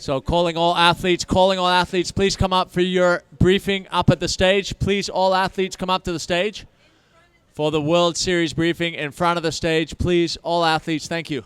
So calling all athletes, please come up for your briefing up at the stage. Please, all athletes come up to the stage for the World Series briefing in front of the stage. Please, all athletes, thank you.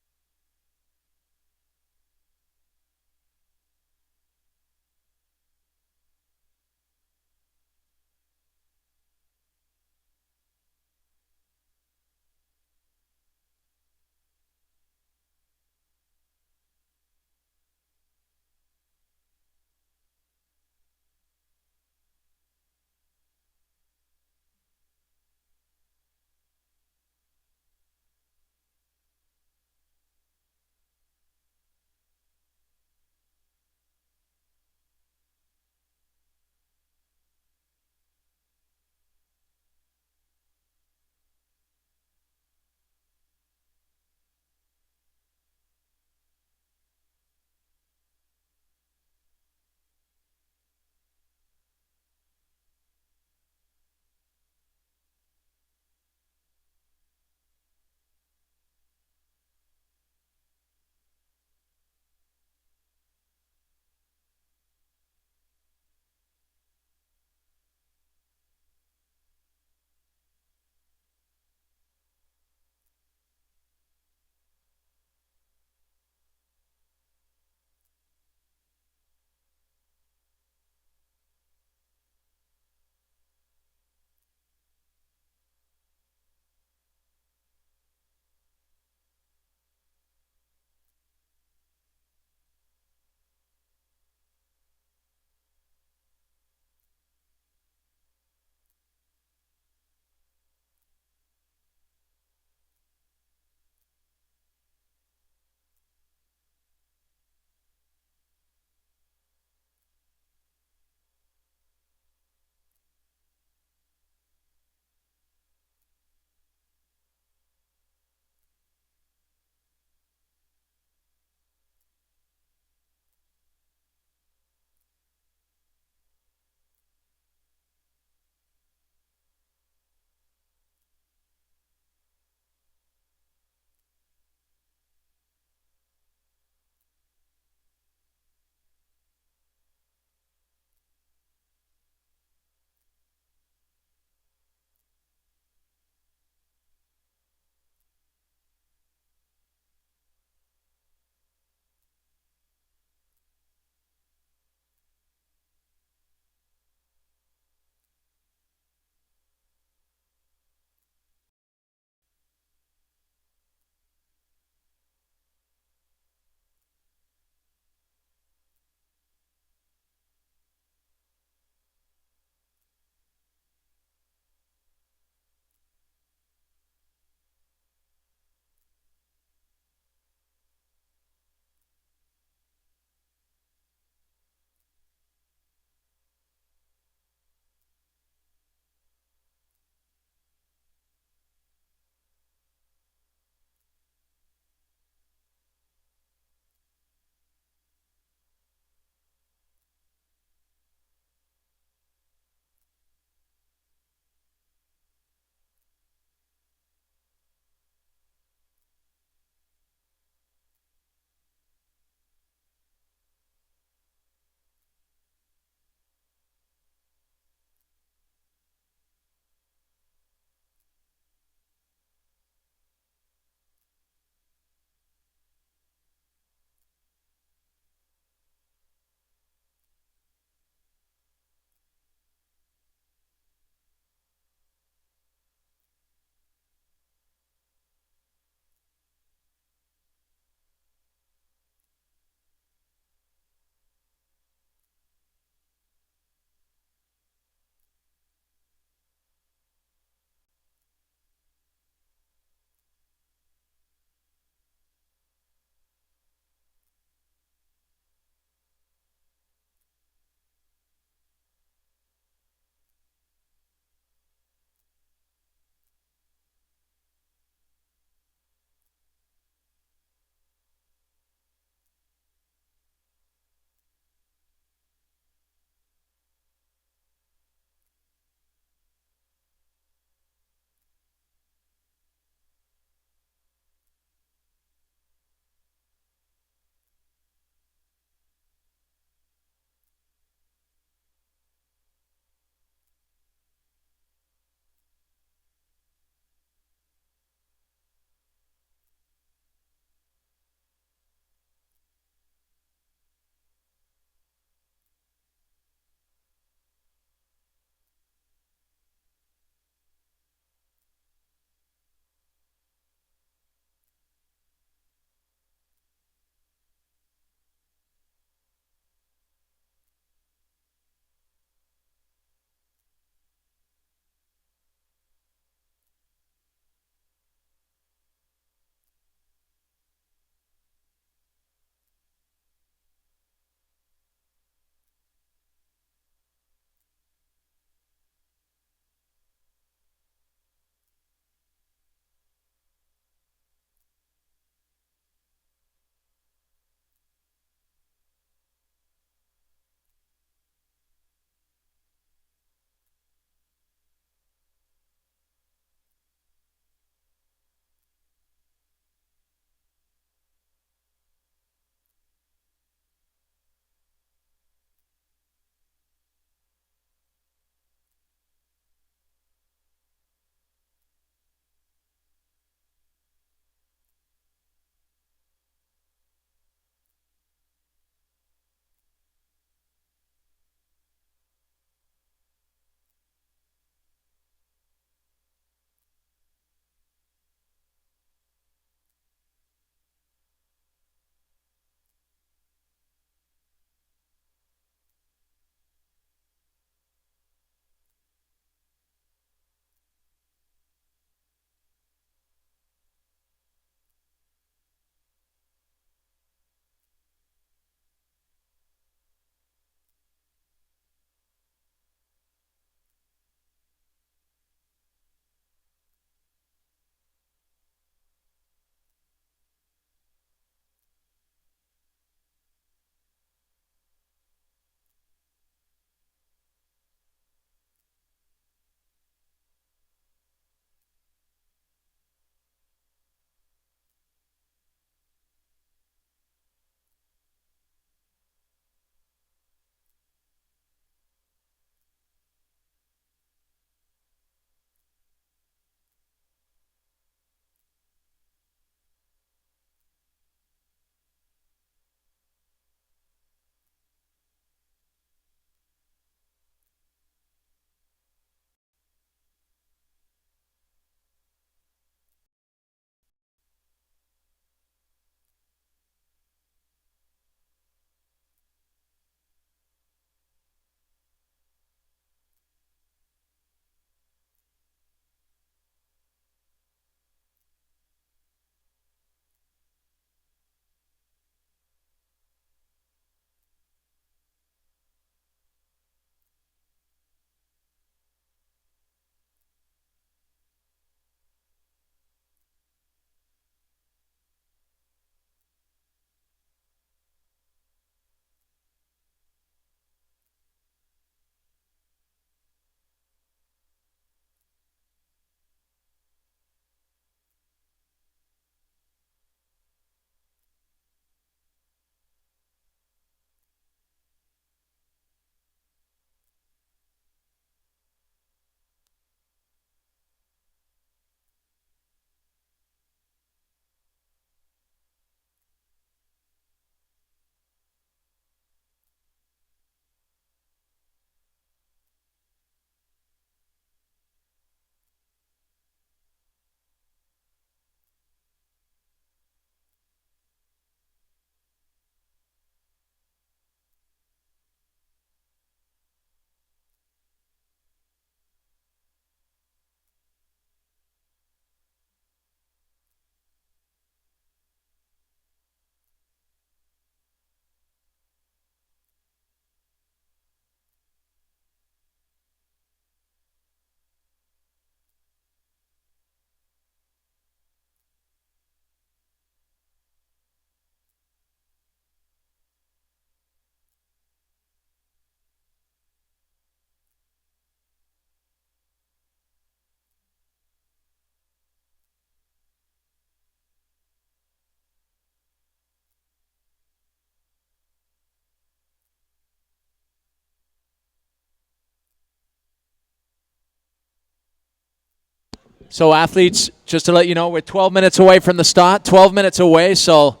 So athletes, just to let you know, we're 12 minutes away from the start, 12 minutes away, so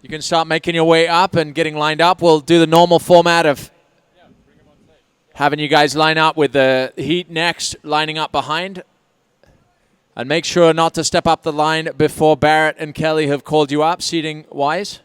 you can start making your way up and getting lined up. We'll do the normal format of having you guys line up with the heat next, lining up behind. And make sure not to step up the line before Barrett and Kelly have called you up, seating-wise.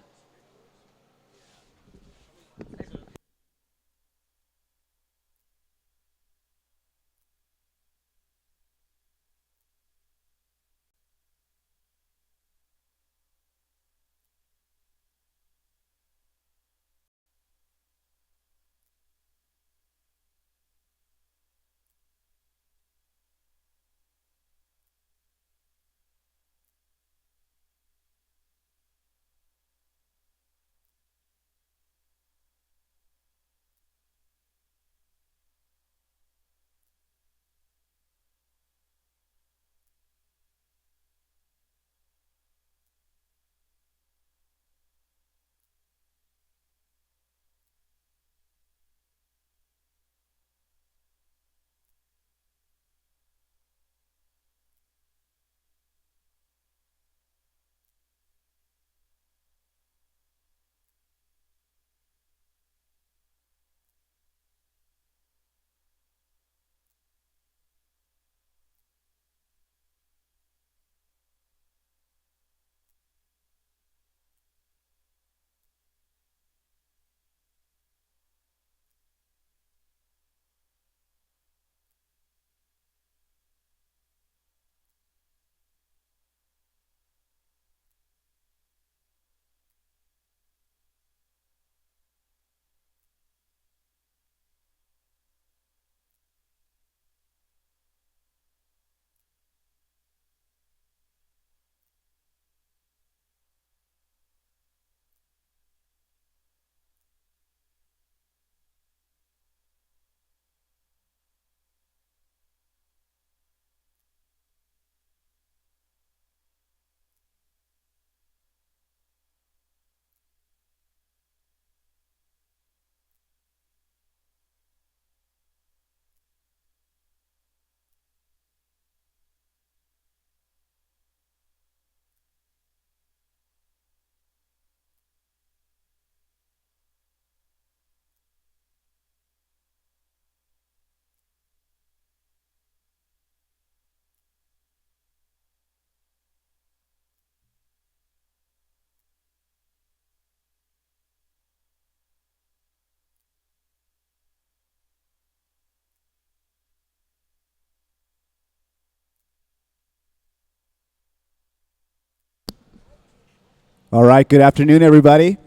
All right, good afternoon, everybody.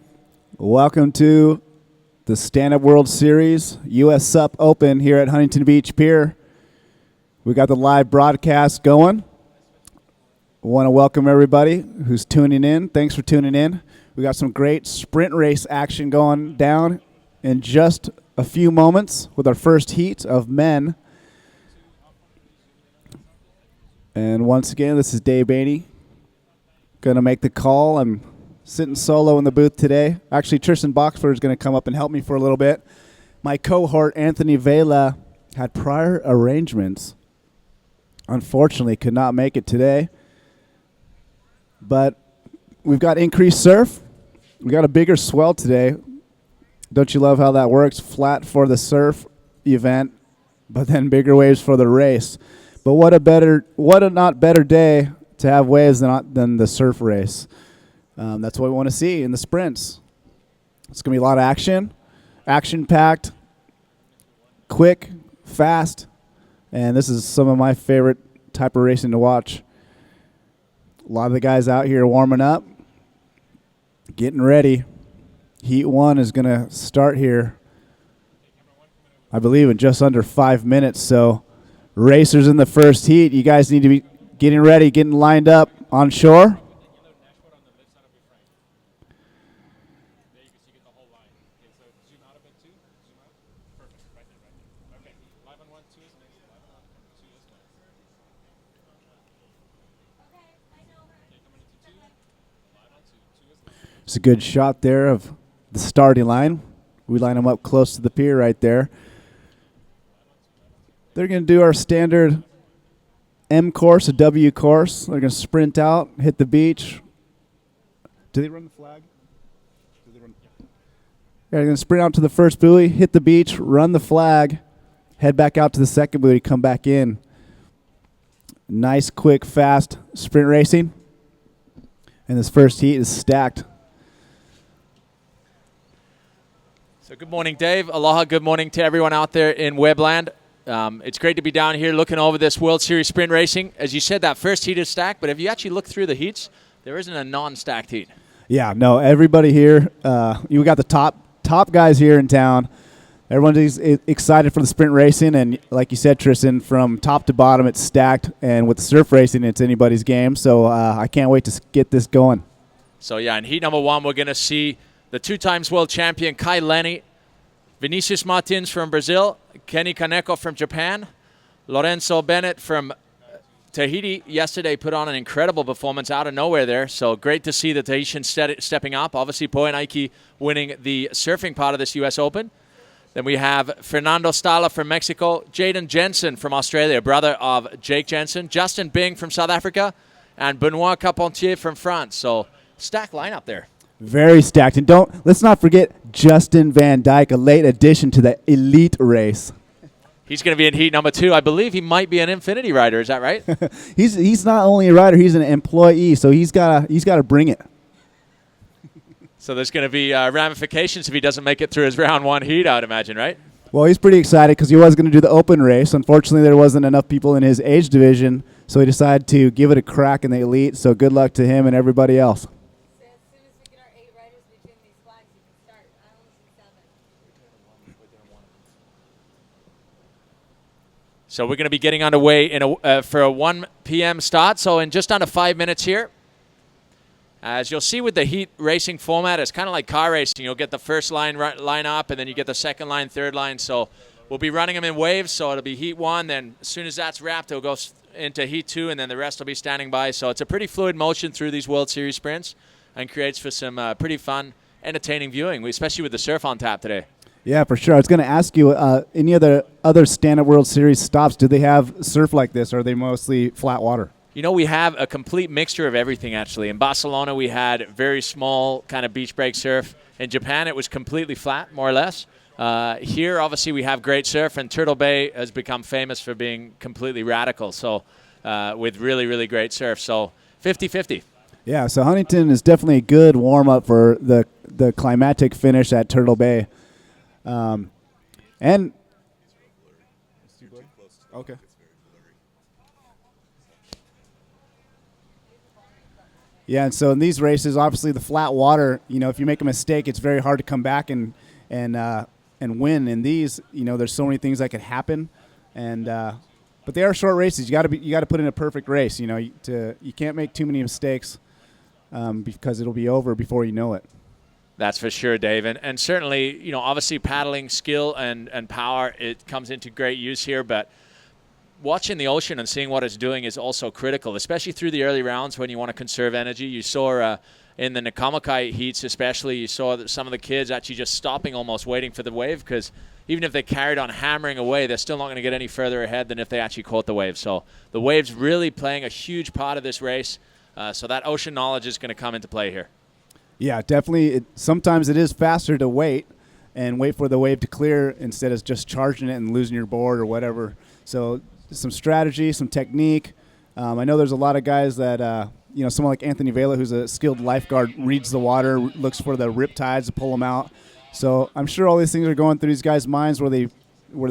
Welcome to the Stand-Up World Series, US Sup Open here at Huntington Beach Pier. We got the live broadcast going. Want to welcome everybody who's tuning in. Thanks for tuning in. We got some great sprint race action going down in just a few moments with our first heat of men. And once again, this is Dave Bainey. Going to make the call. I'm sitting solo in the booth today. Actually, Tristan Boxford is going to come up and help me for a little bit. My cohort, Anthony Vela, had prior arrangements. Unfortunately, could not make it today. But we've got increased surf. We got a bigger swell today. Don't you love how that works? Flat for the surf event, but then bigger waves for the race. But what a not better day to have waves than the surf race. That's what we want to see in the sprints. It's going to be a lot of action-packed, quick, fast, and this is some of my favorite type of racing to watch. A lot of the guys out here warming up, getting ready. Heat 1 is going to start here, I believe, in just under 5 minutes. So racers in the first heat, you guys need to be getting ready, getting lined up on shore. It's a good shot there of the starting line. We line them up close to the pier right there. They're going to do our standard M course, a W course. They're going to sprint out, hit the beach. Do they run the flag? Yeah, they're going to sprint out to the first buoy, hit the beach, run the flag, head back out to the second buoy, come back in. Nice, quick, fast sprint racing. And this first heat is stacked. So good morning, Dave. Aloha. Good morning to everyone out there in Webland. It's great to be down here looking over this World Series sprint racing. As you said, that first heat is stacked, but if you actually look through the heats, there isn't a non-stacked heat. Yeah, no, everybody here, you got the top guys here in town. Everyone's excited for the sprint racing, and like you said, Tristan, from top to bottom, it's stacked, and with the surf racing, it's anybody's game, so I can't wait to get this going. So, yeah, in heat number 1, we're going to see the 2-times world champion Kai Lenny, Vinicius Martins from Brazil, Kenny Kaneko from Japan, Lorenzo Bennett from Tahiti yesterday put on an incredible performance out of nowhere there, so great to see the Tahitians stepping up. Obviously, Poenaiki winning the surfing part of this US Open. Then we have Fernando Stala from Mexico, Jaden Jensen from Australia, brother of Jake Jensen, Justin Bing from South Africa, and Benoit Carpentier from France. So stacked lineup there. Very stacked. And let's not forget Justin Van Dyke, a late addition to the elite race. He's going to be in heat number 2. I believe he might be an Infinity rider. Is that right? He's not only a rider, he's an employee, so he's got to bring it. So there's going to be ramifications if he doesn't make it through his round 1 heat, I would imagine, right? Well, he's pretty excited because he was going to do the open race. Unfortunately, there wasn't enough people in his age division, so he decided to give it a crack in the elite. So good luck to him and everybody else. So as soon as we get our 8 riders between these flags, you can start. I only see 7. So we're going to be getting underway for a 1 p.m. start. So in just under 5 minutes here. As you'll see with the heat racing format, it's kind of like car racing. You'll get the first line up, and then you get the second line, third line. So we'll be running them in waves. So it'll be heat 1. Then as soon as that's wrapped, it'll go into heat 2, and then the rest will be standing by. So it's a pretty fluid motion through these World Series sprints and creates for some pretty fun, entertaining viewing, especially with the surf on tap today. Yeah, for sure. I was going to ask you, any other stand-up World Series stops, do they have surf like this, or are they mostly flat water? You know, we have a complete mixture of everything, actually. In Barcelona, we had very small kind of beach break surf. In Japan, it was completely flat, more or less. Here, obviously, we have great surf, and Turtle Bay has become famous for being completely radical, so with really, really great surf. So 50-50. Yeah, so Huntington is definitely a good warm-up for the climatic finish at Turtle Bay. And okay. Yeah, and so in these races, obviously the flat water, if you make a mistake, it's very hard to come back and win. In these, there's so many things that could happen, but they are short races. You got to put in a perfect race. You can't make too many mistakes because it'll be over before you know it. That's for sure, Dave. And certainly, obviously paddling skill and power, it comes into great use here, but watching the ocean and seeing what it's doing is also critical, especially through the early rounds when you want to conserve energy. You saw in the Nakamokai heats especially, you saw that some of the kids actually just stopping almost waiting for the wave, because even if they carried on hammering away, they're still not going to get any further ahead than if they actually caught the wave. So the wave's really playing a huge part of this race, so that ocean knowledge is going to come into play here. Yeah, definitely. Sometimes it is faster to wait for the wave to clear instead of just charging it and losing your board or whatever. So some strategy, some technique. I know there's a lot of guys that, someone like Anthony Vela, who's a skilled lifeguard, reads the water, looks for the rip tides to pull them out. So I'm sure all these things are going through these guys' minds where they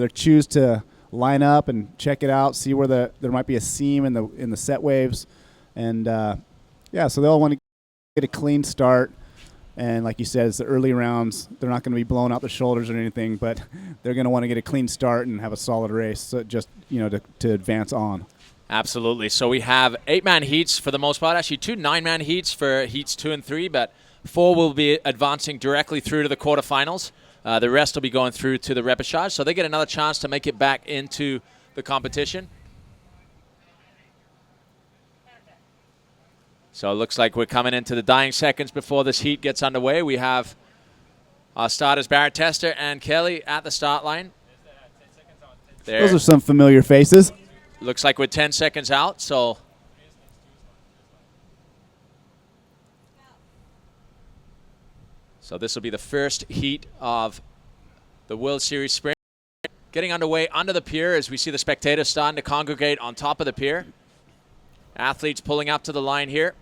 choose to line up and check it out, see where there might be a seam in the set waves. And, so they'll want to get a clean start. And like you said, it's the early rounds. They're not going to be blowing out the shoulders or anything, but they're going to want to get a clean start and have a solid race, so just to advance on. Absolutely. So we have 8-man heats for the most part. Actually, 2 9-man heats for heats 2 and 3, but 4 will be advancing directly through to the quarterfinals. The rest will be going through to the repêchage, so they get another chance to make it back into the competition. So it looks like we're coming into the dying seconds before this heat gets underway. We have our starters, Barrett Tester and Kelly, at the start line. Those are some familiar faces. Looks like we're 10 seconds out, so this will be the first heat of the World Series Sprint. Getting underway under the pier as we see the spectators starting to congregate on top of the pier. Athletes pulling up to the line here.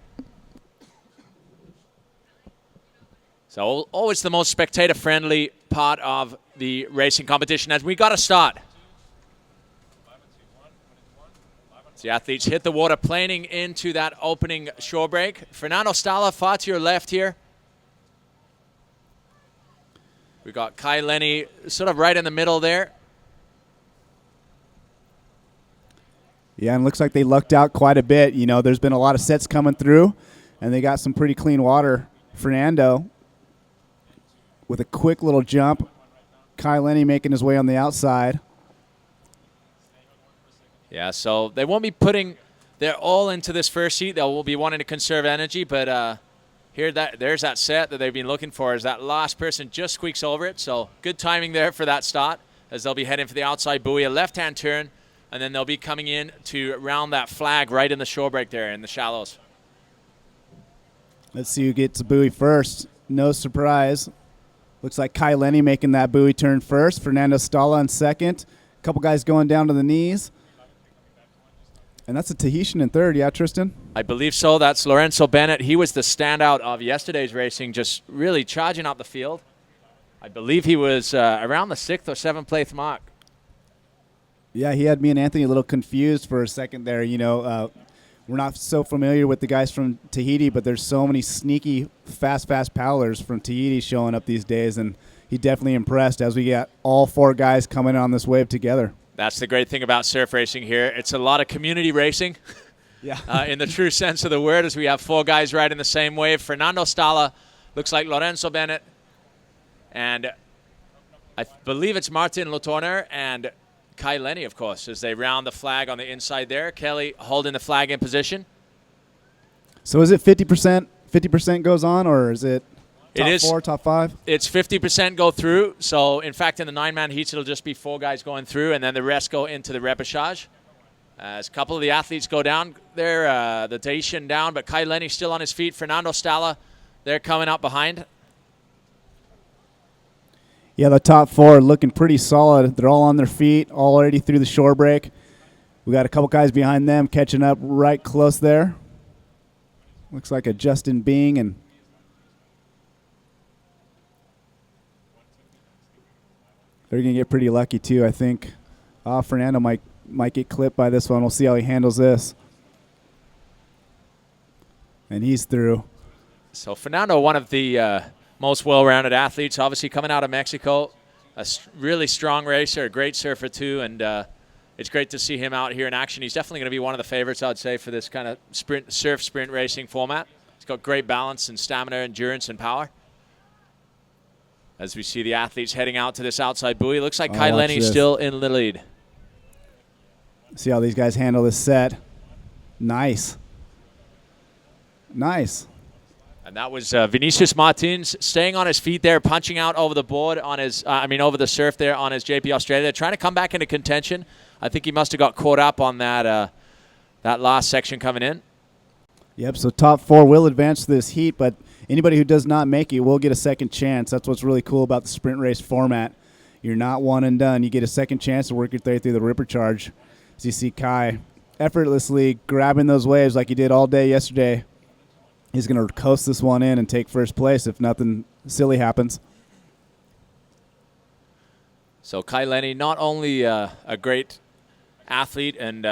So always the most spectator-friendly part of the racing competition as we got to start. So the athletes hit the water planing into that opening shore break. Fernando Stala far to your left here. We got Kai Lenny sort of right in the middle there. Yeah, and looks like they lucked out quite a bit. You know, there's been a lot of sets coming through, and they got some pretty clean water. Fernando with a quick little jump. Kai Lenny making his way on the outside. Yeah, so they won't be putting their all into this first heat. They will be wanting to conserve energy, but there's that set that they've been looking for as that last person just squeaks over it. So good timing there for that start as they'll be heading for the outside buoy, a left-hand turn, and then they'll be coming in to round that flag right in the shore break there in the shallows. Let's see who gets a buoy first. No surprise. Looks like Kai Lenny making that buoy turn first. Fernando Stala on second. A couple guys going down to the knees. And that's a Tahitian in third, yeah, Tristan? I believe so. That's Lorenzo Bennett. He was the standout of yesterday's racing, just really charging up the field. I believe he was around the 6th or 7th place mark. Yeah, he had me and Anthony a little confused for a second there. You know, we're not so familiar with the guys from Tahiti, but there's so many sneaky, fast paddlers from Tahiti showing up these days, and he definitely impressed as we got all 4 guys coming on this wave together. That's the great thing about surf racing here. It's a lot of community racing. Yeah. In the true sense of the word, as we have 4 guys riding the same wave. Fernando Stala, looks like Lorenzo Bennett, and I believe it's Martin Lotorner and Kai Lenny, of course, as they round the flag on the inside there. Kelly holding the flag in position. So is it 50%? 50% goes on, or is it top it is 4, top 5? It's 50% go through. So, in fact, in the 9-man heats, it'll just be 4 guys going through, and then the rest go into the repêchage. As a couple of the athletes go down there, the Tahitian down, but Kai Lenny still on his feet. Fernando Stala, they're coming up behind. Yeah, the top 4 looking pretty solid. They're all on their feet, all already through the shore break. We got a couple guys behind them catching up right close there. Looks like a Justin Bing, and they're going to get pretty lucky too, I think. Fernando might get clipped by this one. We'll see how he handles this. And he's through. So Fernando, one of the most well-rounded athletes, obviously coming out of Mexico, a really strong racer, a great surfer too, and it's great to see him out here in action. He's definitely going to be one of the favorites, I'd say, for this kind of surf sprint racing format. He's got great balance and stamina, endurance, and power. As we see the athletes heading out to this outside buoy, looks like Kai Lenny still in the lead. See how these guys handle this set. Nice. Nice. And that was Vinicius Martins staying on his feet there, punching out over the board on his, over the surf there on his JP Australia, trying to come back into contention. I think he must have got caught up on that that last section coming in. Yep, so top 4 will advance to this heat, but anybody who does not make it will get a second chance. That's what's really cool about the sprint race format. You're not one and done. You get a second chance to work your way through the ripper charge. As you see Kai effortlessly grabbing those waves like he did all day yesterday. He's going to coast this one in and take first place if nothing silly happens. So Kai Lenny, not only a great athlete and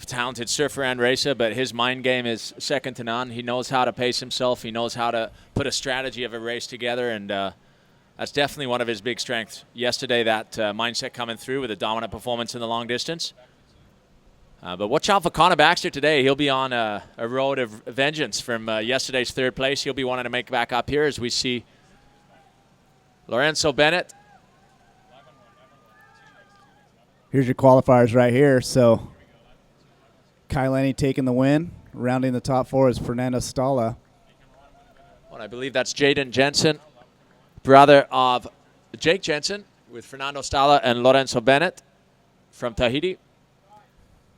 talented surfer and racer, but his mind game is second to none. He knows how to pace himself. He knows how to put a strategy of a race together, and that's definitely one of his big strengths. Yesterday, that mindset coming through with a dominant performance in the long distance. But watch out for Connor Baxter today. He'll be on a road of vengeance from yesterday's 3rd place. He'll be wanting to make back up here as we see Lorenzo Bennett. Here's your qualifiers right here. So Kai Lenny taking the win. Rounding the top 4 is Fernando Stala. Well, I believe that's Jaden Jensen, brother of Jake Jensen, with Fernando Stala and Lorenzo Bennett from Tahiti.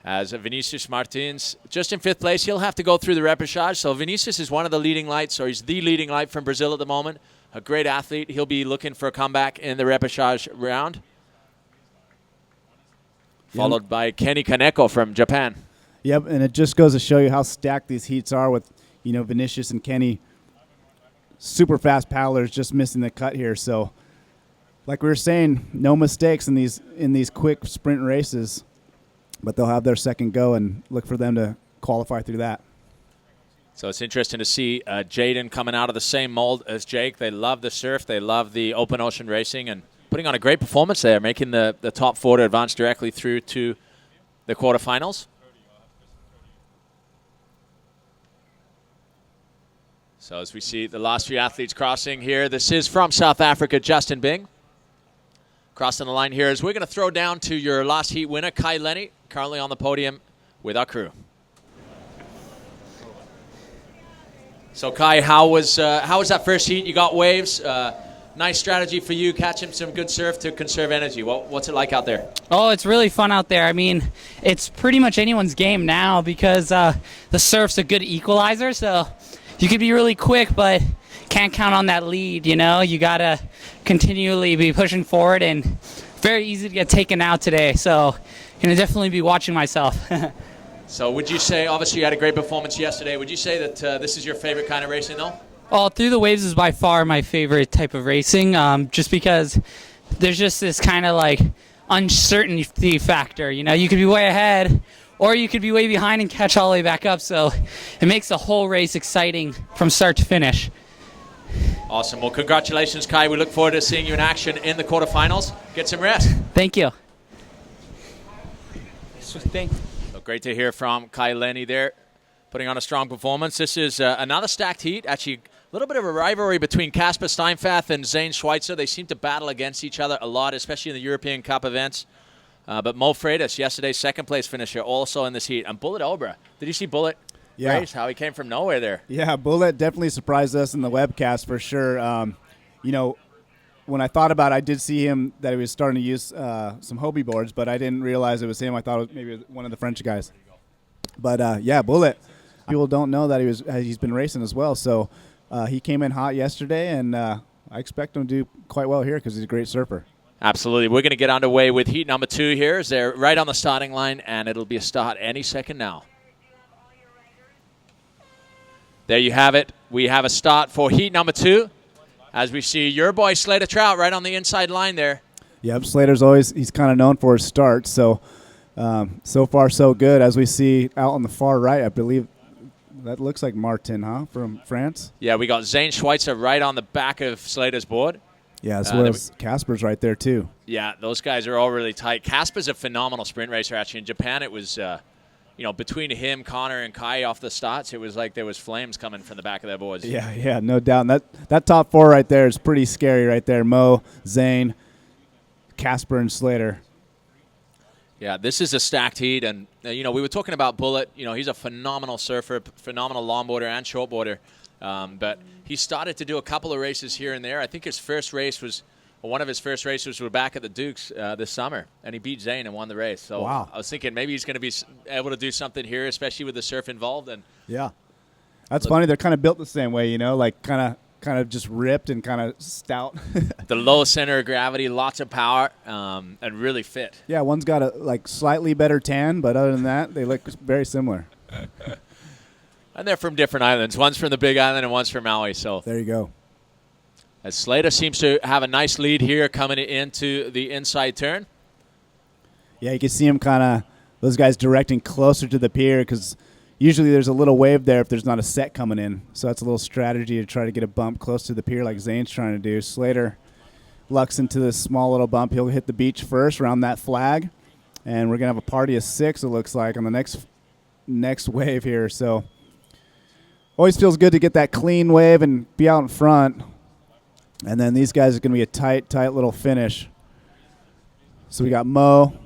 as Vinicius Martins just in 5th place. He'll have to go through the repêchage. So Vinicius is one of the leading lights, or he's the leading light from Brazil at the moment. A great athlete. He'll be looking for a comeback in the repêchage round. Followed by Kenny Kaneko from Japan. Yep, and it just goes to show you how stacked these heats are with, Vinicius and Kenny. Super fast paddlers just missing the cut here. So, like we were saying, no mistakes in these quick sprint races. But they'll have their second go and look for them to qualify through that. So it's interesting to see Jaden coming out of the same mold as Jake. They love the surf. They love the open ocean racing and putting on a great performance there, making the top 4 to advance directly through to the quarterfinals. So as we see the last few athletes crossing here, this is from South Africa, Justin Bing. Crossing the line here as we're going to throw down to your last heat winner, Kai Lenny, currently on the podium with our crew. So Kai, how was that first heat? You got waves. Nice strategy for you, catching some good surf to conserve energy. What's it like out there? Oh, it's really fun out there. I mean, it's pretty much anyone's game now because the surf's a good equalizer. So you could be really quick, but can't count on that lead, You got to continually be pushing forward, and very easy to get taken out today. So going to definitely be watching myself. So would you say, obviously you had a great performance yesterday, would you say that this is your favorite kind of racing though? Oh, Through the Waves is by far my favorite type of racing, just because there's just this kind of like uncertainty factor. You could be way ahead, or you could be way behind and catch all the way back up. So it makes the whole race exciting from start to finish. Awesome. Well, congratulations, Kai. We look forward to seeing you in action in the quarterfinals. Get some rest. Thank you. So great to hear from Kai Lenny there, putting on a strong performance. This is another stacked heat. Actually, a little bit of a rivalry between Casper Steinfath and Zane Schweitzer. They seem to battle against each other a lot, especially in the European Cup events. But Mo Freitas, yesterday's second-place finisher, also in this heat. And Bullet Obra. Did you see Bullet race? How he came from nowhere there. Yeah, Bullet definitely surprised us in the webcast for sure. When I thought about it, I did see him that he was starting to use some Hobie boards, but I didn't realize it was him. I thought it was maybe one of the French guys. But, Bullet. People don't know that he's been racing as well. So he came in hot yesterday, and I expect him to do quite well here because he's a great surfer. Absolutely. We're going to get underway with heat number 2 here. As they're right on the starting line, and it'll be a start any second now. There you have it. We have a start for heat number 2. As we see your boy Slater Trout right on the inside line there. Yep, Slater's he's kind of known for his starts. So, so far so good. As we see out on the far right, I believe that looks like Martin, from France? Yeah, we got Zane Schweitzer right on the back of Slater's board. Yeah, as well as Casper's right there too. Yeah, those guys are all really tight. Casper's a phenomenal sprint racer, actually. In Japan, it was, between him, Connor, and Kai off the starts, it was like there was flames coming from the back of their boards. Yeah, no doubt. And that top 4 right there is pretty scary right there. Mo, Zane, Casper, and Slater. Yeah, this is a stacked heat. And, we were talking about Bullet. He's a phenomenal surfer, phenomenal longboarder and shortboarder. But he started to do a couple of races here and there. I think one of his first races were back at the Dukes this summer, and he beat Zane and won the race. So wow. I was thinking maybe he's going to be able to do something here, especially with the surf involved. And yeah, that's funny. They're kind of built the same way, like kind of just ripped and kind of stout. The low center of gravity, lots of power, and really fit. Yeah, one's got a slightly better tan, but other than that, they look very similar. And they're from different islands. One's from the Big Island and one's from Maui. So there you go. As Slater seems to have a nice lead here coming into the inside turn. Yeah, you can see him those guys directing closer to the pier because usually there's a little wave there if there's not a set coming in. So that's a little strategy to try to get a bump close to the pier like Zane's trying to do. Slater lucks into this small little bump. He'll hit the beach first around that flag. And we're going to have a party of 6, it looks like, on the next wave here. So always feels good to get that clean wave and be out in front. And then these guys are going to be a tight little finish. So we got Mo.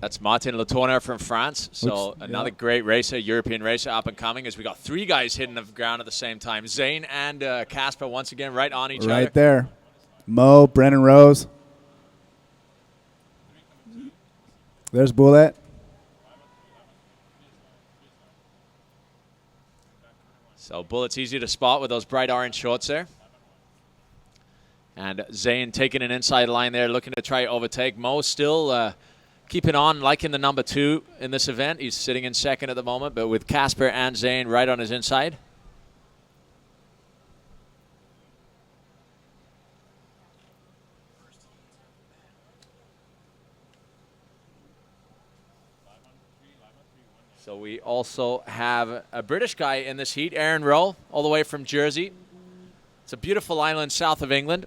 That's Martin Latourneau from France. So another great racer, European racer, up and coming. As we got 3 guys hitting the ground at the same time. Zane and Casper once again right on each other. Right there. Mo, Brennan Rose. There's Bullet. So Bullet's easy to spot with those bright orange shorts there. And Zane taking an inside line there, looking to try overtake. Mo still keeping on, liking the number 2 in this event. He's sitting in second at the moment, but with Casper and Zane right on his inside. So we also have a British guy in this heat, Aaron Rowe, all the way from Jersey. It's a beautiful island south of England.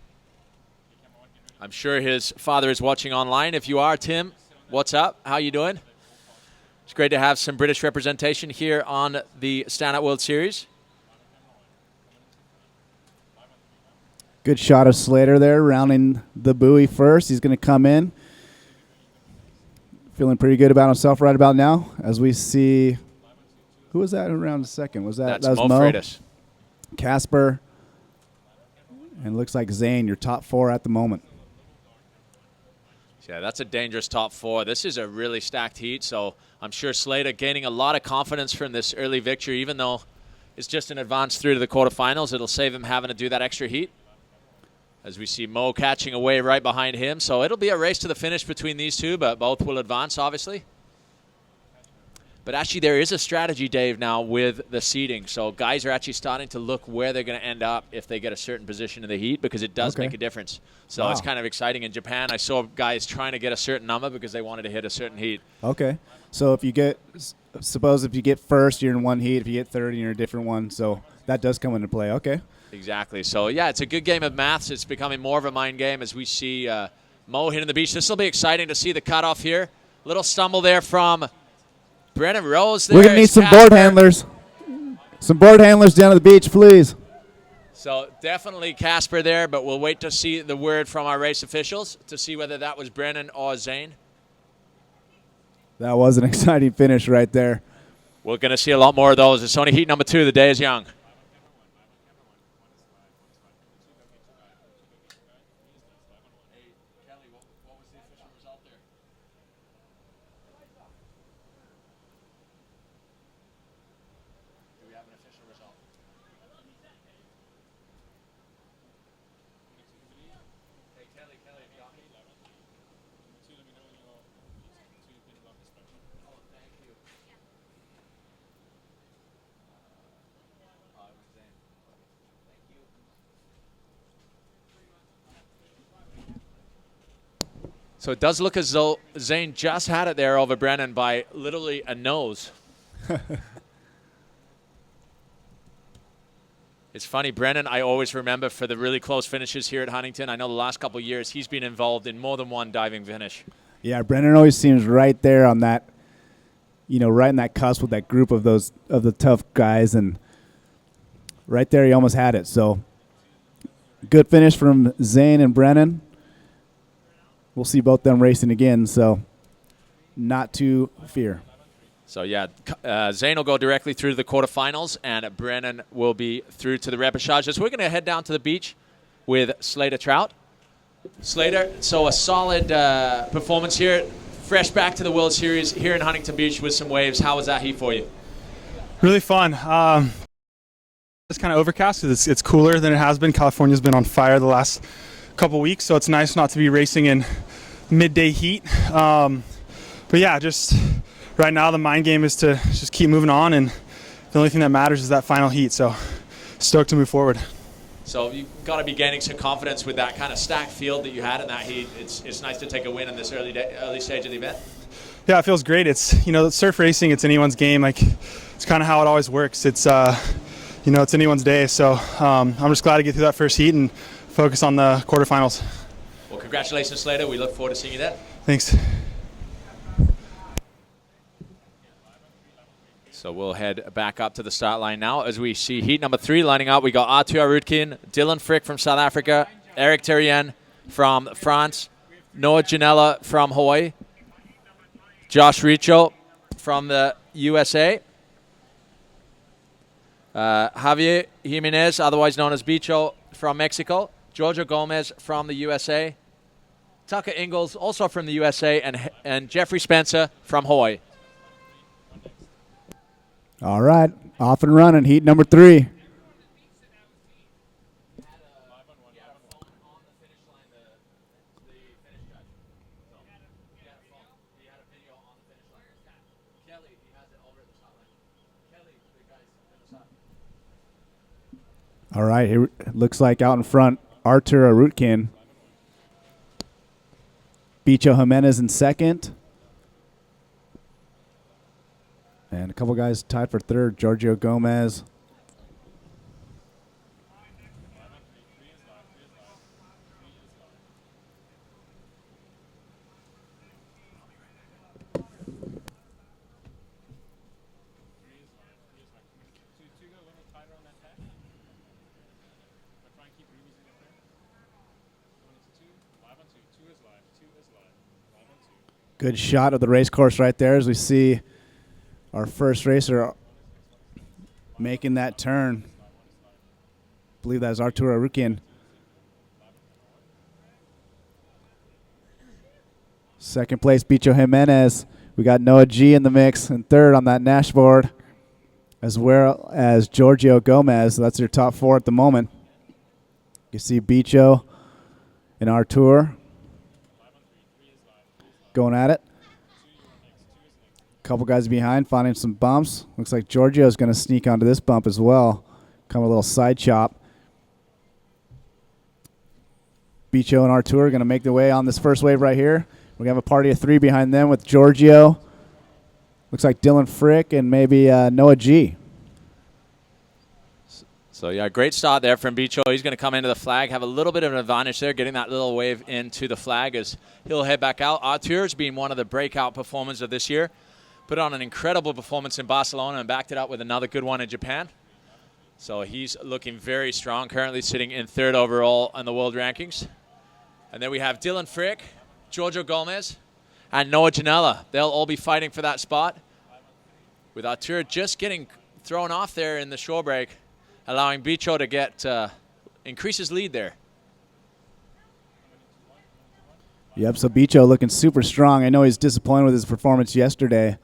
I'm sure his father is watching online. If you are, Tim, what's up? How you doing? It's great to have some British representation here on the Stand Up World Series. Good shot of Slater there, rounding the buoy first. He's going to come in. Feeling pretty good about himself right about now as we see, who was that around second? That was Mo? Freitas. Casper, and looks like Zane, your top 4 at the moment. Yeah, that's a dangerous top 4. This is a really stacked heat, so I'm sure Slater gaining a lot of confidence from this early victory, even though it's just an advance through to the quarterfinals. It'll save him having to do that extra heat. As we see Mo catching away right behind him. So it'll be a race to the finish between these two, but both will advance, obviously. But actually, there is a strategy, Dave, now with the seeding. So guys are actually starting to look where they're going to end up if they get a certain position in the heat, because it does make a difference. So it's kind of exciting. In Japan, I saw guys trying to get a certain number because they wanted to hit a certain heat. Okay. So if you get, suppose if you get first, you're in one heat. If you get third, you're in a different one. So that does come into play. Okay. Exactly. So, yeah, it's a good game of maths. It's becoming more of a mind game as we see Mo hitting the beach. This will be exciting to see the cutoff here. Little stumble there from Brennan Rose. We're going to need some board handlers. Some board handlers down at the beach, please. So definitely Casper there, but we'll wait to see the word from our race officials to see whether that was Brennan or Zane. That was an exciting finish right there. We're going to see a lot more of those. It's only heat number 2. The day is young. So it does look as though Zane just had it there over Brennan by literally a nose. It's funny, Brennan, I always remember for the really close finishes here at Huntington. I know the last couple of years he's been involved in more than one diving finish. Yeah, Brennan always seems right there on that, right in that cusp with that group of the tough guys, and right there he almost had it. So good finish from Zane and Brennan. We'll see both them racing again, so not to fear. So, yeah, Zane will go directly through to the quarterfinals, and Brennan will be through to the repêchage. So we're going to head down to the beach with Slater Trout. Slater, so a solid performance here. Fresh back to the World Series here in Huntington Beach with some waves. How was that heat for you? Really fun. It's kind of overcast because it's cooler than it has been. California's been on fire the last couple weeks, so it's nice not to be racing in midday heat. But yeah, just right now the mind game is to just keep moving on, and the only thing that matters is that final heat. So stoked to move forward. So you've got to be gaining some confidence with that kind of stacked field that you had in that heat. It's nice to take a win in this early stage of the event. Yeah, it feels great. It's surf racing. It's anyone's game. Like it's kind of how it always works. It's it's anyone's day. So I'm just glad to get through that first heat and focus on the quarterfinals. Well, congratulations, Slater. We look forward to seeing you there. Thanks. So we'll head back up to the start line now as we see heat number 3 lining up. We got Arthur Arutkin, Dylan Frick from South Africa, Eric Terrien from France, Noah Janela from Hawaii, Josh Richo from the USA, Javier Jimenez, otherwise known as Bicho, from Mexico, Giorgio Gomez from the USA, Tucker Engles, also from the USA, and Jeffrey Spencer from Hawaii. All right. Off and running, heat number 3. All right, here looks like out in front, Artur Arutkin. Bicho Jimenez in second. And a couple guys tied for third, Giorgio Gomez. Good shot of the race course right there as we see our first racer making that turn. I believe that is Artur Arutkin. Second place, Bicho Jimenez. We got Noah G in the mix, and third on that Nash board, as well as Giorgio Gomez. That's your top 4 at the moment. You see Bicho and Artur going at it. Couple guys behind, finding some bumps. Looks like Giorgio is going to sneak onto this bump as well. Come a little side chop. Bicho and Artur are going to make their way on this first wave right here. We're going to have a party of 3 behind them with Giorgio. Looks like Dylan Frick and maybe Noah G. So, yeah, great start there from Bicho. He's going to come into the flag, have a little bit of an advantage there, getting that little wave into the flag as he'll head back out. Artur's been one of the breakout performers of this year. Put on an incredible performance in Barcelona and backed it up with another good one in Japan. So he's looking very strong, currently sitting in 3rd overall on the world rankings. And then we have Dylan Frick, Giorgio Gomez, and Noah Janela. They'll all be fighting for that spot, with Artur just getting thrown off there in the shore break, allowing Bicho to get increase his lead there. Yep, so Bicho looking super strong. I know he's disappointed with his performance yesterday.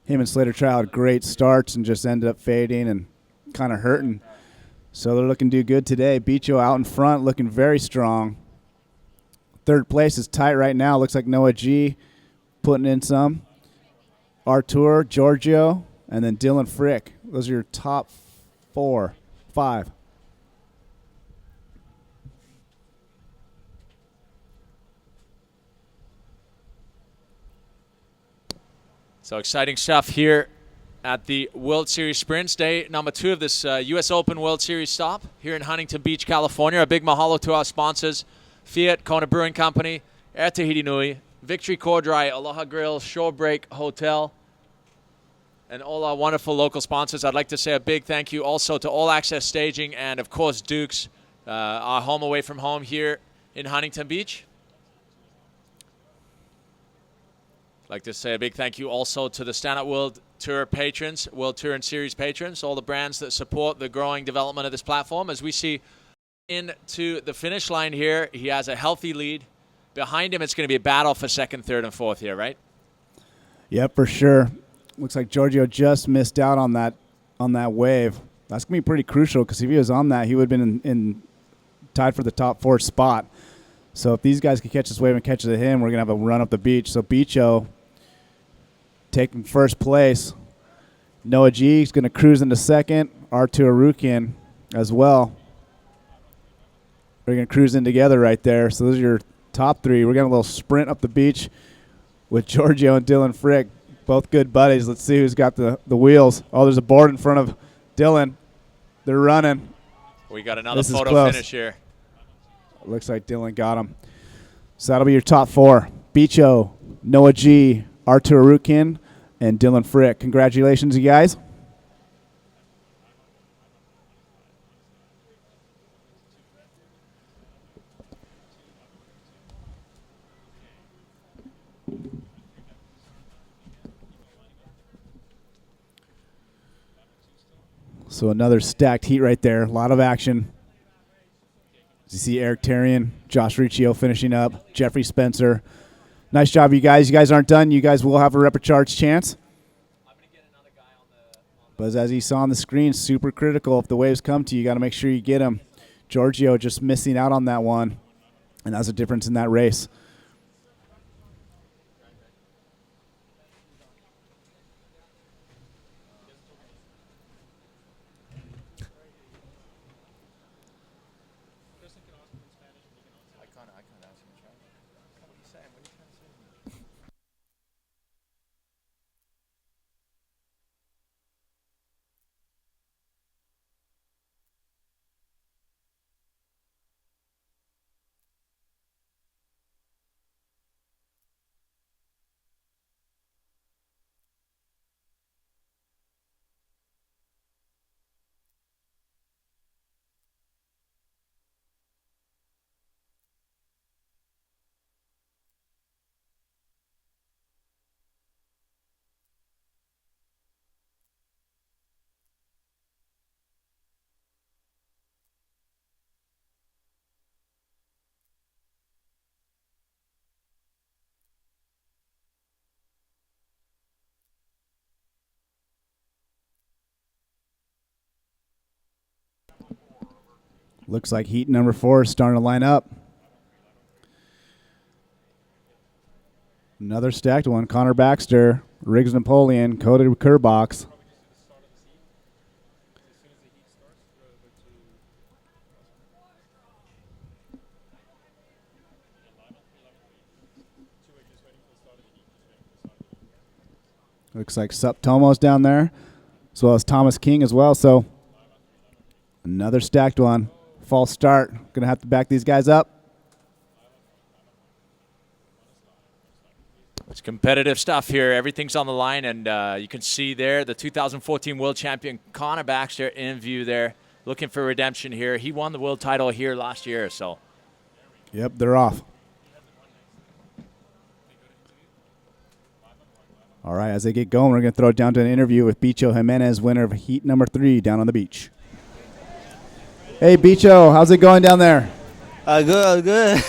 Him and Slater Trout had great starts and just ended up fading and kind of hurting. So they're looking to do good today. Bicho out in front, looking very strong. 3rd place is tight right now. Looks like Noah G putting in some. Artur, Giorgio, and then Dylan Frick. Those are your top 4, 5. So exciting stuff here at the World Series Sprints, day number 2 of this US Open World Series stop here in Huntington Beach, California. A big mahalo to our sponsors, Fiat, Kona Brewing Company, Air Tahiti Nui, Victory Cordray, Aloha Grill, Shorebreak Hotel, and all our wonderful local sponsors. I'd like to say a big thank you also to All Access Staging and, of course, Duke's, our home away from home here in Huntington Beach. I'd like to say a big thank you also to the Stand Up World Tour patrons, World Tour and Series patrons, all the brands that support the growing development of this platform. As we see into the finish line here, he has a healthy lead. Behind him, it's going to be a battle for 2nd, 3rd, and 4th here, right? Yep, for sure. Looks like Giorgio just missed out on that wave. That's going to be pretty crucial because if he was on that, he would have been in tied for the top 4 spot. So if these guys can catch this wave and catch it to him, we're going to have a run up the beach. So Bicho taking 1st place. Noah G is going to cruise into 2nd. Artur Arutkin as well. We're going to cruise in together right there. So those are your top 3. We're going to a little sprint up the beach with Giorgio and Dylan Frick. Both good buddies. Let's see who's got the wheels. Oh, there's a board in front of Dylan. They're running. We got another photo finish here. Looks like Dylan got him. So that'll be your top 4. Bicho, Noah G, Artur Arutkin, and Dylan Frick. Congratulations, you guys. So another stacked heat right there. A lot of action. As you see Eric Tarian, Josh Riccio finishing up, Jeffrey Spencer. Nice job, you guys. You guys aren't done. You guys will have a repêchage chance. But as you saw on the screen, super critical. If the waves come to you, you got to make sure you get them. Giorgio just missing out on that one, and that's a difference in that race. Looks like heat number 4 is starting to line up. Another stacked one. Connor Baxter, Riggs Napoleon, Cody Kerbox. Looks like Sup Tomo's down there, as well as Thomas King as well. So another stacked one. False start. Going to have to back these guys up. It's competitive stuff here. Everything's on the line, and you can see there the 2014 world champion Connor Baxter in view there, looking for redemption here. He won the world title here last year, so. Yep, they're off. All right, as they get going, we're going to throw it down to an interview with Bicho Jimenez, winner of heat number 3 down on the beach. Hey, Bicho, how's it going down there? Good.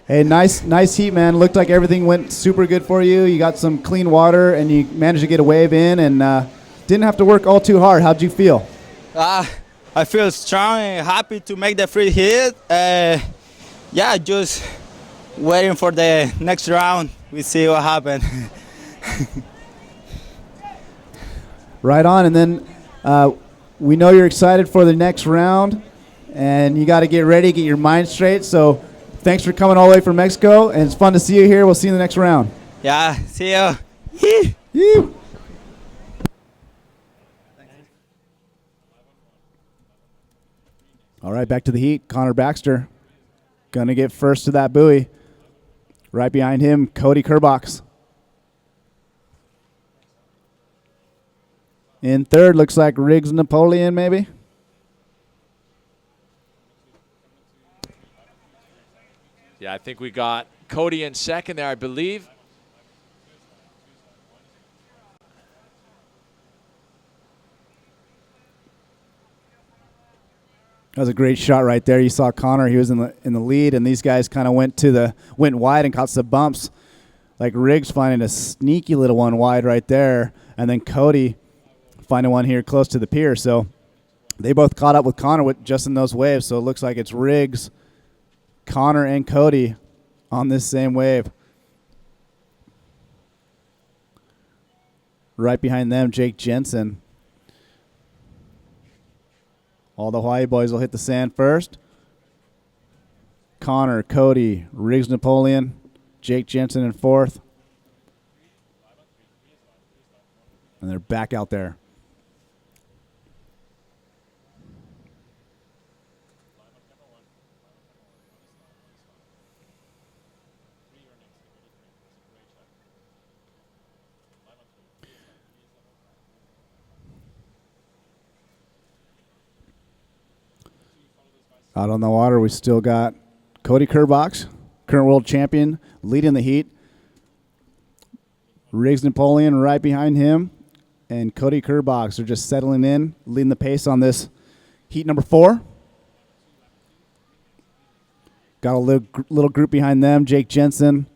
Hey, nice heat, man. Looked like everything went super good for you. You got some clean water, and you managed to get a wave in, and didn't have to work all too hard. How'd you feel? I feel strong and happy to make the free hit. Yeah, just waiting for the next round. We see what happens. Right on, and then we know you're excited for the next round. And you got to get ready, get your mind straight. So thanks for coming all the way from Mexico. And it's fun to see you here. We'll see you in the next round. Yeah, see you. You. All right, back to the heat. Connor Baxter going to get first to that buoy. Right behind him, Cody Kerbox. In third, looks like Riggs Napoleon maybe. Yeah, I think we got Cody in second there, I believe. That was a great shot right there. You saw Connor; he was in the lead, and these guys kind of went wide and caught some bumps. Like Riggs finding a sneaky little one wide right there, and then Cody finding one here close to the pier. So they both caught up with Connor just in those waves. So it looks like it's Riggs, Connor, and Cody on this same wave. Right behind them, Jake Jensen. All the Hawaii boys will hit the sand first. Connor, Cody, Riggs Napoleon, Jake Jensen in fourth. And they're back out there. Out on the water, we still got Cody Kerbox, current world champion, leading the heat. Riggs Napoleon right behind him, and Cody Kerbox are just settling in, leading the pace on this heat number 4. Got a little group behind them, Jake Jensen.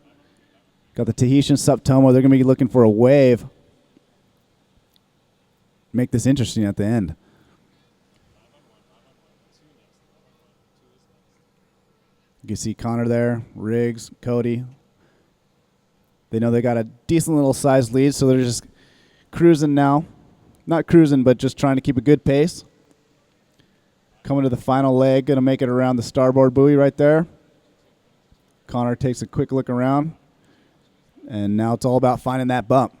Got the Tahitian Sup Tomo. They're going to be looking for a wave. make this interesting at the end. You can see Connor there, Riggs, Cody. They know they got a decent little size lead, so they're just cruising now. Not cruising, but just trying to keep a good pace. Coming to the final leg, going to make it around the starboard buoy right there. Connor takes a quick look around, and now it's all about finding that bump.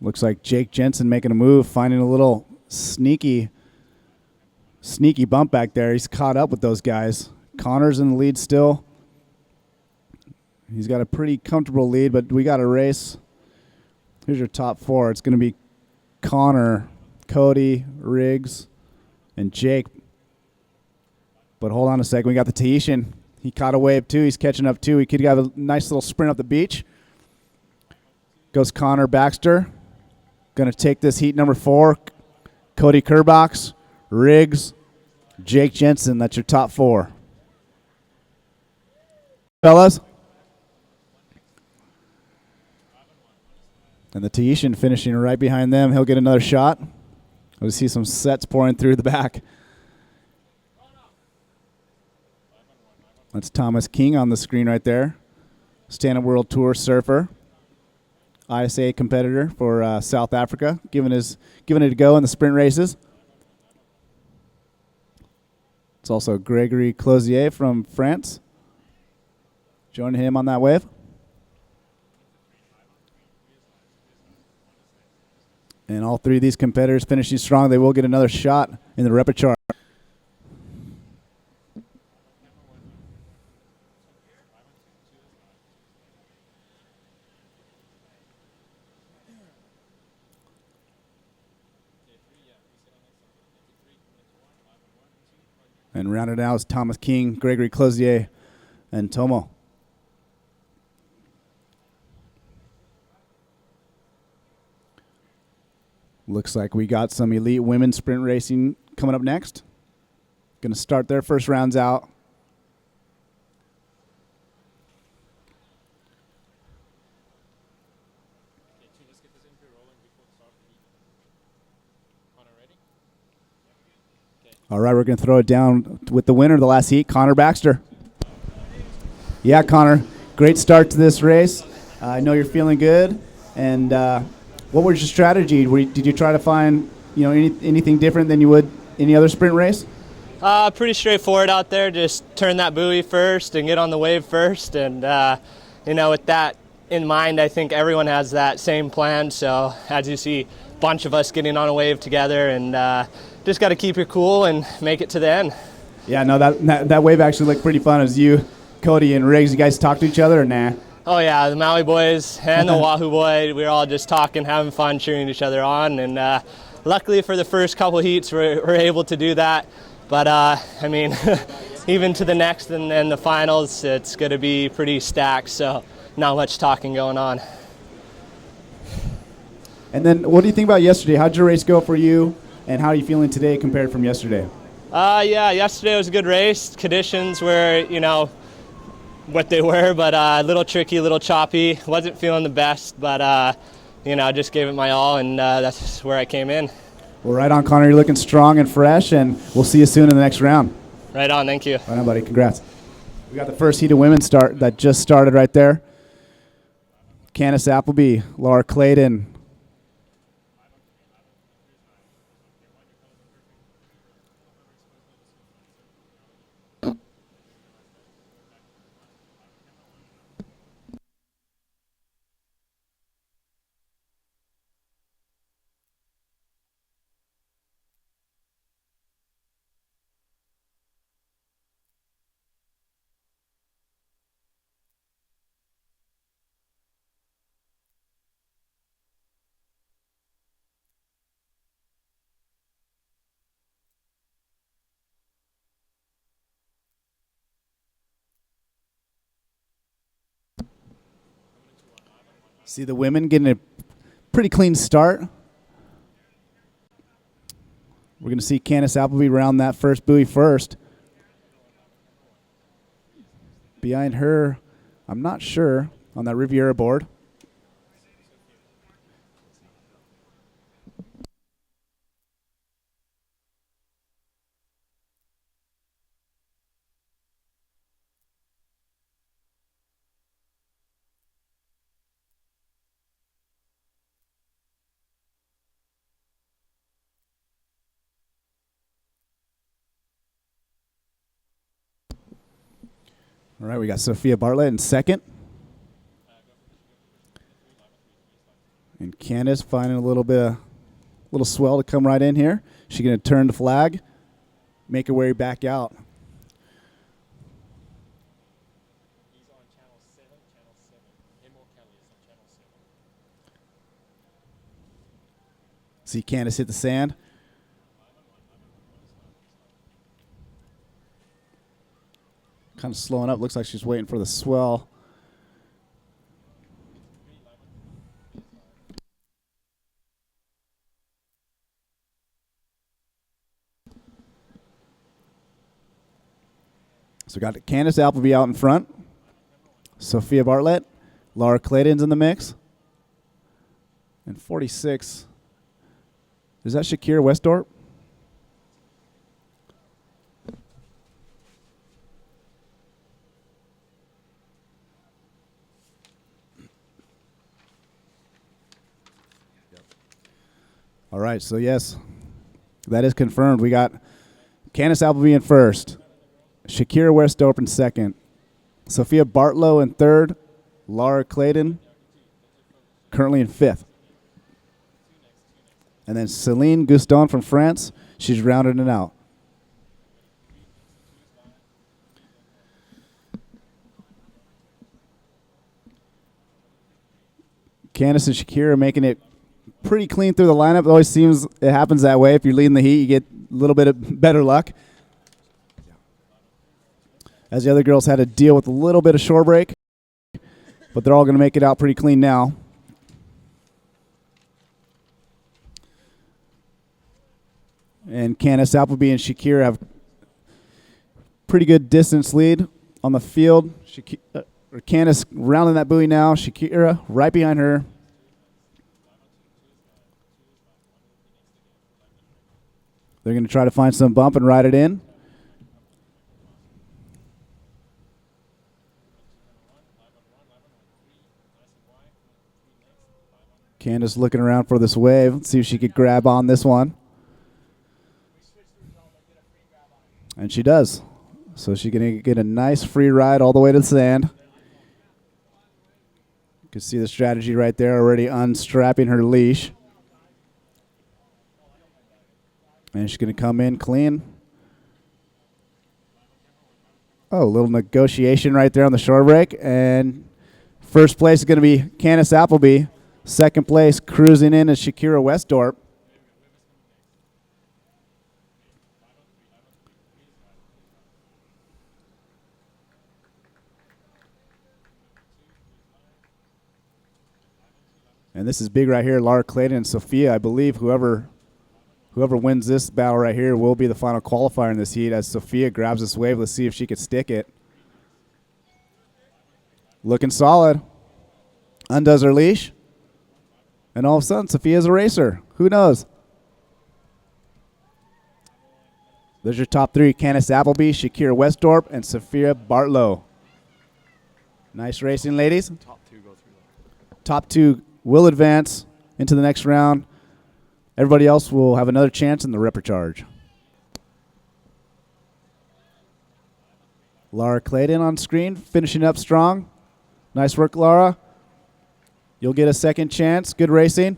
Looks like Jake Jensen making a move, finding a little sneaky bump back there. He's caught up with those guys. Connor's in the lead still. He's got a pretty comfortable lead, but we got a race. Here's your top four. It's going to be Connor, Cody, Riggs, and Jake. But hold on a second. We got the Tahitian. He caught a wave too. He's catching up too. He could have a nice little sprint up the beach. Goes Connor Baxter. Going to take this heat number 4. Cody Kerbox, Riggs, Jake Jensen. That's your top 4. Fellas. And the Tahitian finishing right behind them. He'll get another shot. We'll see some sets pouring through the back. That's Thomas King on the screen right there. Stand-up World Tour surfer. ISA competitor for South Africa, giving it a go in the sprint races. It's also Gregory Closier from France. Joining him on that wave. And all three of these competitors finishing strong. They will get another shot in the repêchage. And rounded out is Thomas King, Gregory Closier, and Tomo. Looks like we got some elite women's sprint racing coming up next. Going to start their first rounds out. All right, we're going to throw it down with the winner of the last heat, Connor Baxter. Yeah, Connor, great start to this race. I know you're feeling good. And what was your strategy? Did you try to find anything different than you would any other sprint race? Pretty straightforward out there. Just turn that buoy first and get on the wave first. And, with that in mind, I think everyone has that same plan. So as you see, a bunch of us getting on a wave together and just got to keep it cool and make it to the end. Yeah, no, that wave actually looked pretty fun. It was you, Cody, and Riggs. You guys talk to each other or nah? Oh, yeah, the Maui boys and the Wahoo boy, we were all just talking, having fun, cheering each other on. And luckily for the first couple heats, we're able to do that. But, even to the next and the finals, it's going to be pretty stacked, so not much talking going on. And then what do you think about yesterday? How'd your race go for you, and how are you feeling today compared from yesterday? Yesterday was a good race. Conditions were, what they were, but a little tricky, a little choppy. Wasn't feeling the best, but, just gave it my all, and that's where I came in. Well, right on, Connor. You're looking strong and fresh, and we'll see you soon in the next round. Right on. Thank you. Right on, buddy. Congrats. We got the first heat of women that just started right there. Candace Appleby, Laura Clayton, See the women getting a pretty clean start. We're going to see Candace Appleby round that first buoy first. Behind her, I'm not sure, on that Riviera board. All right, we got Sophia Bartlow in second. And Candace finding a little swell to come right in here. She's going to turn the flag, make her way back out. See Candace hit the sand. Kind of slowing up. Looks like she's waiting for the swell. So we got Candace Appleby out in front. Sophia Bartlow. Laura Clayton's in the mix. And 46. Is that Shakira Westdorp? All right, so yes, that is confirmed. We got Candace Appleby in first, Shakira Westdorp in second, Sophia Bartlow in third, Laura Clayton currently in fifth. And then Céline Guston from France, she's rounding it out. Candace and Shakira making it pretty clean through the lineup. It always seems it happens that way. If you're leading the heat, you get a little bit of better luck. As the other girls had to deal with a little bit of shore break, but they're all going to make it out pretty clean now. And Candace Appleby and Shakira have pretty good distance lead on the field. Candace rounding that buoy now. Shakira right behind her. They're going to try to find some bump and ride it in. Candace looking around for this wave. Let's see if she could grab on this one. And she does. So she's going to get a nice free ride all the way to the sand. You can see the strategy right there, already unstrapping her leash. And she's going to come in clean. Oh, a little negotiation right there on the shore break. And first place is going to be Candace Appleby. Second place, cruising in, is Shakira Westdorp. And this is big right here. Laura Clayton and Sophia, I believe whoever wins this battle right here will be the final qualifier in this heat as Sophia grabs this wave. Let's see if she can stick it. Looking solid. Undoes her leash. And all of a sudden, Sophia's a racer. Who knows? There's your top three. Candace Appleby, Shakira Westdorp, and Sophia Bartlow. Nice racing, ladies. Top two will advance into the next round. Everybody else will have another chance in the repêchage. Laura Clayton on screen, finishing up strong. Nice work, Laura. You'll get a second chance. Good racing.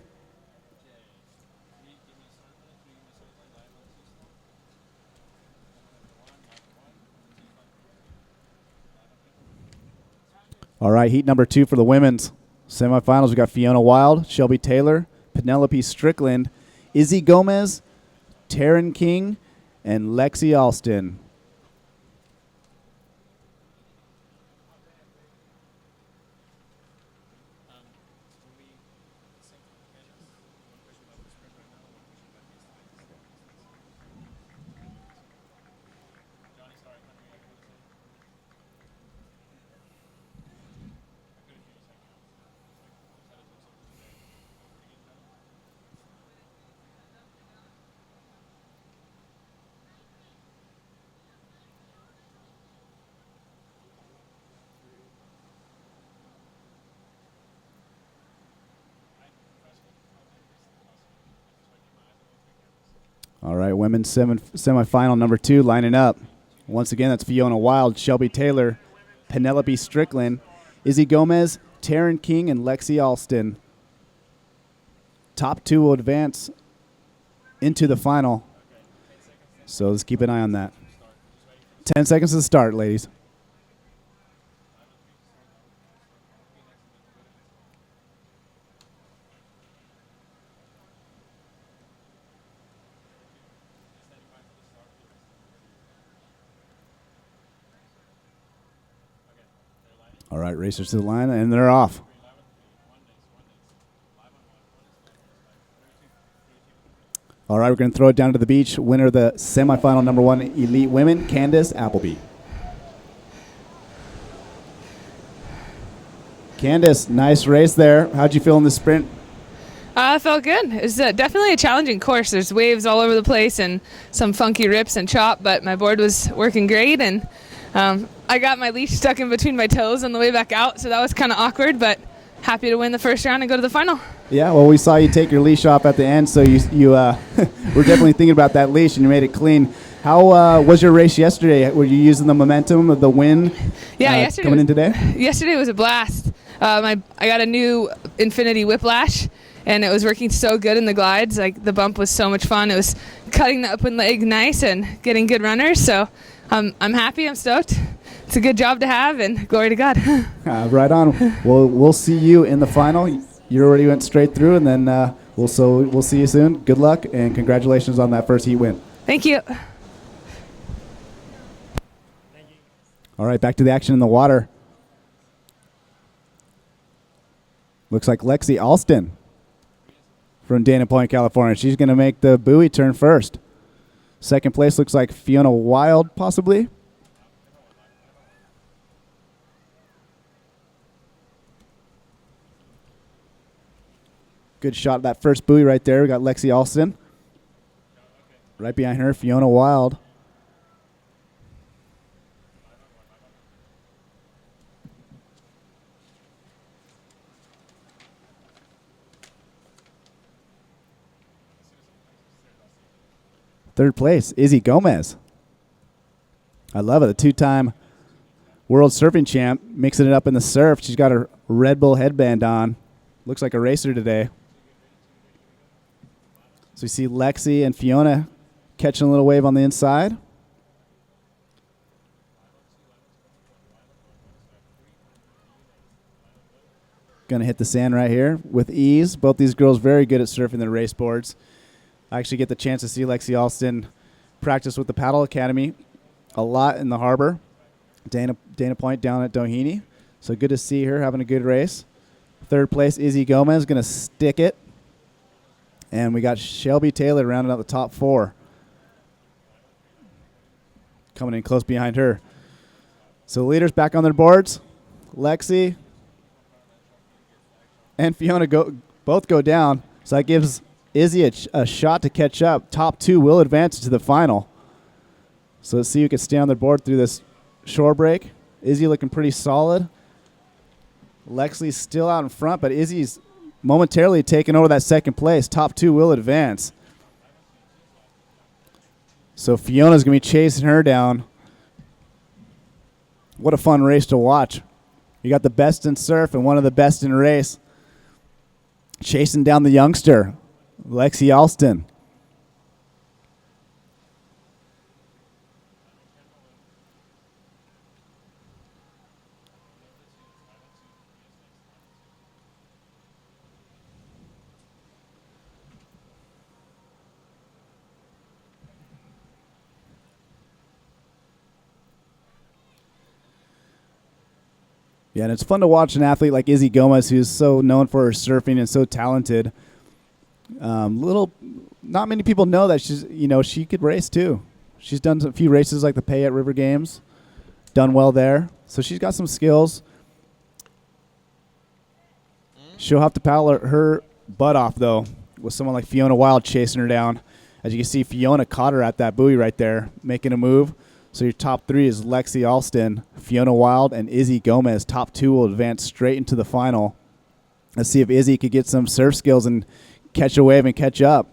All right, heat number 2 for the women's semifinals. We got Fiona Wild, Shelby Taylor, Penelope Strickland, Izzy Gomez, Taryn King, and Lexi Alston. right, women's semifinal number 2 lining up. Once again, that's Fiona Wild, Shelby Taylor, Penelope Strickland, Izzy Gomez, Taryn King, and Lexi Alston. Top 2 will advance into the final. So let's keep an eye on that. 10 seconds to start, ladies. All right, racers to the line, and they're off. All right, we're going to throw it down to the beach. Winner of the semifinal number 1 elite women, Candace Appleby. Candace, nice race there. How'd you feel in the sprint? I felt good. It was definitely a challenging course. There's waves all over the place and some funky rips and chop, but my board was working great, and I got my leash stuck in between my toes on the way back out, so that was kind of awkward, but happy to win the first round and go to the final. Yeah, well, we saw you take your leash off at the end, so you were definitely thinking about that leash, and you made it clean. How was your race yesterday? Were you using the momentum of the win yesterday coming in today? Yesterday was a blast. I got a new Infinity Whiplash, and it was working so good in the glides. Like, the bump was so much fun. It was cutting the open leg nice and getting good runners, so I'm happy. I'm stoked. It's a good job to have, and glory to God. Right on. Well, we'll see you in the final. You already went straight through, and then we'll see you soon. Good luck, and congratulations on that first heat win. Thank you. All right, back to the action in the water. Looks like Lexi Alston from Dana Point, California. She's going to make the buoy turn first. Second place looks like Fiona Wild, possibly. Good shot at that first buoy right there. We got Lexi Alston. Right behind her, Fiona Wild. Third place, Izzy Gomez. I love it. The 2-time world surfing champ, mixing it up in the surf. She's got her Red Bull headband on. Looks like a racer today. So we see Lexi and Fiona catching a little wave on the inside. Going to hit the sand right here with ease. Both these girls very good at surfing their race boards. I actually get the chance to see Lexi Alston practice with the Paddle Academy a lot in the harbor. Dana Point down at Doheny. So good to see her having a good race. Third place, Izzy Gomez, going to stick it. And we got Shelby Taylor rounding out the top 4. Coming in close behind her. So the leaders back on their boards. Lexi and Fiona both go down. So that gives Izzy a shot to catch up. Top 2 will advance to the final. So let's see who can stay on their board through this shore break. Izzy looking pretty solid. Lexi's still out in front, but Izzy's momentarily taking over that second place. Top 2 will advance. So Fiona's going to be chasing her down. What a fun race to watch. You got the best in surf and one of the best in race. Chasing down the youngster, Lexi Alston. Yeah, and it's fun to watch an athlete like Izzy Gomez, who's so known for her surfing and so talented. Not many people know that she could race too. She's done a few races like the Payette River Games, done well there. So she's got some skills. She'll have to paddle her butt off though, with someone like Fiona Wild chasing her down. As you can see, Fiona caught her at that buoy right there, making a move. So your top 3 is Lexi Alston, Fiona Wild, and Izzy Gomez. Top 2 will advance straight into the final. Let's see if Izzy could get some surf skills and catch a wave and catch up.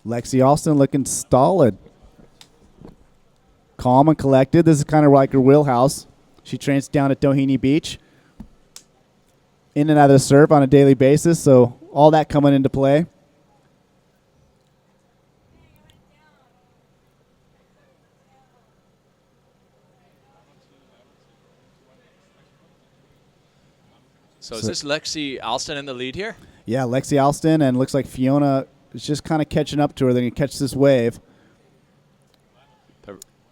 Lexi Alston looking stolid. Calm and collected. This is kind of like her wheelhouse. She trains down at Doheny Beach. In and out of the serve on a daily basis, so all that coming into play. So is this Lexi Alston in the lead here? Yeah, Lexi Alston, and looks like Fiona is just kind of catching up to her. They're going to catch this wave.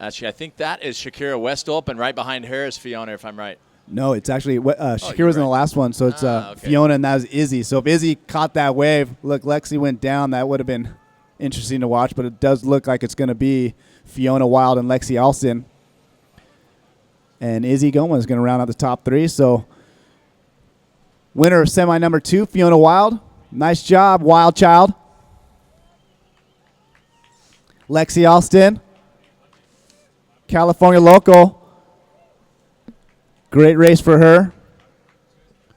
Actually, I think that is Shakira Westorp, and right behind her is Fiona, if I'm right. No, it's actually Shakira was in the last one, so it's okay. Fiona, and that was Izzy. So if Izzy caught that wave, look, Lexi went down. That would have been interesting to watch, but it does look like it's going to be Fiona Wild and Lexi Alston. And Izzy Gomez is going to round out the top three. So winner of semi number 2, Fiona Wild. Nice job, Wild Child. Lexi Alston, California local. Great race for her.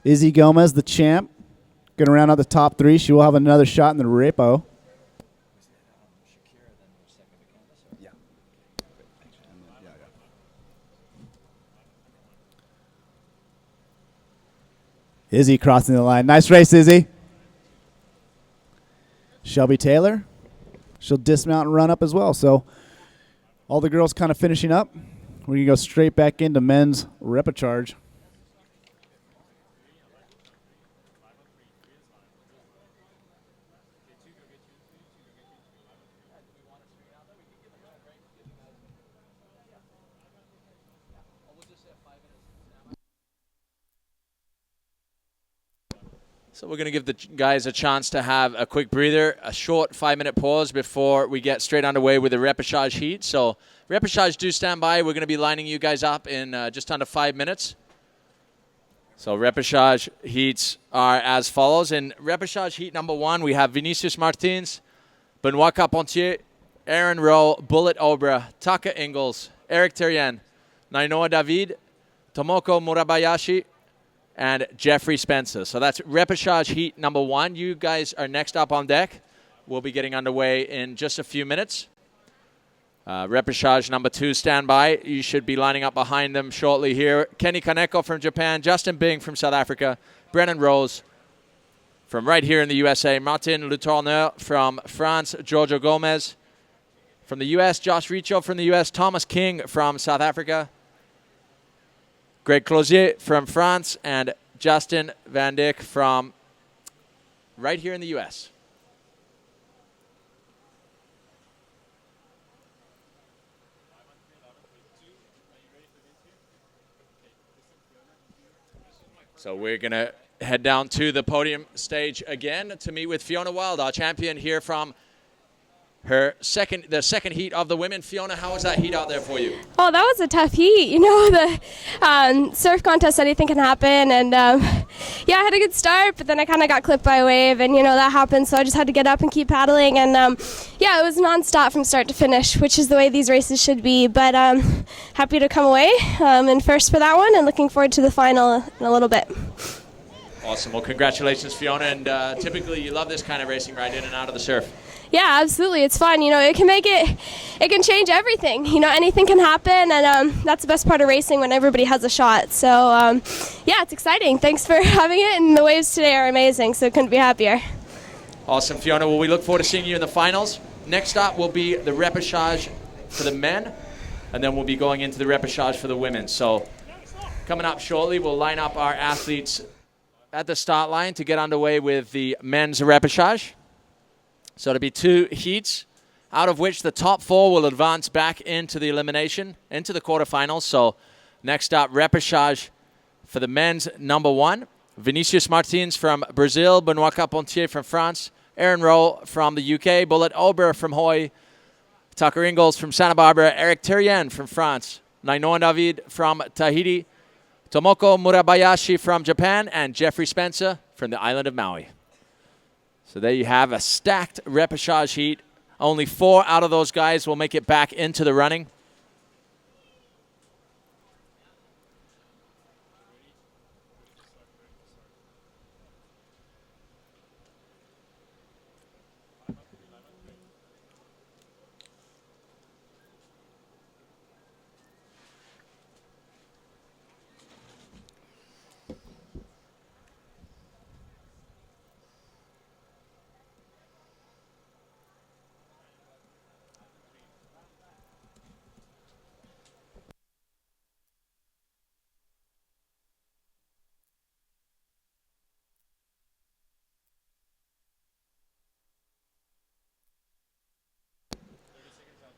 Izzy Gomez, the champ. Going to round out the top 3. She will have another shot in the repo. Izzy crossing the line. Nice race, Izzy. Shelby Taylor. She'll dismount and run up as well. So all the girls kind of finishing up. We're going to go straight back into men's repechage. So we're going to give the guys a chance to have a quick breather, a short 5-minute pause before we get straight underway with the repechage heat. So repechage, do stand by. We're going to be lining you guys up in just under 5 minutes. So repechage heats are as follows. In repechage heat number 1, we have Vinicius Martins, Benoit Carpentier, Aaron Rowe, Bullet Obra, Taka Engles, Eric Terrien, Nainoa David, Tomoko Murabayashi, and Jeffrey Spencer. So that's repechage heat number 1. You guys are next up on deck. We'll be getting underway in just a few minutes. Repechage number 2, stand by. You should be lining up behind them shortly here. Kenny Kaneko from Japan, Justin Bing from South Africa, Brennan Rose from right here in the USA, Martin Letourneur from France, Giorgio Gomez from the US, Josh Richo from the US, Thomas King from South Africa, Greg Clozier from France, and Justin Van Dyck from right here in the U.S. So we're going to head down to the podium stage again to meet with Fiona Wild, our champion here from the second heat of the women. Fiona, how was that heat out there for you? Oh, that was a tough heat. You know, the surf contest, anything can happen. And, yeah, I had a good start, but then I kind of got clipped by a wave, and, you know, that happened. So I just had to get up and keep paddling. And, yeah, it was nonstop from start to finish, which is the way these races should be. But happy to come away in first for that one, and looking forward to the final in a little bit. Awesome. Well, congratulations, Fiona. And typically you love this kind of racing, right, in and out of the surf. Yeah, absolutely. It's fun. You know, it can change everything. You know, anything can happen, and that's the best part of racing, when everybody has a shot. So, yeah, it's exciting. Thanks for having it, and the waves today are amazing, so couldn't be happier. Awesome, Fiona. Well, we look forward to seeing you in the finals. Next up will be the repechage for the men, and then we'll be going into the repechage for the women. So coming up shortly, we'll line up our athletes at the start line to get underway with the men's repechage. So it'll be 2 heats, out of which the top 4 will advance back into the elimination, into the quarterfinals. So next up, repechage for the men's number 1. Vinicius Martins from Brazil, Benoit Carpentier from France, Aaron Rowe from the UK, Bullet Ober from Hawaii, Tucker Ingles from Santa Barbara, Eric Terrien from France, Nainoa David from Tahiti, Tomoko Murabayashi from Japan, and Jeffrey Spencer from the island of Maui. So there you have a stacked repechage heat. Only 4 out of those guys will make it back into the running.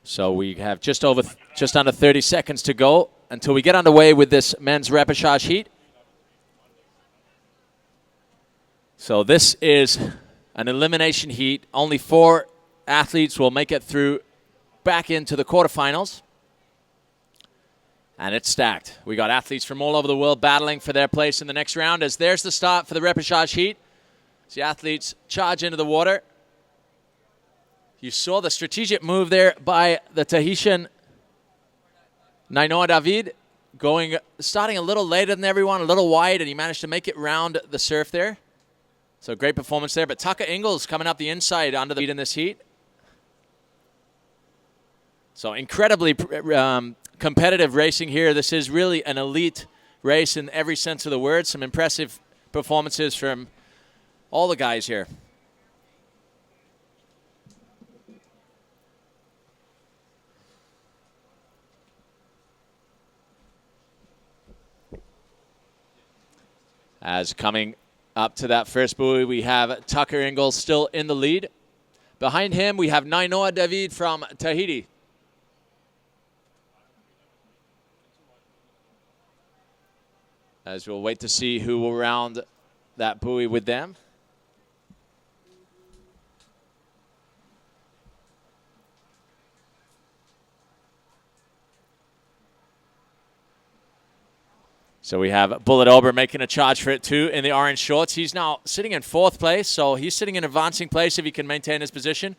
So we have just under 30 seconds to go until we get underway with this men's repêchage heat. So this is an elimination heat. Only 4 athletes will make it through back into the quarterfinals. And it's stacked. We got athletes from all over the world battling for their place in the next round, as there's the start for the repêchage heat. As the athletes charge into the water. You saw the strategic move there by the Tahitian Nainoa David, starting a little later than everyone, a little wide, and he managed to make it round the surf there. So great performance there. But Tucker Engles coming up the inside under the lead in this heat. So incredibly competitive racing here. This is really an elite race in every sense of the word. Some impressive performances from all the guys here. As coming up to that first buoy, we have Tucker Engles still in the lead. Behind him, we have Nainoa David from Tahiti. As we'll wait to see who will round that buoy with them. So we have Bullet Ober making a charge for it too in the orange shorts. He's now sitting in 4th place, so he's sitting in advancing place if he can maintain his position.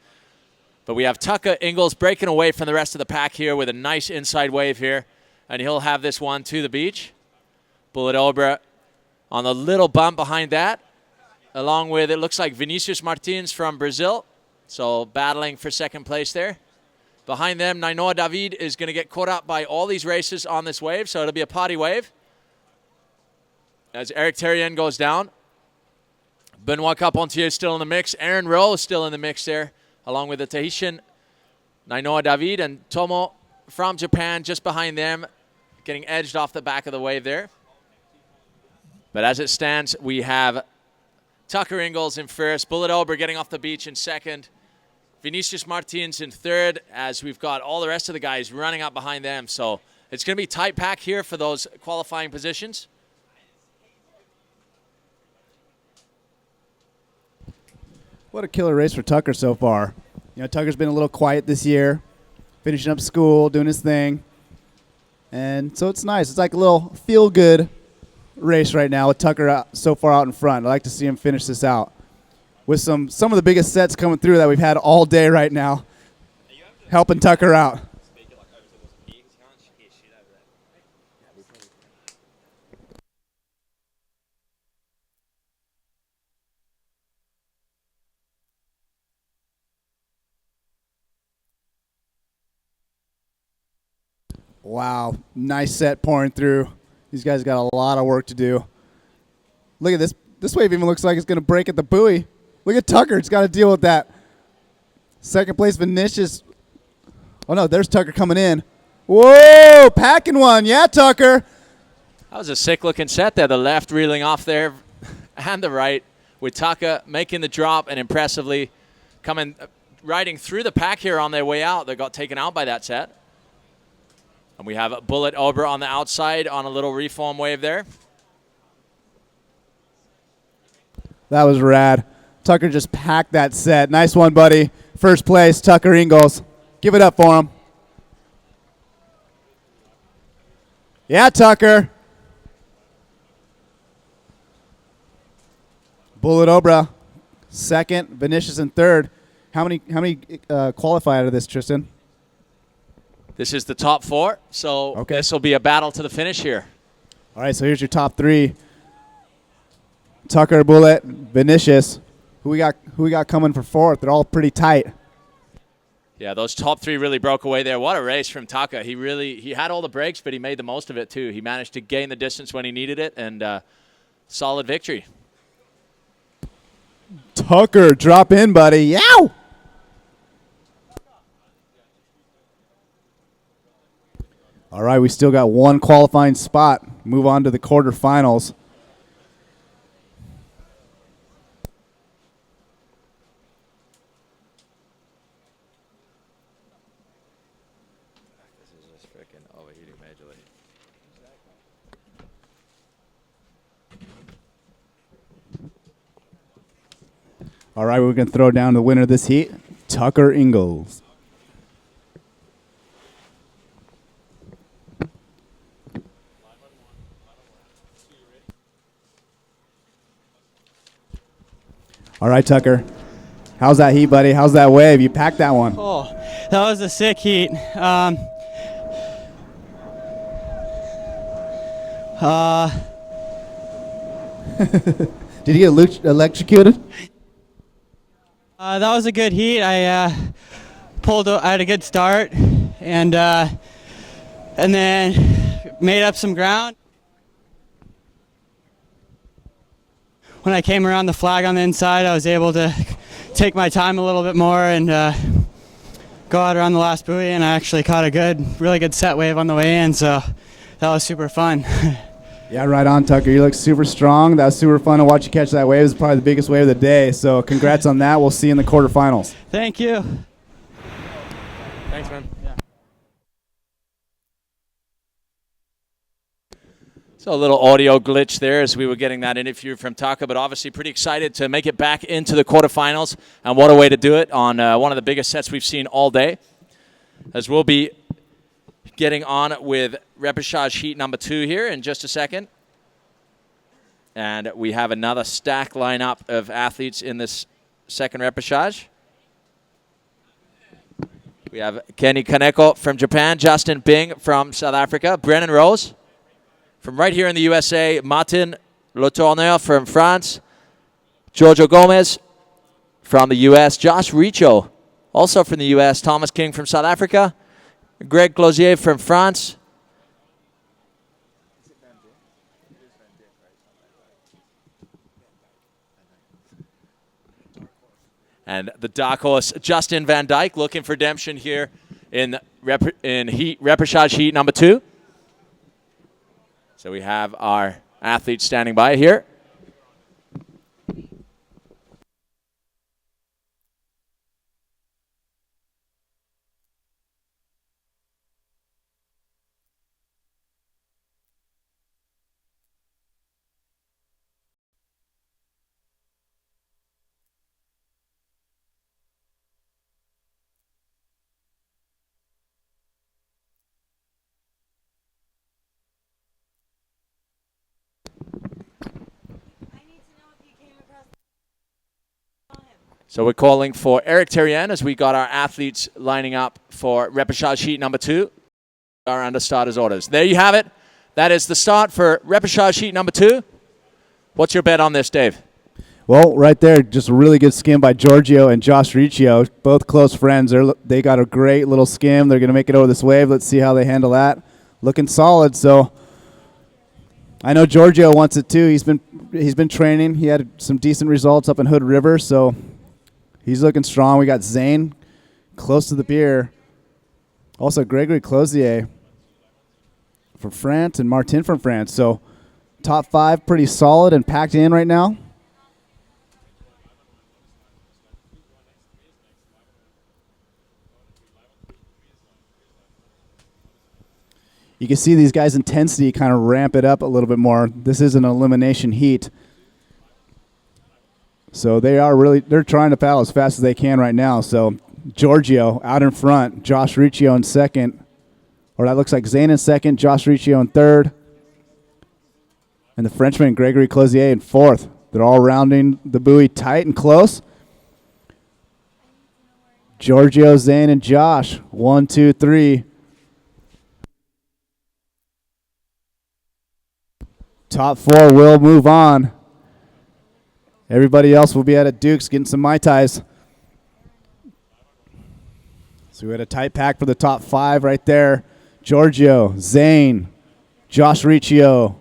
But we have Tucker Engles breaking away from the rest of the pack here with a nice inside wave here, and he'll have this one to the beach. Bullet Ober on the little bump behind that, along with, it looks like Vinicius Martins from Brazil, so battling for 2nd place there. Behind them, Nainoa David is going to get caught up by all these races on this wave, so it'll be a party wave. As Eric Terrien goes down. Benoit Carpentier is still in the mix. Aaron Rowe is still in the mix there, along with the Tahitian Nainoa David, and Tomo from Japan just behind them, getting edged off the back of the wave there. But as it stands, we have Tucker Engles in 1st, Bullet Ober getting off the beach in 2nd, Vinicius Martins in 3rd, as we've got all the rest of the guys running up behind them. So it's going to be tight pack here for those qualifying positions. What a killer race for Tucker so far. You know, Tucker's been a little quiet this year, finishing up school, doing his thing. And so it's nice. It's like a little feel-good race right now with Tucker so far out in front. I'd like to see him finish this out with some of the biggest sets coming through that we've had all day right now, helping Tucker out. Wow, nice set pouring through. These guys got a lot of work to do. Look at this. This wave even looks like it's going to break at the buoy. Look at Tucker. It's got to deal with that. 2nd place, Vinicius. Oh, no, there's Tucker coming in. Whoa, packing one. Yeah, Tucker. That was a sick-looking set there. The left reeling off there and the right, with Tucker making the drop and impressively riding through the pack here on their way out. They got taken out by that set. And we have Bullet Ober on the outside on a little reform wave there. That was rad. Tucker just packed that set. Nice one, buddy. 1st place, Tucker Engles. Give it up for him. Yeah, Tucker. Bullet Ober, 2nd. Vinicius in 3rd. How many qualify out of this, Tristan? This is the top 4, so okay. This will be a battle to the finish here. All right, so here's your top 3. Tucker, Bullet, Vinicius. Who we got coming for 4th? They're all pretty tight. Yeah, those top 3 really broke away there. What a race from Tucker. He had all the breaks, but he made the most of it too. He managed to gain the distance when he needed it, and solid victory. Tucker, drop in, buddy. Yow! All right, we still got one qualifying spot. Move on to the quarterfinals. All right, we're going to throw down the winner of this heat, Tucker Engles. All right, Tucker. How's that heat, buddy? How's that wave? You packed that one. Oh, that was a sick heat. Did you get electrocuted? That was a good heat. I had a good start, and then made up some ground. When I came around the flag on the inside, I was able to take my time a little bit more and go out around the last buoy, and I actually caught a really good set wave on the way in, so that was super fun. Yeah, right on, Tucker. You look super strong. That was super fun to watch you catch that wave. It was probably the biggest wave of the day, so congrats on that. We'll see you in the quarterfinals. Thank you. Thanks, man. So a little audio glitch there as we were getting that interview from Tucker, but obviously pretty excited to make it back into the quarterfinals, and what a way to do it on one of the biggest sets we've seen all day, as we'll be getting on with repêchage heat number 2 here in just a second. And we have another stack lineup of athletes in this second repêchage. We have Kenny Kaneko from Japan, Justin Bing from South Africa, Brennan Rose from right here in the USA, Martin Letourneur from France, Giorgio Gomez from the US, Josh Richo also from the US, Thomas King from South Africa, Greg Closier from France. And the dark horse, Justin Van Dyke, looking for redemption here in repêchage heat number 2. So we have our athletes standing by here. So we're calling for Eric Terrien as we got our athletes lining up for repêchage heat number 2. Are under starters orders. There you have it. That is the start for repêchage heat number 2. What's your bet on this, Dave? Well, right there, just a really good skim by Giorgio and Josh Riccio, both close friends. They got a great little skim. They're going to make it over this wave. Let's see how they handle that. Looking solid, so I know Giorgio wants it too. He's been training. He had some decent results up in Hood River, so he's looking strong. We got Zane close to the pier. Also, Gregory Closier from France and Martin from France. So top 5 pretty solid and packed in right now. You can see these guys' intensity kind of ramp it up a little bit more. This is an elimination heat. So they're trying to paddle as fast as they can right now. So Giorgio out in front, Josh Riccio in second. Or that looks like Zane in second, Josh Riccio in third. And the Frenchman, Gregory Closier, in fourth. They're all rounding the buoy tight and close. Giorgio, Zane, and Josh. 1, 2, 3. Top 4 will move on. Everybody else will be at Duke's getting some Mai Tais. So we had a tight pack for the top 5 right there. Giorgio, Zane, Josh Riccio,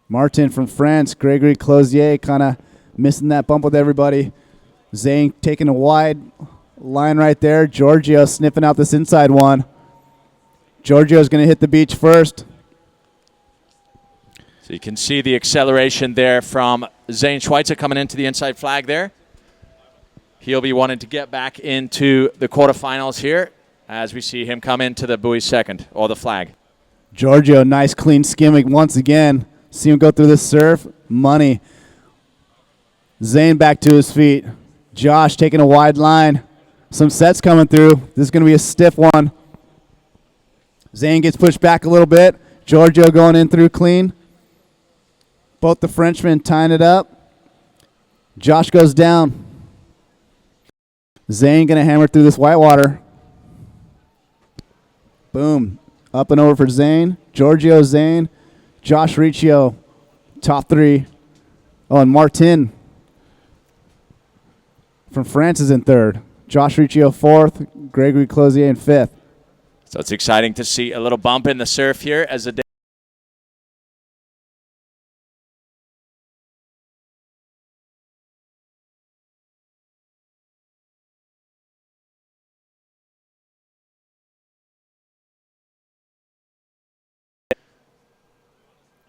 Martin from France, Gregory Closier kind of missing that bump with everybody. Zane taking a wide line right there. Giorgio sniffing out this inside one. Giorgio's going to hit the beach first. So you can see the acceleration there from Zane Schweitzer coming into the inside flag there. He'll be wanting to get back into the quarterfinals here as we see him come into the buoy second, or the flag. Giorgio, nice clean skimming once again. See him go through this surf. Money. Zane back to his feet. Josh taking a wide line. Some sets coming through. This is going to be a stiff one. Zane gets pushed back a little bit. Giorgio going in through clean. Both the Frenchmen tying it up. Josh goes down. Zane going to hammer through this whitewater. Boom. Up and over for Zane. Giorgio, Zane. Josh Riccio, top three. Oh, and Martin from France is in third. Josh Riccio fourth. Gregory Closier in fifth. So it's exciting to see a little bump in the surf here as the day.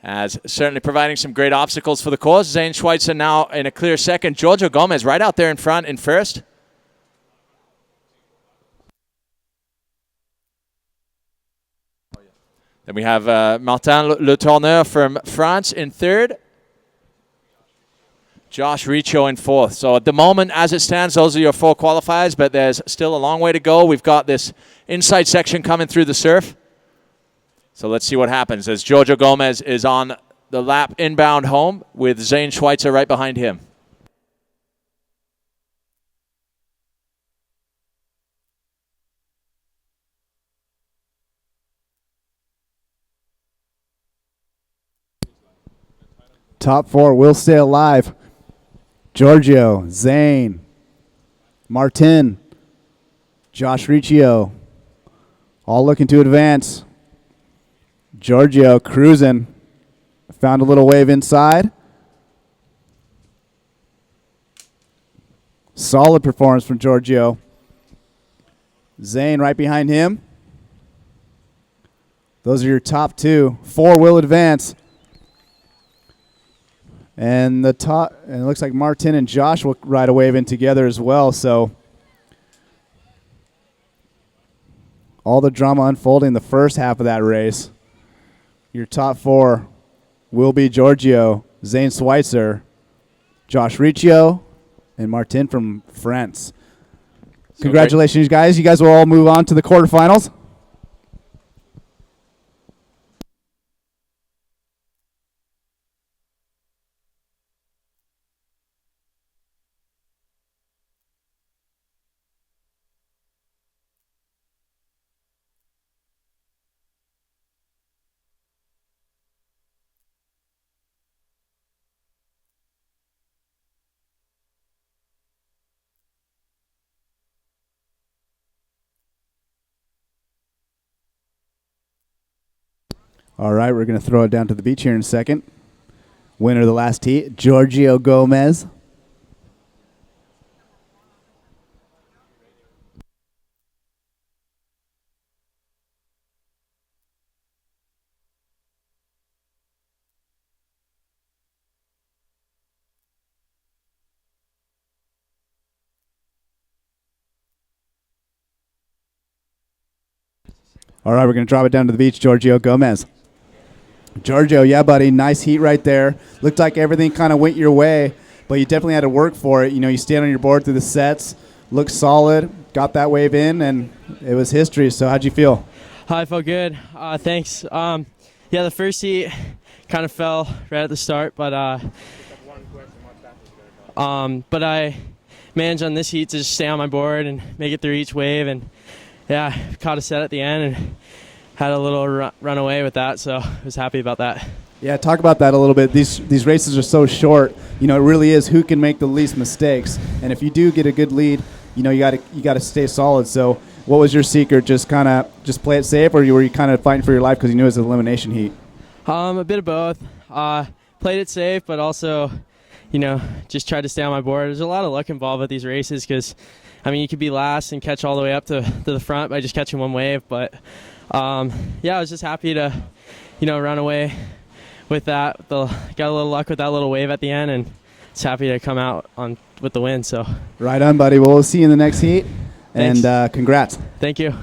As certainly providing some great obstacles for the course. Zane Schweitzer now in a clear second. Giorgio Gomez right out there in front in first. Then we have Martin Le Tourneur from France in third. Josh Riccio in fourth. So at the moment, as it stands, those are your four qualifiers, but there's still a long way to go. We've got this inside section coming through the surf. So let's see what happens as Giorgio Gomez is on the lap inbound home with Zane Schweitzer right behind him. Top four will stay alive. Giorgio, Zane, Martin, Josh Riccio, all looking to advance. Giorgio cruising. Found a little wave inside. Solid performance from Giorgio. Zane right behind him. Those are your top two. Four will advance. And the top, and it looks like Martin and Josh will ride a wave in together as well. So all the drama unfolding in the first half of that race. Your top four will be Giorgio, Zane Schweitzer, Josh Riccio, and Martin from France. Congratulations, guys. You guys will all move on to the quarterfinals. All right, we're going to throw it down to the beach here in a second. Winner of the last heat, Giorgio Gomez. All right, we're going to drop it down to the beach, Giorgio Gomez. Giorgio, yeah, buddy, nice heat right there. Looked like everything kind of went your way, but you definitely had to work for it. You know, you stand on your board through the sets, looked solid, got that wave in, and it was history. So how'd you feel? I felt good. Thanks. Yeah, the first heat kind of fell right at the start, but I managed on this heat to just stay on my board and make it through each wave, and yeah, caught a set at the end and had a little run away with that, so I was happy about that. Yeah, talk about that a little bit. These races are so short. You know, it really is who can make the least mistakes. And if you do get a good lead, you know, you got to stay solid. So what was your secret? Just play it safe, or were you kind of fighting for your life because you knew it was an elimination heat? A bit of both. Played it safe, but also, you know, just tried to stay on my board. There's a lot of luck involved with these races because, I mean, you could be last and catch all the way up to the front by just catching one wave, but yeah, I was just happy to, you know, run away with that. Got a little luck with that little wave at the end, and just happy to come out with the win. So right on, buddy. Well, we'll see you in the next heat. Thanks. And congrats. Thank you.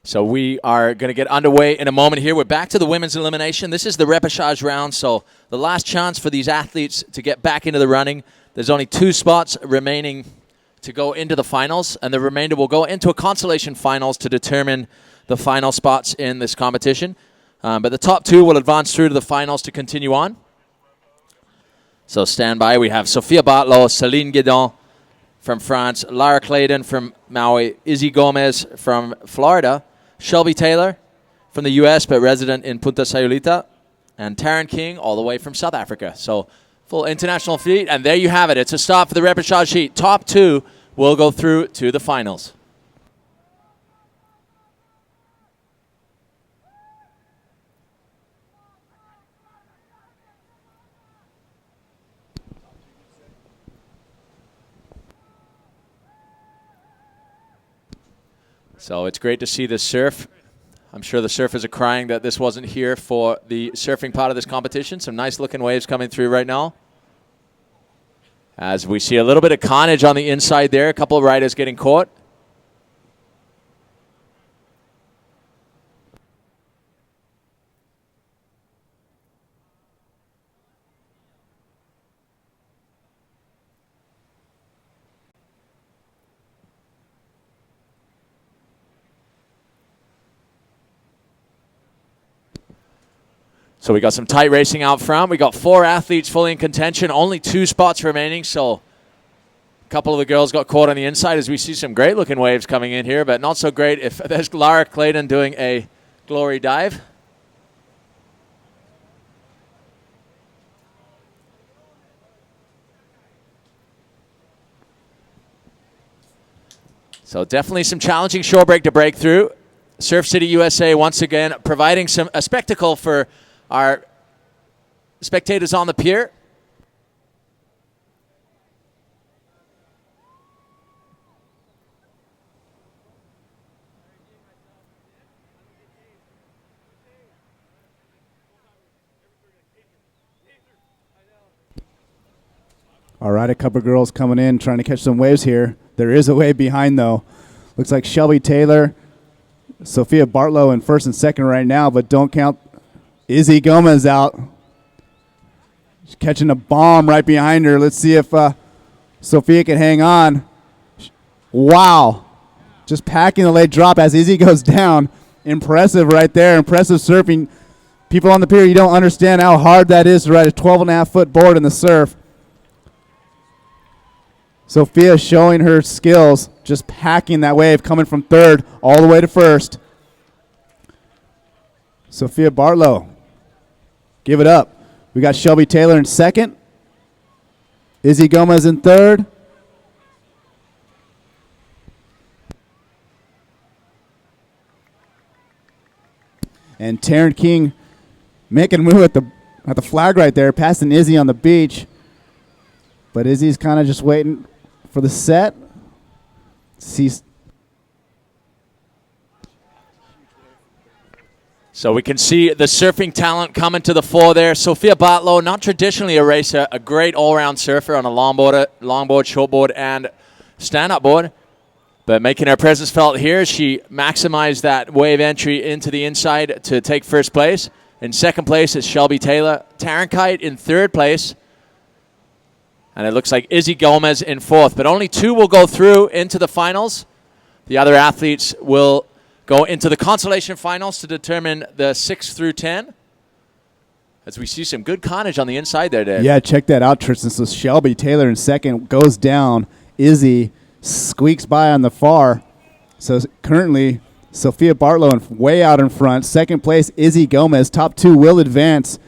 So we are going to get underway in a moment here. We're back to the women's elimination. This is the repêchage round, so the last chance for these athletes to get back into the running. There's only 2 spots remaining to go into the finals, and the remainder will go into a consolation finals to determine the final spots in this competition. But the top 2 will advance through to the finals to continue on. So stand by. We have Sophia Bartlow, Céline Guédon from France, Lara Clayton from Maui, Izzy Gomez from Florida, Shelby Taylor from the US but resident in Punta Sayulita, and Taryn King all the way from South Africa. So full international fleet, and there you have it. It's a start for the repêchage heat. Top 2 will go through to the finals. So it's great to see this surf. I'm sure the surfers are crying that this wasn't here for the surfing part of this competition. Some nice looking waves coming through right now. As we see a little bit of carnage on the inside there. A couple of riders getting caught. So we got some tight racing out front. We got 4 athletes fully in contention, only 2 spots remaining. So a couple of the girls got caught on the inside as we see some great looking waves coming in here, but not so great if there's Lara Clayton doing a glory dive. So definitely some challenging shore break to break through. Surf City USA once again providing a spectacle for our spectators on the pier. All right, a couple girls coming in trying to catch some waves here. There is a wave behind, though. Looks like Shelby Taylor, Sophia Bartlow in first and second right now, but don't count Izzy Gomez out. She's catching a bomb right behind her. Let's see if Sophia can hang on. Wow. Just packing the late drop as Izzy goes down. Impressive right there. Impressive surfing. People on the pier, you don't understand how hard that is to ride a 12.5-foot board in the surf. Sophia showing her skills, just packing that wave, coming from third all the way to first. Sophia Bartlow, give it up. We got Shelby Taylor in second. Izzy Gomez in third. And Taryn King making a move at the flag right there, passing Izzy on the beach. But Izzy's kind of just waiting for the set. So we can see the surfing talent coming to the fore there. Sophia Bartlow, not traditionally a racer, a great all-round surfer on a longboard, shortboard, and stand-up board. But making her presence felt here, she maximized that wave entry into the inside to take first place. In second place is Shelby Taylor. Taryn Kite in third place. And it looks like Izzy Gomez in fourth. But only 2 will go through into the finals. The other athletes will go into the consolation finals to determine the 6 through 10. As we see some good carnage on the inside there, Dave. Yeah, check that out, Tristan. So Shelby Taylor in second goes down. Izzy squeaks by on the far. So currently, Sophia Bartlow way out in front. Second place, Izzy Gomez. Top 2 will advance.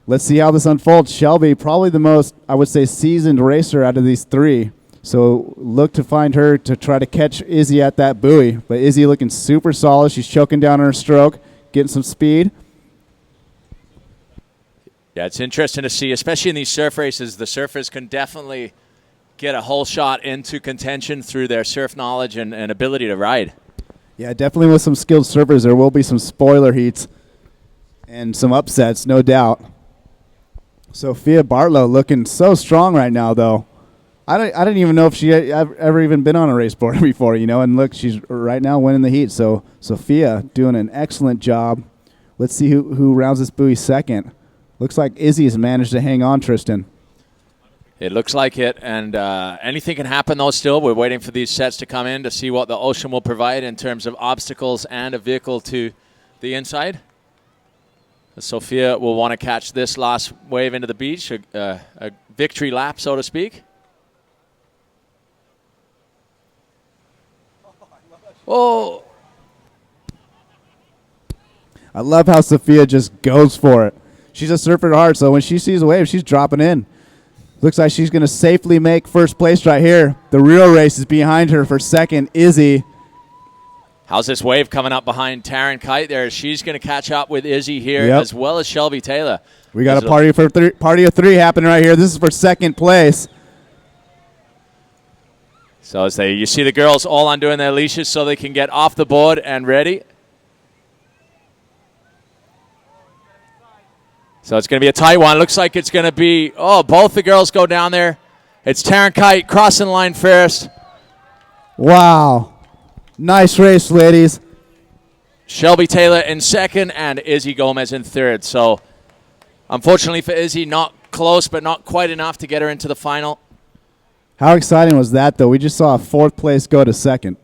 Let's see how this unfolds. Shelby, probably the most, I would say, seasoned racer out of these 3. So look to find her to try to catch Izzy at that buoy. But Izzy looking super solid. She's choking down on her stroke, getting some speed. Yeah, it's interesting to see, especially in these surf races, the surfers can definitely get a whole shot into contention through their surf knowledge and ability to ride. Yeah, definitely with some skilled surfers, there will be some spoiler heats and some upsets, no doubt. Sophia Bartlow looking so strong right now, though. I didn't even know if she had ever even been on a race board before, and look, she's right now winning the heat. So Sophia doing an excellent job. Let's see who rounds this buoy second. Looks like Izzy's managed to hang on, Tristan. It looks like it, and anything can happen, though, still. We're waiting for these sets to come in to see what the ocean will provide in terms of obstacles and a vehicle to the inside. Sophia will want to catch this last wave into the beach, a victory lap, so to speak. Oh! I love how Sophia just goes for it. She's a surfer at heart, so when she sees a wave, she's dropping in. Looks like she's going to safely make first place right here. The real race is behind her for second, Izzy. How's this wave coming up behind Taryn Kite there? She's going to catch up with Izzy here, as well as Shelby Taylor. We got a party of three happening right here. This is for second place. So you see the girls all undoing their leashes so they can get off the board and ready. So it's going to be a tight one. Looks like it's going to be, both the girls go down there. It's Taryn Kite crossing the line first. Wow. Nice race, ladies. Shelby Taylor in second and Izzy Gomez in third. So unfortunately for Izzy, not close, but not quite enough to get her into the final. How exciting was that, though? We just saw a fourth place go to second.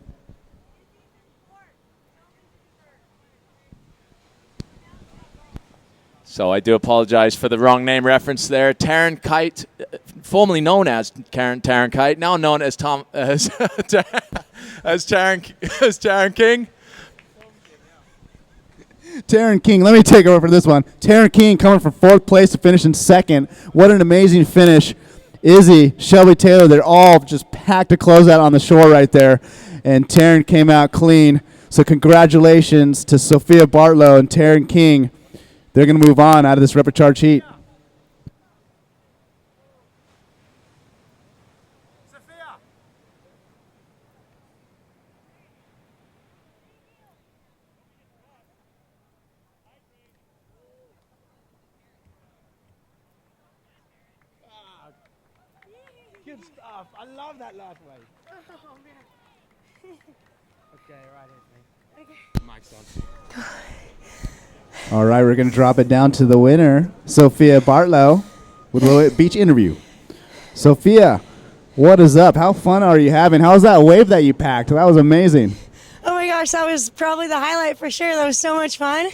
So I do apologize for the wrong name reference there. Taryn Kite, formerly known as Taryn Kite, now known as Taryn King. Taryn King, let me take over for this one. Taryn King coming from fourth place to finish in second. What an amazing finish. Izzy, Shelby Taylor, they're all just packed to close out on the shore right there. And Taryn came out clean. So congratulations to Sophia Bartlow and Taryn King. They're going to move on out of this repêchage heat. Good stuff. I love that last wave. Oh, man. Okay, right in, okay. Mic's on. All right, we're going to drop it down to the winner, Sophia Bartlow, with a beach interview. Sophia, what is up? How fun are you having? How was that wave that you packed? That was amazing. Oh my gosh, that was probably the highlight for sure. That was so much fun.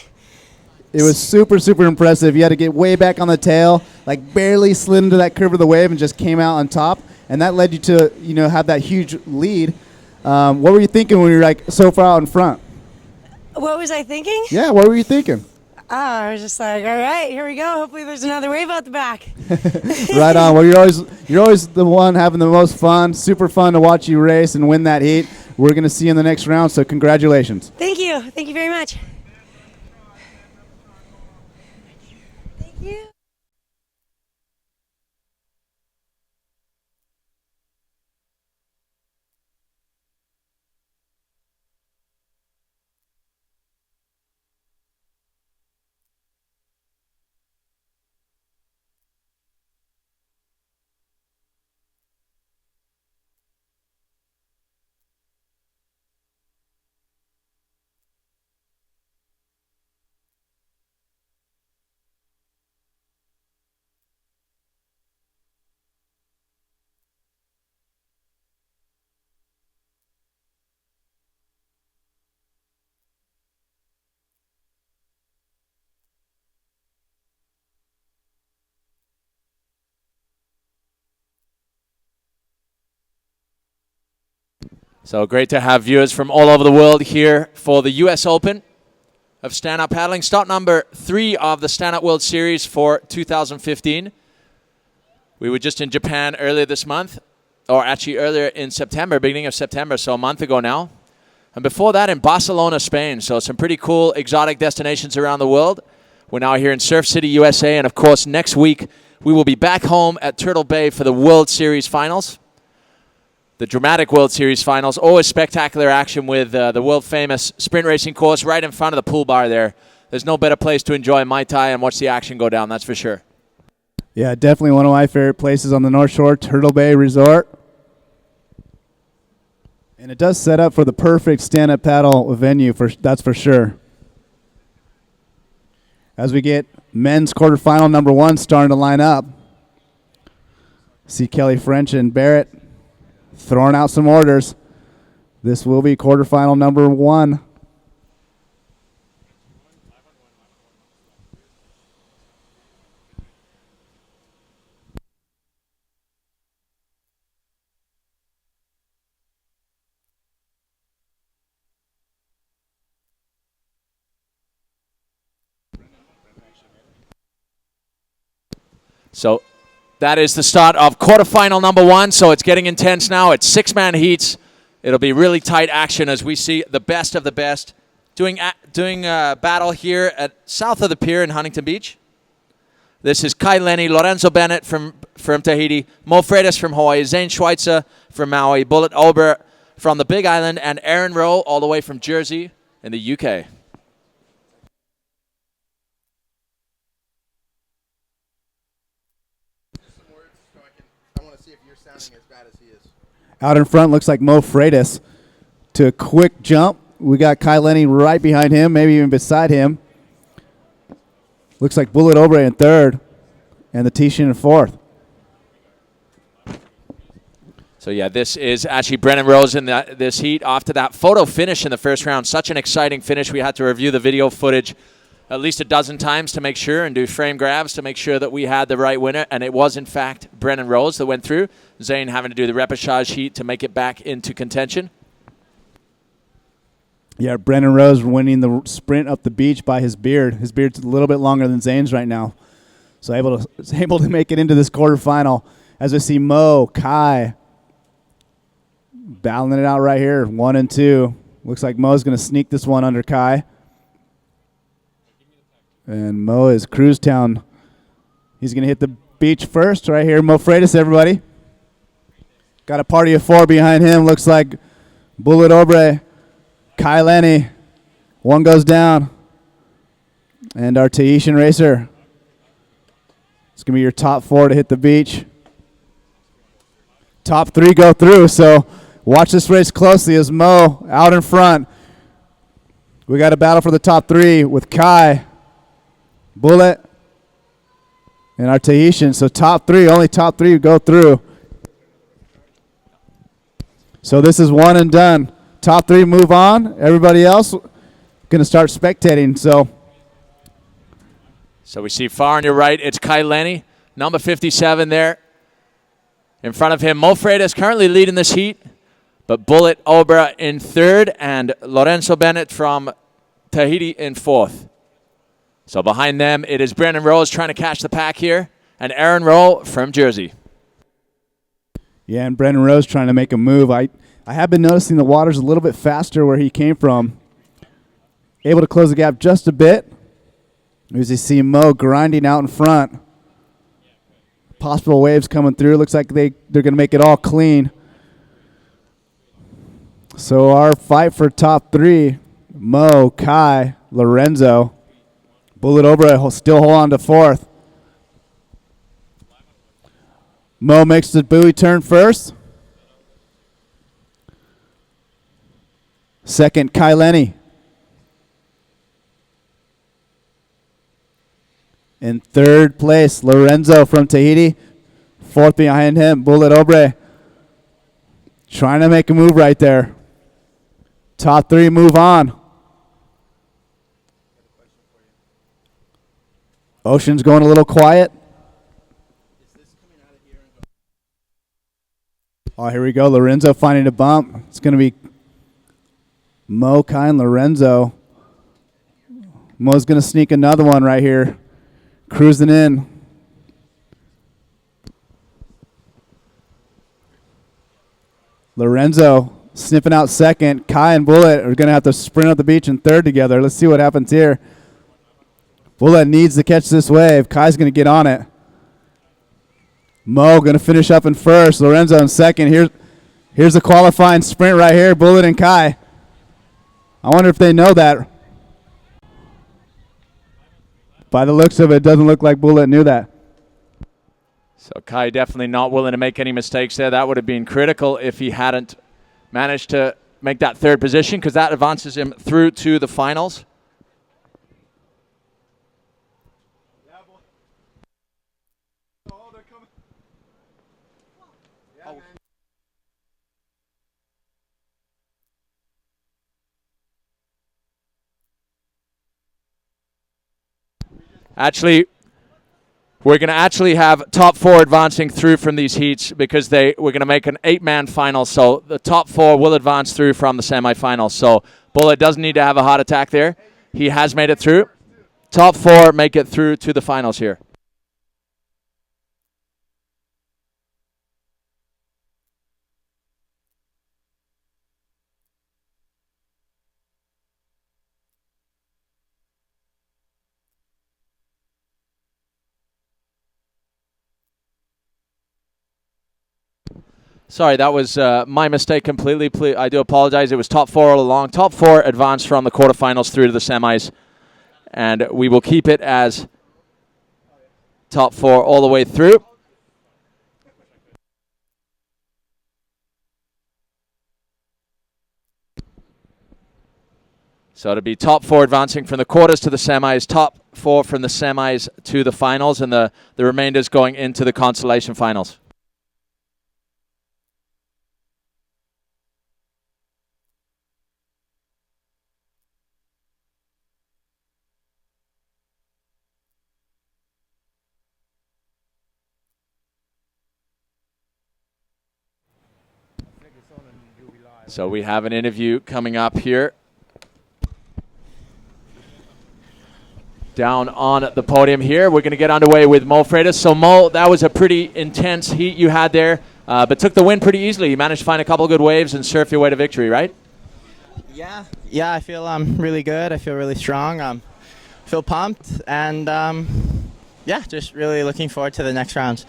It was super, super impressive. You had to get way back on the tail, like barely slid into that curve of the wave and just came out on top. And that led you to, have that huge lead. What were you thinking when you were so far out in front? What was I thinking? Yeah, what were you thinking? I was just like, all right, here we go. Hopefully there's another wave out the back. Right on. Well, you're always the one having the most fun. Super fun to watch you race and win that heat. We're going to see you in the next round, so congratulations. Thank you. Thank you very much. Thank you. So great to have viewers from all over the world here for the US Open of stand-up paddling. Start number 3 of the Stand-Up World Series for 2015. We were just in Japan earlier this month, or actually earlier in September, beginning of September, so a month ago now. And before that in Barcelona, Spain. So some pretty cool exotic destinations around the world. We're now here in Surf City, USA. And of course, next week, we will be back home at Turtle Bay for the World Series Finals. The dramatic World Series Finals. Always spectacular action with the world-famous sprint racing course right in front of the pool bar there. There's no better place to enjoy Mai Tai and watch the action go down, that's for sure. Yeah, definitely one of my favorite places on the North Shore, Turtle Bay Resort. And it does set up for the perfect stand-up paddle venue, that's for sure. As we get men's quarterfinal number 1 starting to line up. See Kelly French and Barrett throwing out some orders. This will be quarterfinal number 1. So that is the start of quarterfinal number 1. So it's getting intense now. It's 6-man heats. It'll be really tight action as we see the best of the best doing battle here at south of the pier in Huntington Beach. This is Kai Lenny, Lorenzo Bennett from Tahiti, Mo Freitas from Hawaii, Zane Schweitzer from Maui, Bullet Ober from the Big Island, and Aaron Rowe all the way from Jersey in the UK. Out in front looks like Mo Freitas to a quick jump. We got Kai Lenny right behind him, maybe even beside him. Looks like Bullet Obre in third and the Tahitian in fourth. So, yeah, this is actually Brennan Rose in this heat after that photo finish in the first round. Such an exciting finish. We had to review the video footage at least a dozen times to make sure and do frame grabs to make sure that we had the right winner. And it was, in fact, Brennan Rose that went through. Zane having to do the repêchage heat to make it back into contention. Yeah, Brennan Rose winning the sprint up the beach by his beard. His beard's a little bit longer than Zane's right now. So able to make it into this quarterfinal. As we see Mo, Kai battling it out right here, 1 and 2. Looks like Mo's going to sneak this one under Kai. And Mo is cruise town. He's going to hit the beach first right here. Mo Freitas, everybody. Got a party of 4 behind him. Looks like Bullet Obre, Kai Lenny. 1 goes down. And our Tahitian racer. It's going to be your top 4 to hit the beach. Top 3 go through, so watch this race closely as Mo out in front. We got a battle for the top 3 with Kai, Bullet, and our Tahitian. So only top 3 go through. So this is 1 and done. Top 3 move on. Everybody else going to start spectating. So we see far on your right, it's Kai Lenny, number 57 there. In front of him, Mo Freitas currently leading this heat, but Bullet Obra in third and Lorenzo Bennett from Tahiti in fourth. So behind them, it is Brennan Rose trying to catch the pack here, and Aaron Rowe from Jersey. Yeah, and Brennan Rose trying to make a move. I have been noticing the water's a little bit faster where he came from. Able to close the gap just a bit. As you see Mo grinding out in front. Possible waves coming through. Looks like they're going to make it all clean. So our fight for top 3, Mo, Kai, Lorenzo. Bullet over, still hold on to fourth. Mo makes the buoy turn first. Second, Kai Lenny. In third place, Lorenzo from Tahiti. Fourth behind him, Bullet Obre. Trying to make a move right there. Top 3 move on. Ocean's going a little quiet. Oh, here we go. Lorenzo finding a bump. It's going to be Mo, Kai, and Lorenzo. Mo's going to sneak another one right here. Cruising in. Lorenzo sniffing out second. Kai and Bullet are going to have to sprint up the beach in third together. Let's see what happens here. Bullet needs to catch this wave. Kai's going to get on it. Mo going to finish up in first. Lorenzo in second. Here's the qualifying sprint right here. Bullet and Kai. I wonder if they know that. By the looks of it, it doesn't look like Bullet knew that. So Kai definitely not willing to make any mistakes there. That would have been critical if he hadn't manage to make that third position because that advances him through to the finals. Actually, we're going to actually have top 4 advancing through from these heats because we're going to make an 8-man final. So the top 4 will advance through from the semifinals. So Bullet doesn't need to have a heart attack there. He has made it through. Top 4 make it through to the finals here. Sorry, that was my mistake completely. I do apologize. It was top 4 all along. Top 4 advanced from the quarterfinals through to the semis. And we will keep it as top 4 all the way through. So it'll be top 4 advancing from the quarters to the semis, top 4 from the semis to the finals, and the remainders going into the consolation finals. So we have an interview coming up here. Down on the podium here. We're going to get underway with Mo Freitas. So Mo, that was a pretty intense heat you had there, but took the win pretty easily. You managed to find a couple good waves and surf your way to victory, right? Yeah, I feel really good. I feel really strong. Feel pumped, and yeah, just really looking forward to the next rounds.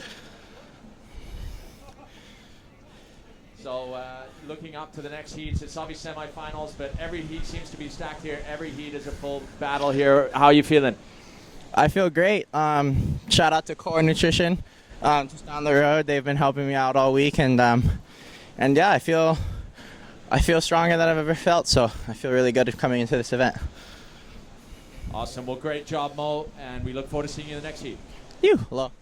So looking up to the next heats, it's obviously semifinals, but every heat seems to be stacked here. Every heat is a full battle here. How are you feeling? I feel great. Shout out to Core Nutrition, just down the road. They've been helping me out all week, and yeah, I feel stronger than I've ever felt. So I feel really good coming into this event. Awesome. Well, great job, Mo, and we look forward to seeing you in the next heat. Hello.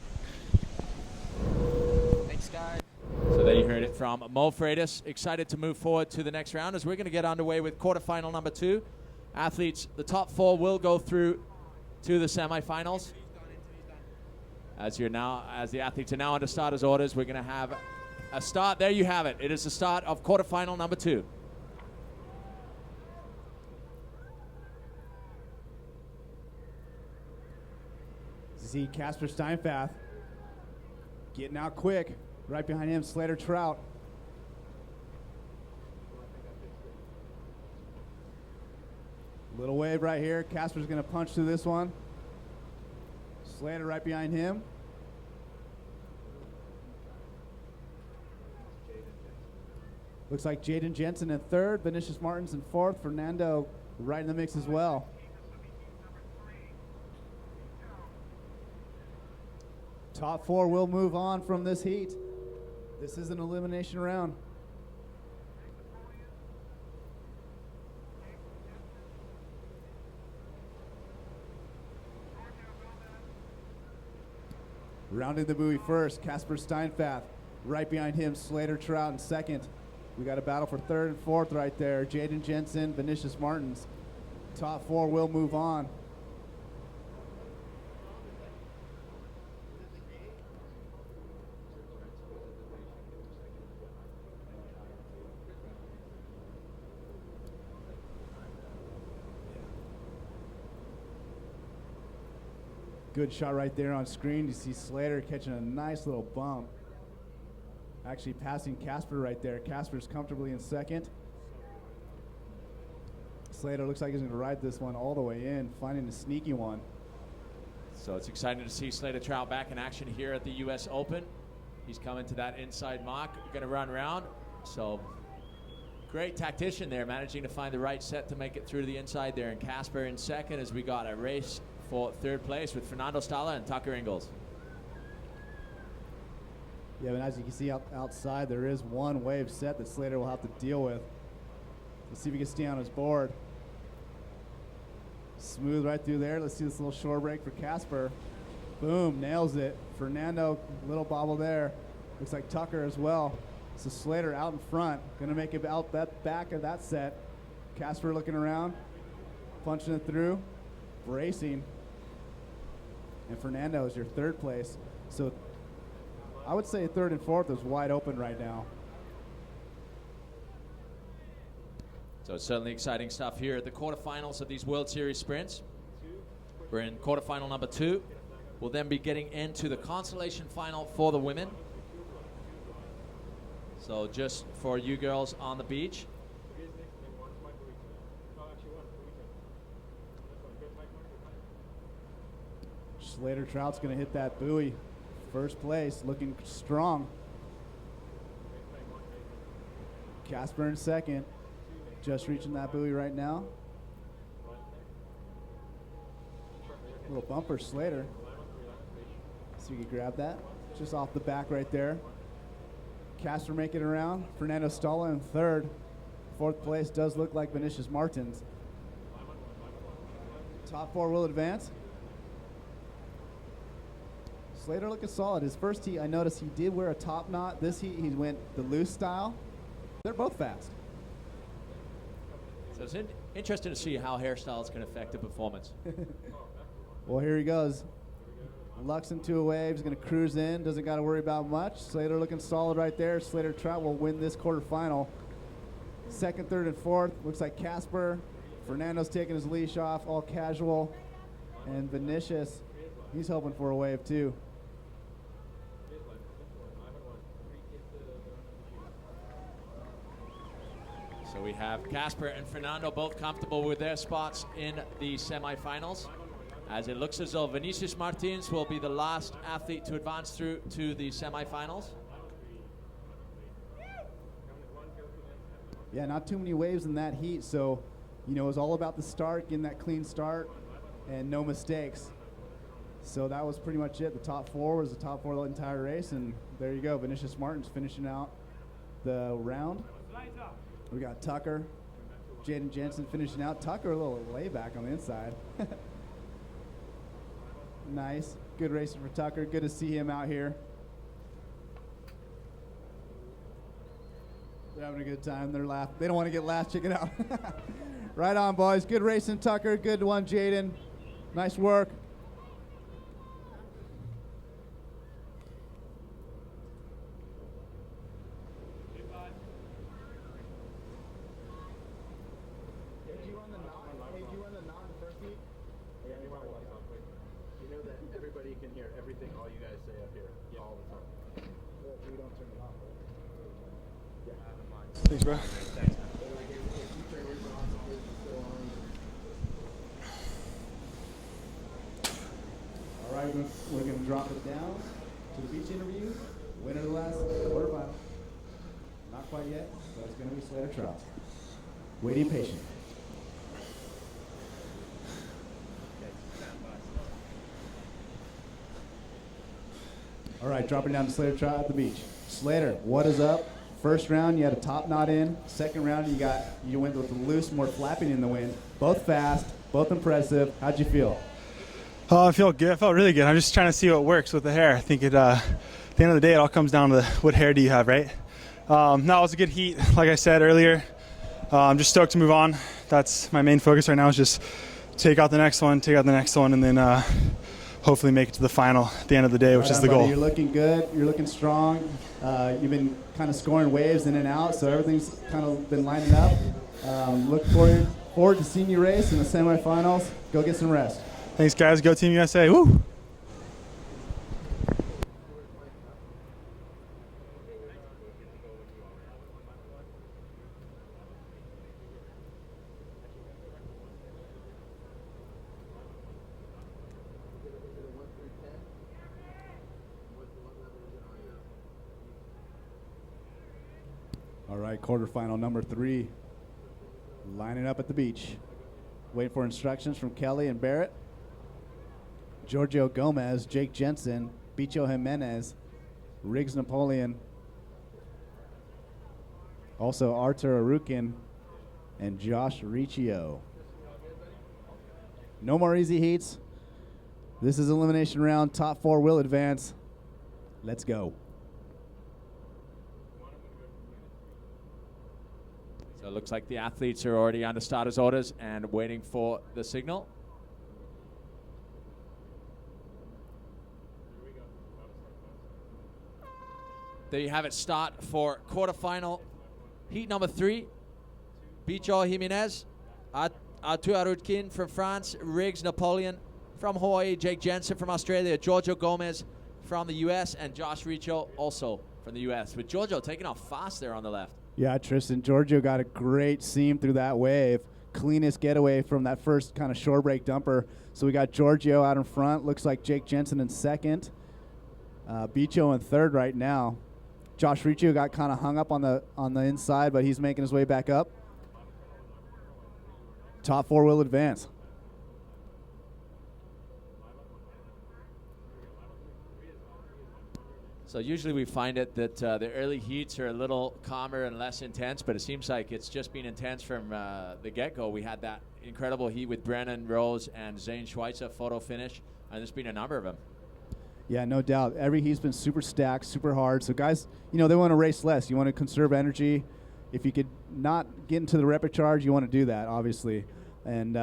So there you heard it from Mo Freitas. Excited to move forward to the next round as we're going to get underway with quarterfinal number 2. Athletes, the top 4 will go through to the semifinals. As the athletes are now under starters' orders, we're going to have a start. There you have it. It is the start of quarterfinal number 2. See Casper Steinfath getting out quick. Right behind him, Slater Trout. Little wave right here. Casper's going to punch through this one. Slater right behind him. Looks like Jaden Jensen in 3rd, Vinicius Martins in 4th, Fernando right in the mix as well. Top 4 will move on from this heat. This is an elimination round. Rounding the buoy first, Casper Steinfath. Right behind him, Slater Trout in 2nd. We got a battle for 3rd and 4th right there. Jaden Jensen, Vinicius Martins. Top 4 will move on. Good shot right there on screen. You see Slater catching a nice little bump. Actually passing Casper right there. Casper's comfortably in 2nd. Slater looks like he's going to ride this one all the way in, finding a sneaky one. So it's exciting to see Slater Trout back in action here at the US Open. He's coming to that inside mark, going to run around. So great tactician there, managing to find the right set to make it through to the inside there. And Casper in 2nd as we got a race for 3rd place with Fernando Stala and Tucker Engles. Yeah, and as you can see outside, there is one wave set that Slater will have to deal with. Let's see if he can stay on his board. Smooth right through there. Let's see this little shore break for Casper. Boom, nails it. Fernando, little bobble there. Looks like Tucker as well. So Slater out in front, gonna make it out that back of that set. Casper looking around, punching it through, bracing. And Fernando is your third place. So I would say third and fourth is wide open right now. So it's certainly exciting stuff here at the quarterfinals of these World Series sprints. We're in quarterfinal number 2. We'll then be getting into the consolation final for the women. So just for you girls on the beach. Slater Trout's gonna hit that buoy. First place, looking strong. Casper in second. Just reaching that buoy right now. Little bumper, Slater. So you can grab that. Just off the back right there. Casper making it around. Fernando Stolla in third. Fourth place does look like Vinicius Martins. Top 4 will advance. Slater looking solid. His first heat, I noticed he did wear a top knot. This heat, he went the loose style. They're both fast. So it's interesting to see how hairstyles can affect the performance. Well, here he goes. Lux into a wave. He's going to cruise in. Doesn't got to worry about much. Slater looking solid right there. Slater Trout will win this quarterfinal. Second, third, and fourth. Looks like Casper. Fernando's taking his leash off, all casual. And Vinicius, he's hoping for a wave too. So we have Casper and Fernando both comfortable with their spots in the semifinals. As it looks as though Vinicius Martins will be the last athlete to advance through to the semifinals. Yeah, not too many waves in that heat, so you know it was all about the start, getting that clean start, and no mistakes. So that was pretty much it. The top 4 was the top 4 of the entire race, and there you go. Vinicius Martins finishing out the round. We got Tucker, Jaden Jensen finishing out. Tucker a little layback on the inside. Nice, good racing for Tucker. Good to see him out here. They're having a good time. They're laughing. They don't want to get last. Check it out. Right on, boys. Good racing, Tucker. Good one, Jaden. Nice work. Thanks, bro. All right, we're going to drop it down to the beach interview. Winner of the last quarterfinal. Not quite yet, but it's going to be Slater Trout. Waiting patient. All right, dropping down to Slater Trout at the beach. Slater, what is up? First round, you had a top knot in. Second round, you went with the loose, more flapping in the wind. Both fast, both impressive. How'd you feel? Oh, I feel good. I felt really good. I'm just trying to see what works with the hair. I think at the end of the day, it all comes down to what hair do you have, right? No, it was a good heat, like I said earlier. I'm just stoked to move on. That's my main focus right now is just take out the next one, and then hopefully make it to the final at the end of the day, which is the goal. You're looking good. You're looking strong. You've been kind of scoring waves in and out, so everything's kind of been lining up. Look forward to seeing you race in the semifinals. Go get some rest. Thanks, guys. Go Team USA. Woo! All right, quarterfinal number 3. Lining up at the beach. Waiting for instructions from Kelly and Barrett. Giorgio Gomez, Jake Jensen, Bicho Jimenez, Riggs Napoleon. Also Artur Arukin and Josh Riccio. No more easy heats. This is elimination round. Top 4 will advance. Let's go. So it looks like the athletes are already under starters orders and waiting for the signal. There you have it, start for quarterfinal. Heat number 3, Bicho Jimenez, Artur Arutkin from France, Riggs Napoleon from Hawaii, Jake Jensen from Australia, Giorgio Gomez from the US, and Josh Riccio also from the US. With Giorgio taking off fast there on the left. Yeah, Tristan, Giorgio got a great seam through that wave. Cleanest getaway from that first kind of shore break dumper. So we got Giorgio out in front. Looks like Jake Jensen in second. Bicho in third right now. Josh Riccio got kind of hung up on the inside, but he's making his way back up. Top 4 will advance. So usually we find it that the early heats are a little calmer and less intense, but it seems like it's just been intense from the get-go. We had that incredible heat with Brennan Rose and Zane Schweitzer photo finish, and there's been a number of them. Yeah, no doubt. Every heat's been super stacked, super hard. So guys, they want to race less. You want to conserve energy. If you could not get into the repêchage, you want to do that, obviously. And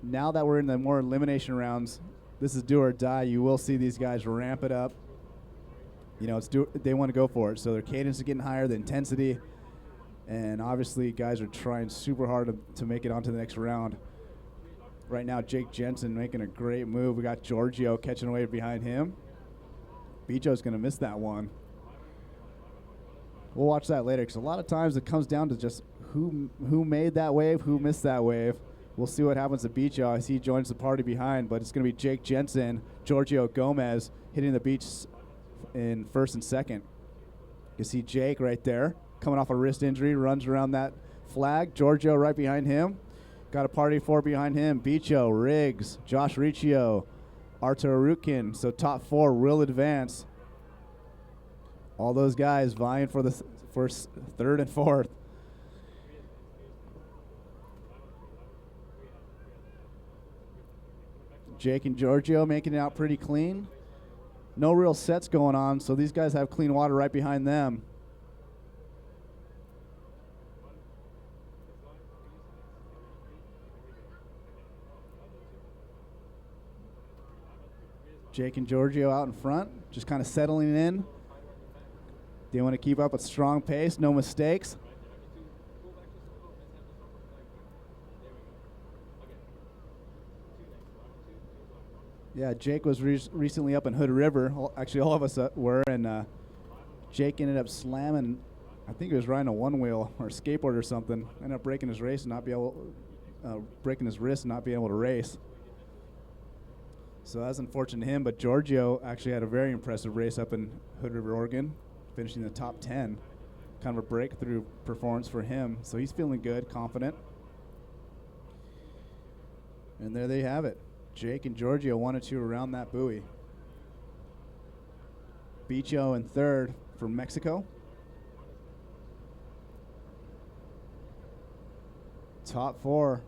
now that we're in the more elimination rounds, this is do or die. You will see these guys ramp it up. They want to go for it. So their cadence is getting higher, the intensity. And obviously, guys are trying super hard to make it onto the next round. Right now, Jake Jensen making a great move. We got Giorgio catching away behind him. Bicho's going to miss that one. We'll watch that later because a lot of times it comes down to just who made that wave, who missed that wave. We'll see what happens to Bicho as he joins the party behind, but it's going to be Jake Jensen, Giorgio Gomez hitting the beach in first and second. You see Jake right there coming off a wrist injury, runs around that flag. Giorgio right behind him. Got a party 4 behind him. Bicho, Riggs, Josh Riccio, Artur Arukin. So top 4 will advance. All those guys vying for the first, third, and fourth. Jake and Giorgio making it out pretty clean. No real sets going on, so these guys have clean water right behind them. Jake and Giorgio out in front, just kind of settling in. They want to keep up a strong pace, no mistakes. Yeah, Jake was recently up in Hood River. Actually, all of us were, and Jake ended up slamming. I think he was riding a one wheel or a skateboard or something. Ended up breaking his wrist and not being able to race. So that's unfortunate to him. But Giorgio actually had a very impressive race up in Hood River, Oregon, finishing in the top 10. Kind of a breakthrough performance for him. So he's feeling good, confident. And there they have it. Jake and Giorgio 1 and 2 around that buoy. Bicho in third from Mexico. Top 4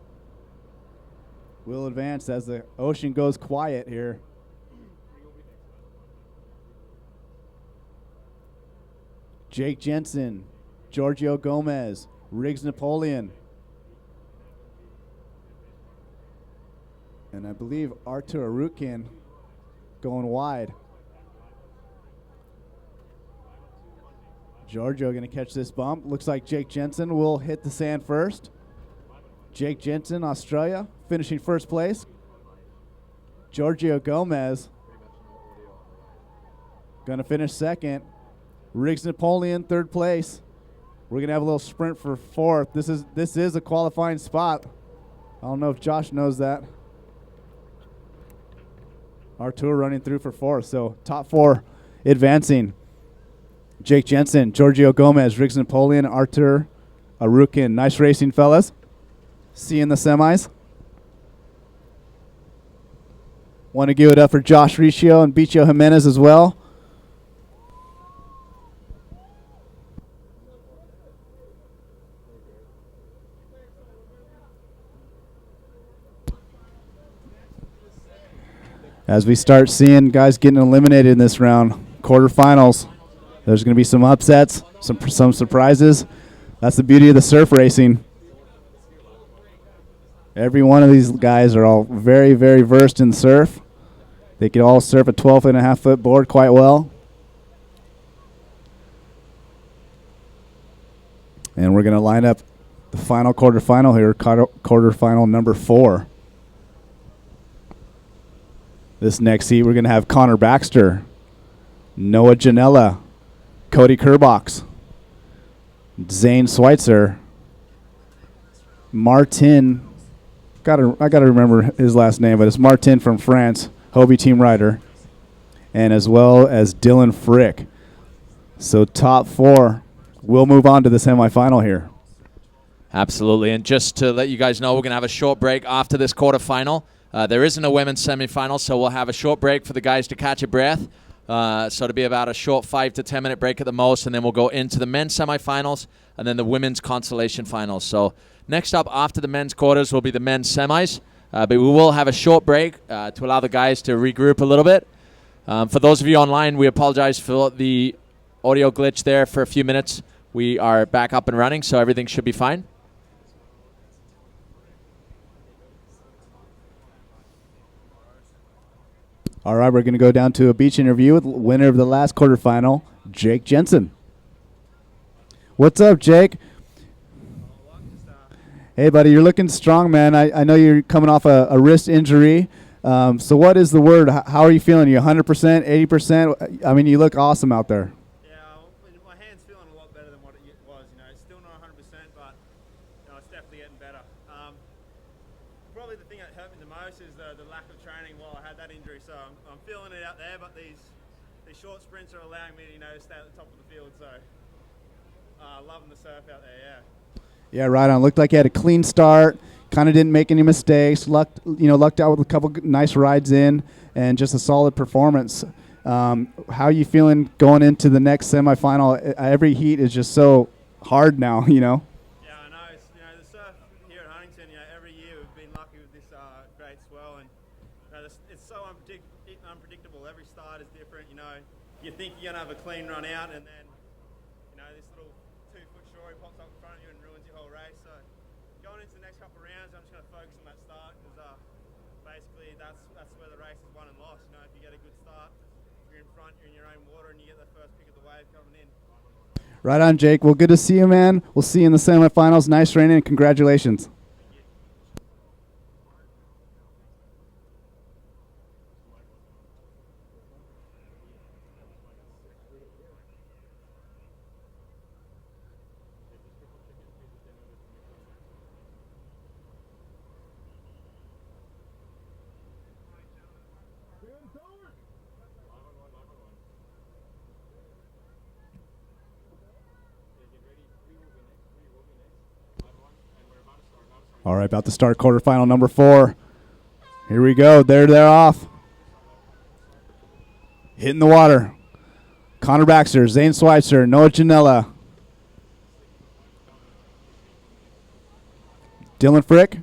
will advance as the ocean goes quiet here. Jake Jensen, Giorgio Gomez, Riggs Napoleon. And I believe Artur Arukin going wide. Giorgio going to catch this bump. Looks like Jake Jensen will hit the sand first. Jake Jensen, Australia, finishing first place. Giorgio Gomez going to finish second. Riggs Napoleon, third place. We're going to have a little sprint for fourth. This is a qualifying spot. I don't know if Josh knows that. Artur running through for fourth, so top 4 advancing. Jake Jensen, Giorgio Gomez, Riggs Napoleon, Artur Arukin. Nice racing, fellas. See you in the semis. Want to give it up for Josh Riccio and Bicho Jimenez as well. As we start seeing guys getting eliminated in this round, quarterfinals, there's going to be some upsets, some surprises. That's the beauty of the surf racing. Every one of these guys are all very, very versed in surf. They can all surf a 12.5-foot board quite well. And we're going to line up the final quarterfinal here, quarterfinal number 4. This next heat, we're going to have Connor Baxter, Noah Janela, Cody Kerbox, Zane Schweitzer, Martin. I gotta remember his last name, but it's Martin from France, Hobie team rider, and as well as Dylan Frick. So top 4 will move on to the semifinal here. Absolutely. And just to let you guys know, we're going to have a short break after this quarterfinal. There isn't a women's semifinal, so we'll have a short break for the guys to catch a breath. So it'll be about a short 5 to 10 minute break at the most, and then we'll go into the men's semifinals and then the women's consolation finals. So next up after the men's quarters will be the men's semis. But we will have a short break to allow the guys to regroup a little bit. For those of you online, we apologize for the audio glitch there for a few minutes. We are back up and running, so everything should be fine. All right, we're going to go down to a beach interview with the winner of the last quarterfinal, Jake Jensen. What's up, Jake? Hey, buddy, you're looking strong, man. I know you're coming off a wrist injury. So what is the word? How are you feeling? You 100%, 80%? I mean, you look awesome out there. Yeah, my hand's feeling a lot better than what it was. It's still not 100%, but it's definitely getting better. Probably the thing that hurt me the most is the lack of training while I had that injury. So I'm feeling it out there, but these short sprints are allowing me to stay at the top of the field. So loving the surf out there, yeah. Yeah, right on. Looked like you had a clean start. Kind of didn't make any mistakes. Lucked out with a couple nice rides in, and just a solid performance. How are you feeling going into the next semifinal? Every heat is just so hard now, Yeah, I know. The surf here at Huntington, every year we've been lucky with this great swell, and it's so unpredictable. Every start is different. You think you're gonna have a clean run out, and then this little 2-foot shore pops up in front of you and ruins your whole race. So going into the next couple of rounds, I'm just going to focus on that start, because basically that's where the race is won and lost. If you get a good start, you're in front, you're in your own water, and you get the first pick of the wave coming in. Right on, Jake. Well, good to see you, man. We'll see you in the semifinals. Nice training, and congratulations. All right, about to start quarterfinal number 4. Here we go. They're off. Hitting the water. Connor Baxter, Zane Schweitzer, Noah Janela, Dylan Frick,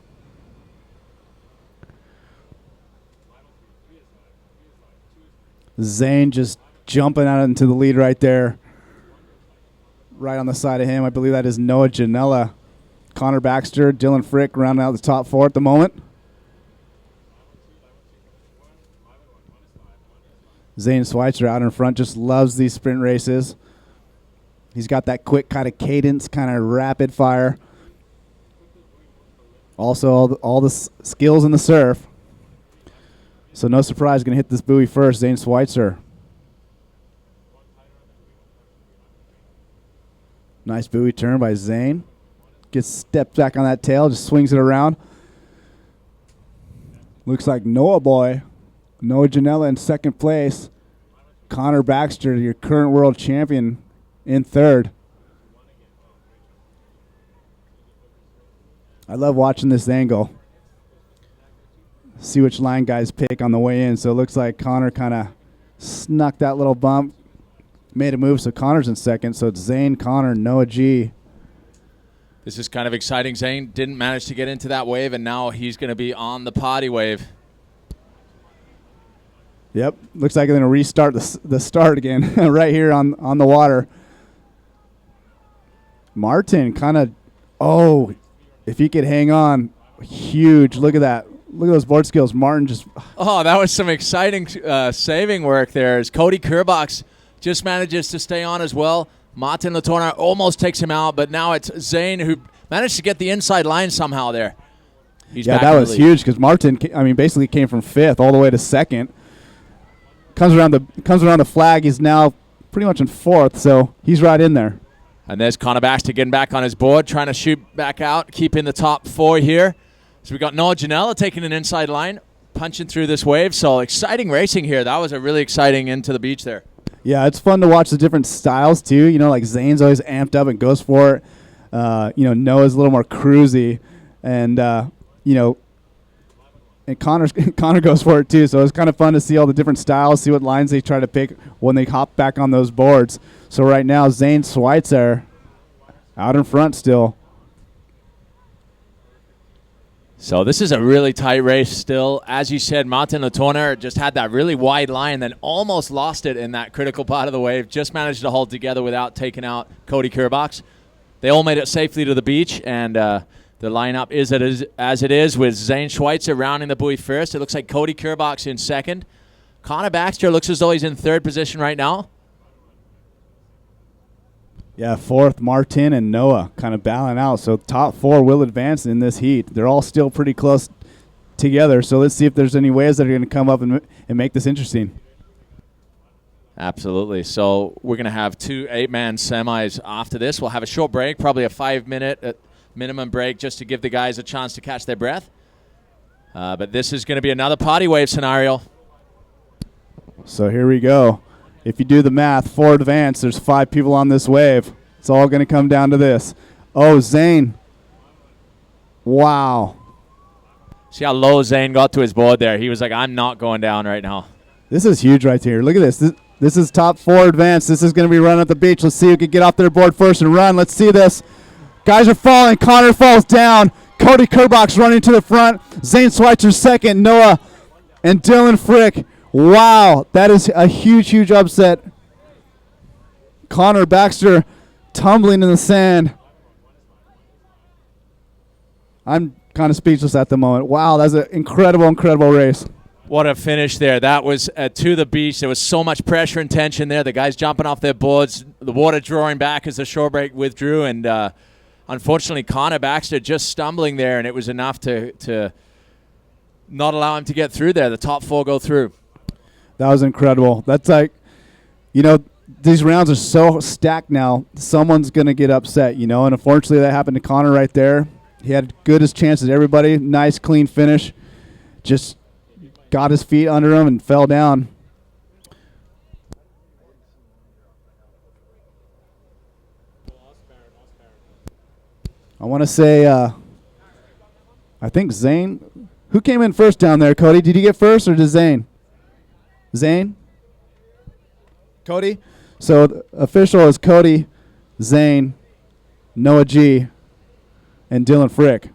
Zane just jumping out into the lead right there. Right on the side of him, I believe that is Noah Janela. Connor Baxter, Dylan Frick rounding out the top 4 at the moment. Zane Schweitzer out in front, just loves these sprint races. He's got that quick kind of cadence, kind of rapid fire. Also, all the skills in the surf. So no surprise, going to hit this buoy first, Zane Schweitzer. Nice buoy turn by Zane. Gets stepped back on that tail, just swings it around. Looks like Noah Janela in second place. Connor Baxter, your current world champion, in third. I love watching this angle. See which line guys pick on the way in. So it looks like Connor kind of snuck that little bump, made a move, so Connor's in second. So it's Zane, Connor, Noah G. This is kind of exciting. Zane didn't manage to get into that wave, and now he's going to be on the potty wave. Yep. Looks like they're going to restart the start again right here on the water. Martin kind of, if he could hang on, huge. Look at that. Look at those board skills. Martin just. Oh, that was some exciting saving work there as Cody Kerbox just manages to stay on as well. Martin Latorna almost takes him out, but now it's Zane who managed to get the inside line somehow there. He's yeah, back that in the was lead. huge because Martin, basically came from 5th all the way to 2nd. Comes around the flag. He's now pretty much in 4th, so he's right in there. And there's Connor Baxter getting back on his board, trying to shoot back out, keeping the top 4 here. So we got Noah Janela taking an inside line, punching through this wave. So exciting racing here. That was a really exciting into the beach there. Yeah, it's fun to watch the different styles too. Like Zane's always amped up and goes for it. Noah's a little more cruisy, and and Connor goes for it too. So it's kind of fun to see all the different styles, see what lines they try to pick when they hop back on those boards. So right now, Zane Schweitzer out in front still. So this is a really tight race still. As you said, Martin Latorna just had that really wide line, then almost lost it in that critical part of the wave. Just managed to hold together without taking out Cody Kerbox. They all made it safely to the beach, and the lineup is as it is with Zane Schweitzer rounding the buoy first. It looks like Cody Kerbox in 2nd. Connor Baxter looks as though he's in 3rd position right now. Yeah, 4th, Martin and Noah kind of battling out. So top 4 will advance in this heat. They're all still pretty close together. So let's see if there's any waves that are going to come up and make this interesting. Absolutely. So we're going to have 2 8-man semis after this. We'll have a short break, probably a 5-minute minimum break just to give the guys a chance to catch their breath. But this is going to be another party wave scenario. So here we go. If you do the math, 4 advance, there's 5 people on this wave. It's all going to come down to this. Oh, Zane. Wow. See how low Zane got to his board there. He was like, I'm not going down right now. This is huge right here. Look at this. This is top 4 advance. This is going to be run at the beach. Let's see who can get off their board first and run. Let's see this. Guys are falling. Connor falls down. Cody Kerbox running to the front. Zane Schweitzer 2nd. Noah and Dylan Frick. Wow, that is a huge, huge upset. Connor Baxter tumbling in the sand. I'm kind of speechless at the moment. Wow, that's an incredible, incredible race. What a finish there. That was to the beach. There was so much pressure and tension there. The guys jumping off their boards, the water drawing back as the shore break withdrew, and unfortunately Connor Baxter just stumbling there, and it was enough to not allow him to get through there. The top 4 go through. That was incredible. That's like, these rounds are so stacked now. Someone's going to get upset, and unfortunately that happened to Connor right there. He had good as chance as everybody. Nice, clean finish. Just got his feet under him and fell down. I want to say, I think Zane. Who came in first down there, Cody? Did you get first or did Zane? Zane? Cody? So the official is Cody, Zane, Noah G, and Dylan Frick.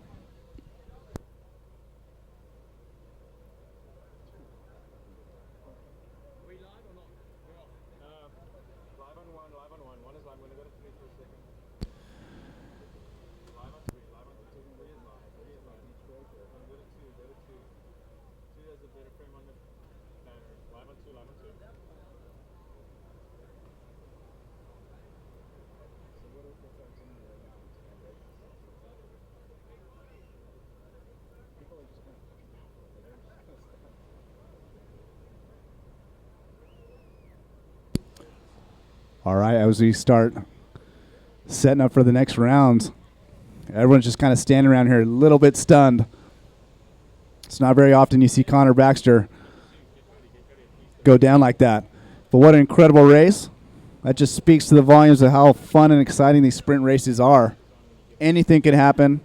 All right, as we start setting up for the next rounds, everyone's just kind of standing around here a little bit stunned. It's not very often you see Connor Baxter go down like that. But what an incredible race. That just speaks to the volumes of how fun and exciting these sprint races are. Anything can happen.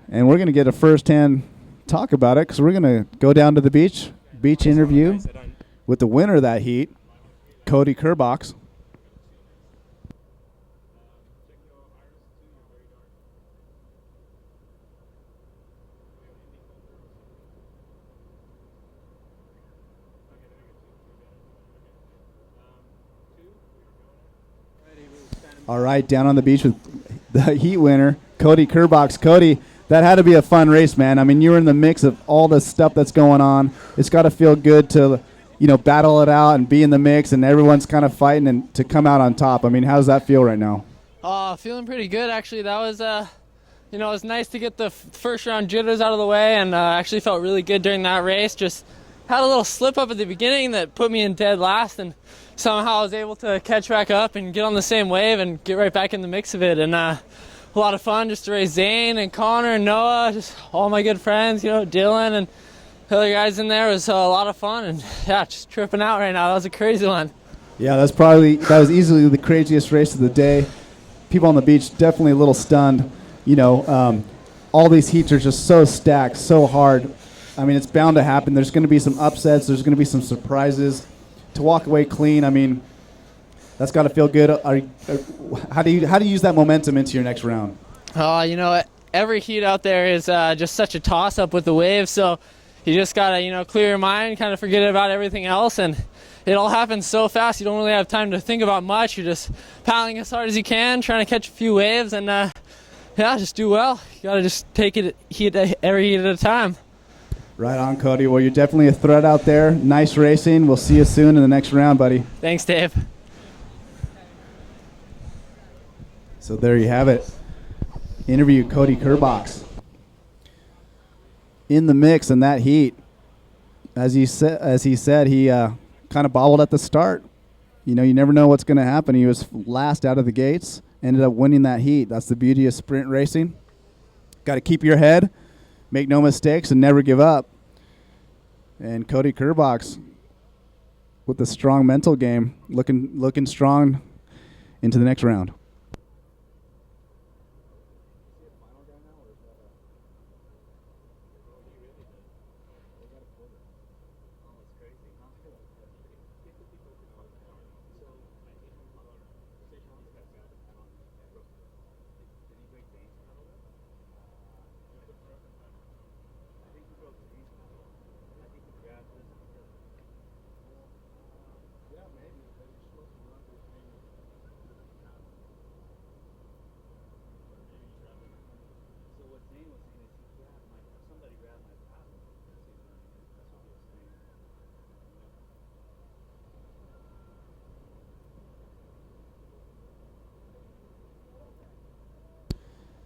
And we're going to get a first-hand talk about it because we're going to go down to the beach interview with the winner of that heat, Cody Kerbox. All right, down on the beach with the heat winner, Cody Kerbox. Cody, that had to be a fun race, man. I mean, you were in the mix of all the stuff that's going on. It's got to feel good to, battle it out and be in the mix, and everyone's kind of fighting and to come out on top. I mean, how does that feel right now? Feeling pretty good, actually. That was, it was nice to get the first round jitters out of the way, and actually felt really good during that race. Just had a little slip up at the beginning that put me in dead last, and somehow I was able to catch back up and get on the same wave and get right back in the mix of it. And a lot of fun just to race Zane and Connor and Noah, just all my good friends, Dylan and the other guys in there. It was a lot of fun, and yeah, just tripping out right now. That was a crazy one. Yeah, that was easily the craziest race of the day. People on the beach definitely a little stunned. All these heats are just so stacked, so hard. I mean, it's bound to happen. There's going to be some upsets. There's going to be some surprises. To walk away clean, I mean, that's got to feel good. How do you use that momentum into your next round? Every heat out there is just such a toss-up with the waves, so you just got to, clear your mind, kind of forget about everything else, and it all happens so fast you don't really have time to think about much. You're just paddling as hard as you can, trying to catch a few waves, and just do well. You got to just take it every heat at a time. Right on, Cody. Well, you're definitely a threat out there. Nice racing. We'll see you soon in the next round, buddy. Thanks, Dave. So there you have it. Interview Cody Kerbox. In the mix in that heat. As he said, he kind of bobbled at the start. You never know what's going to happen. He was last out of the gates, ended up winning that heat. That's the beauty of sprint racing. Got to keep your head, make no mistakes, and never give up. And Cody Kerbox with a strong mental game, looking strong into the next round.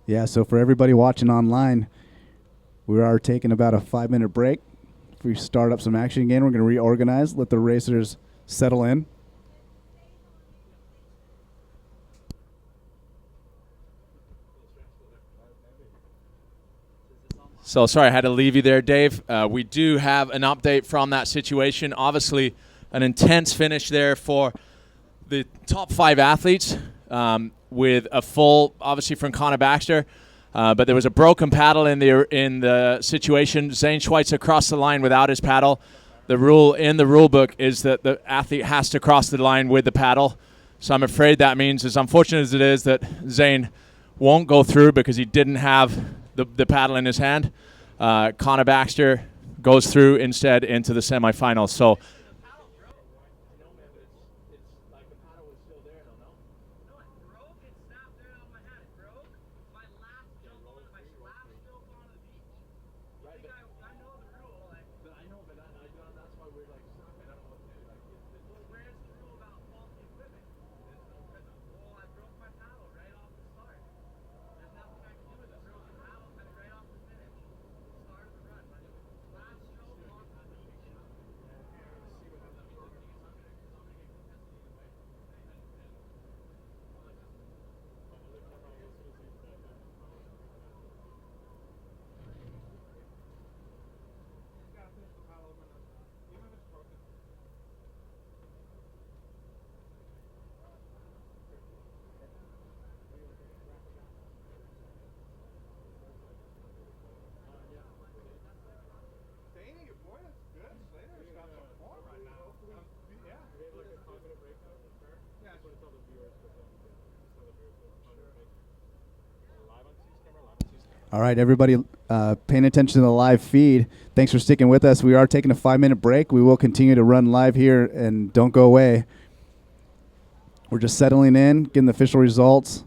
Yeah, so for everybody watching online, we are taking about a 5-minute break. If we start up some action again, we're going to reorganize, let the racers settle in. So sorry I had to leave you there, Dave. We do have an update from that situation. Obviously, an intense finish there for the top 5 athletes. With a full, obviously, from Connor Baxter. But there was a broken paddle in the situation. Zane Schweitzer crossed the line without his paddle. The rule in the rule book is that the athlete has to cross the line with the paddle. So I'm afraid that means, as unfortunate as it is, that Zane won't go through because he didn't have the paddle in his hand. Connor Baxter goes through instead into the semifinals. So All right, everybody paying attention to the live feed. Thanks for sticking with us. We are taking a 5-minute break. We will continue to run live here, and don't go away. We're just settling in, getting the official results,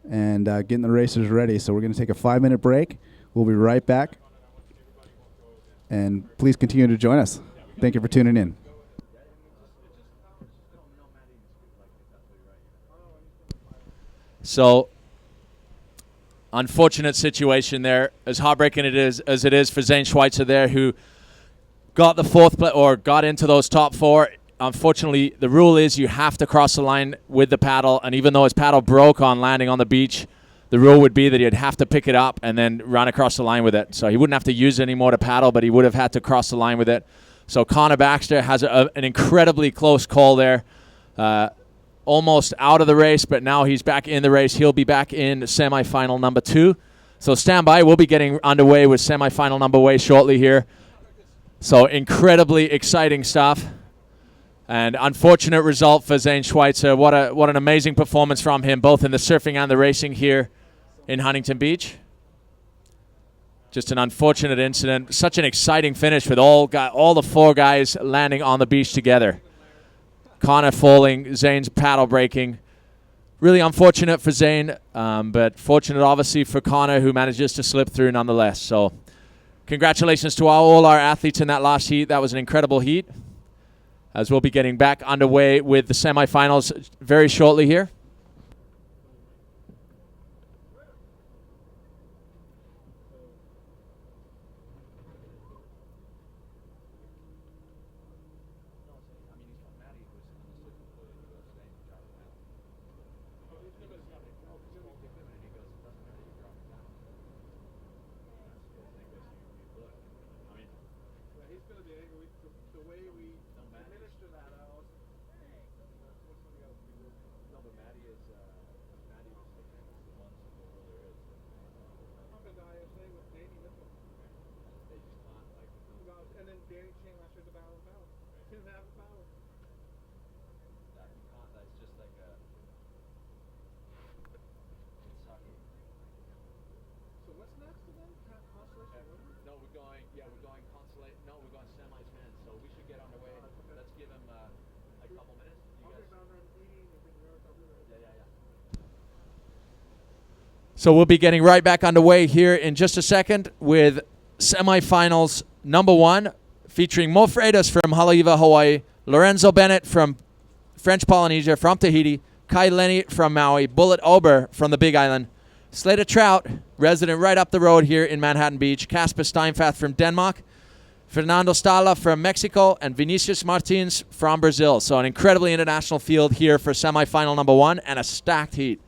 and getting the racers ready. So we're going to take a 5-minute break. We'll be right back. And please continue to join us. Thank you for tuning in. So, unfortunate situation there. As heartbreaking as it is for Zane Schweitzer there, who got the fourth or got into those top 4. Unfortunately, the rule is you have to cross the line with the paddle, and even though his paddle broke on landing on the beach, the rule would be that he'd have to pick it up and then run across the line with it. So he wouldn't have to use it anymore to paddle, but he would have had to cross the line with it. So Connor Baxter has an incredibly close call there. Almost out of the race, but now he's back in the race. He'll be back in semifinal number 2. So stand by. We'll be getting underway with semifinal number 1 shortly here. So incredibly exciting stuff. And unfortunate result for Zane Schweitzer. What an amazing performance from him, both in the surfing and the racing here in Huntington Beach. Just an unfortunate incident. Such an exciting finish with all the 4 guys landing on the beach together. Connor falling, Zane's paddle breaking. Really unfortunate for Zane, but fortunate obviously for Connor, who manages to slip through nonetheless. So congratulations to all our athletes in that last heat. That was an incredible heat. As we'll be getting back underway with the semifinals very shortly here. So we'll be getting right back underway here in just a second with semifinals number 1, featuring Mo Freitas from Haleiwa, Hawaii, Lorenzo Bennett from French Polynesia, from Tahiti, Kai Lenny from Maui, Bullet Ober from the Big Island, Slater Trout, resident right up the road here in Manhattan Beach, Casper Steinfath from Denmark, Fernando Stala from Mexico, and Vinicius Martins from Brazil. So an incredibly international field here for semifinal number 1 and a stacked heat.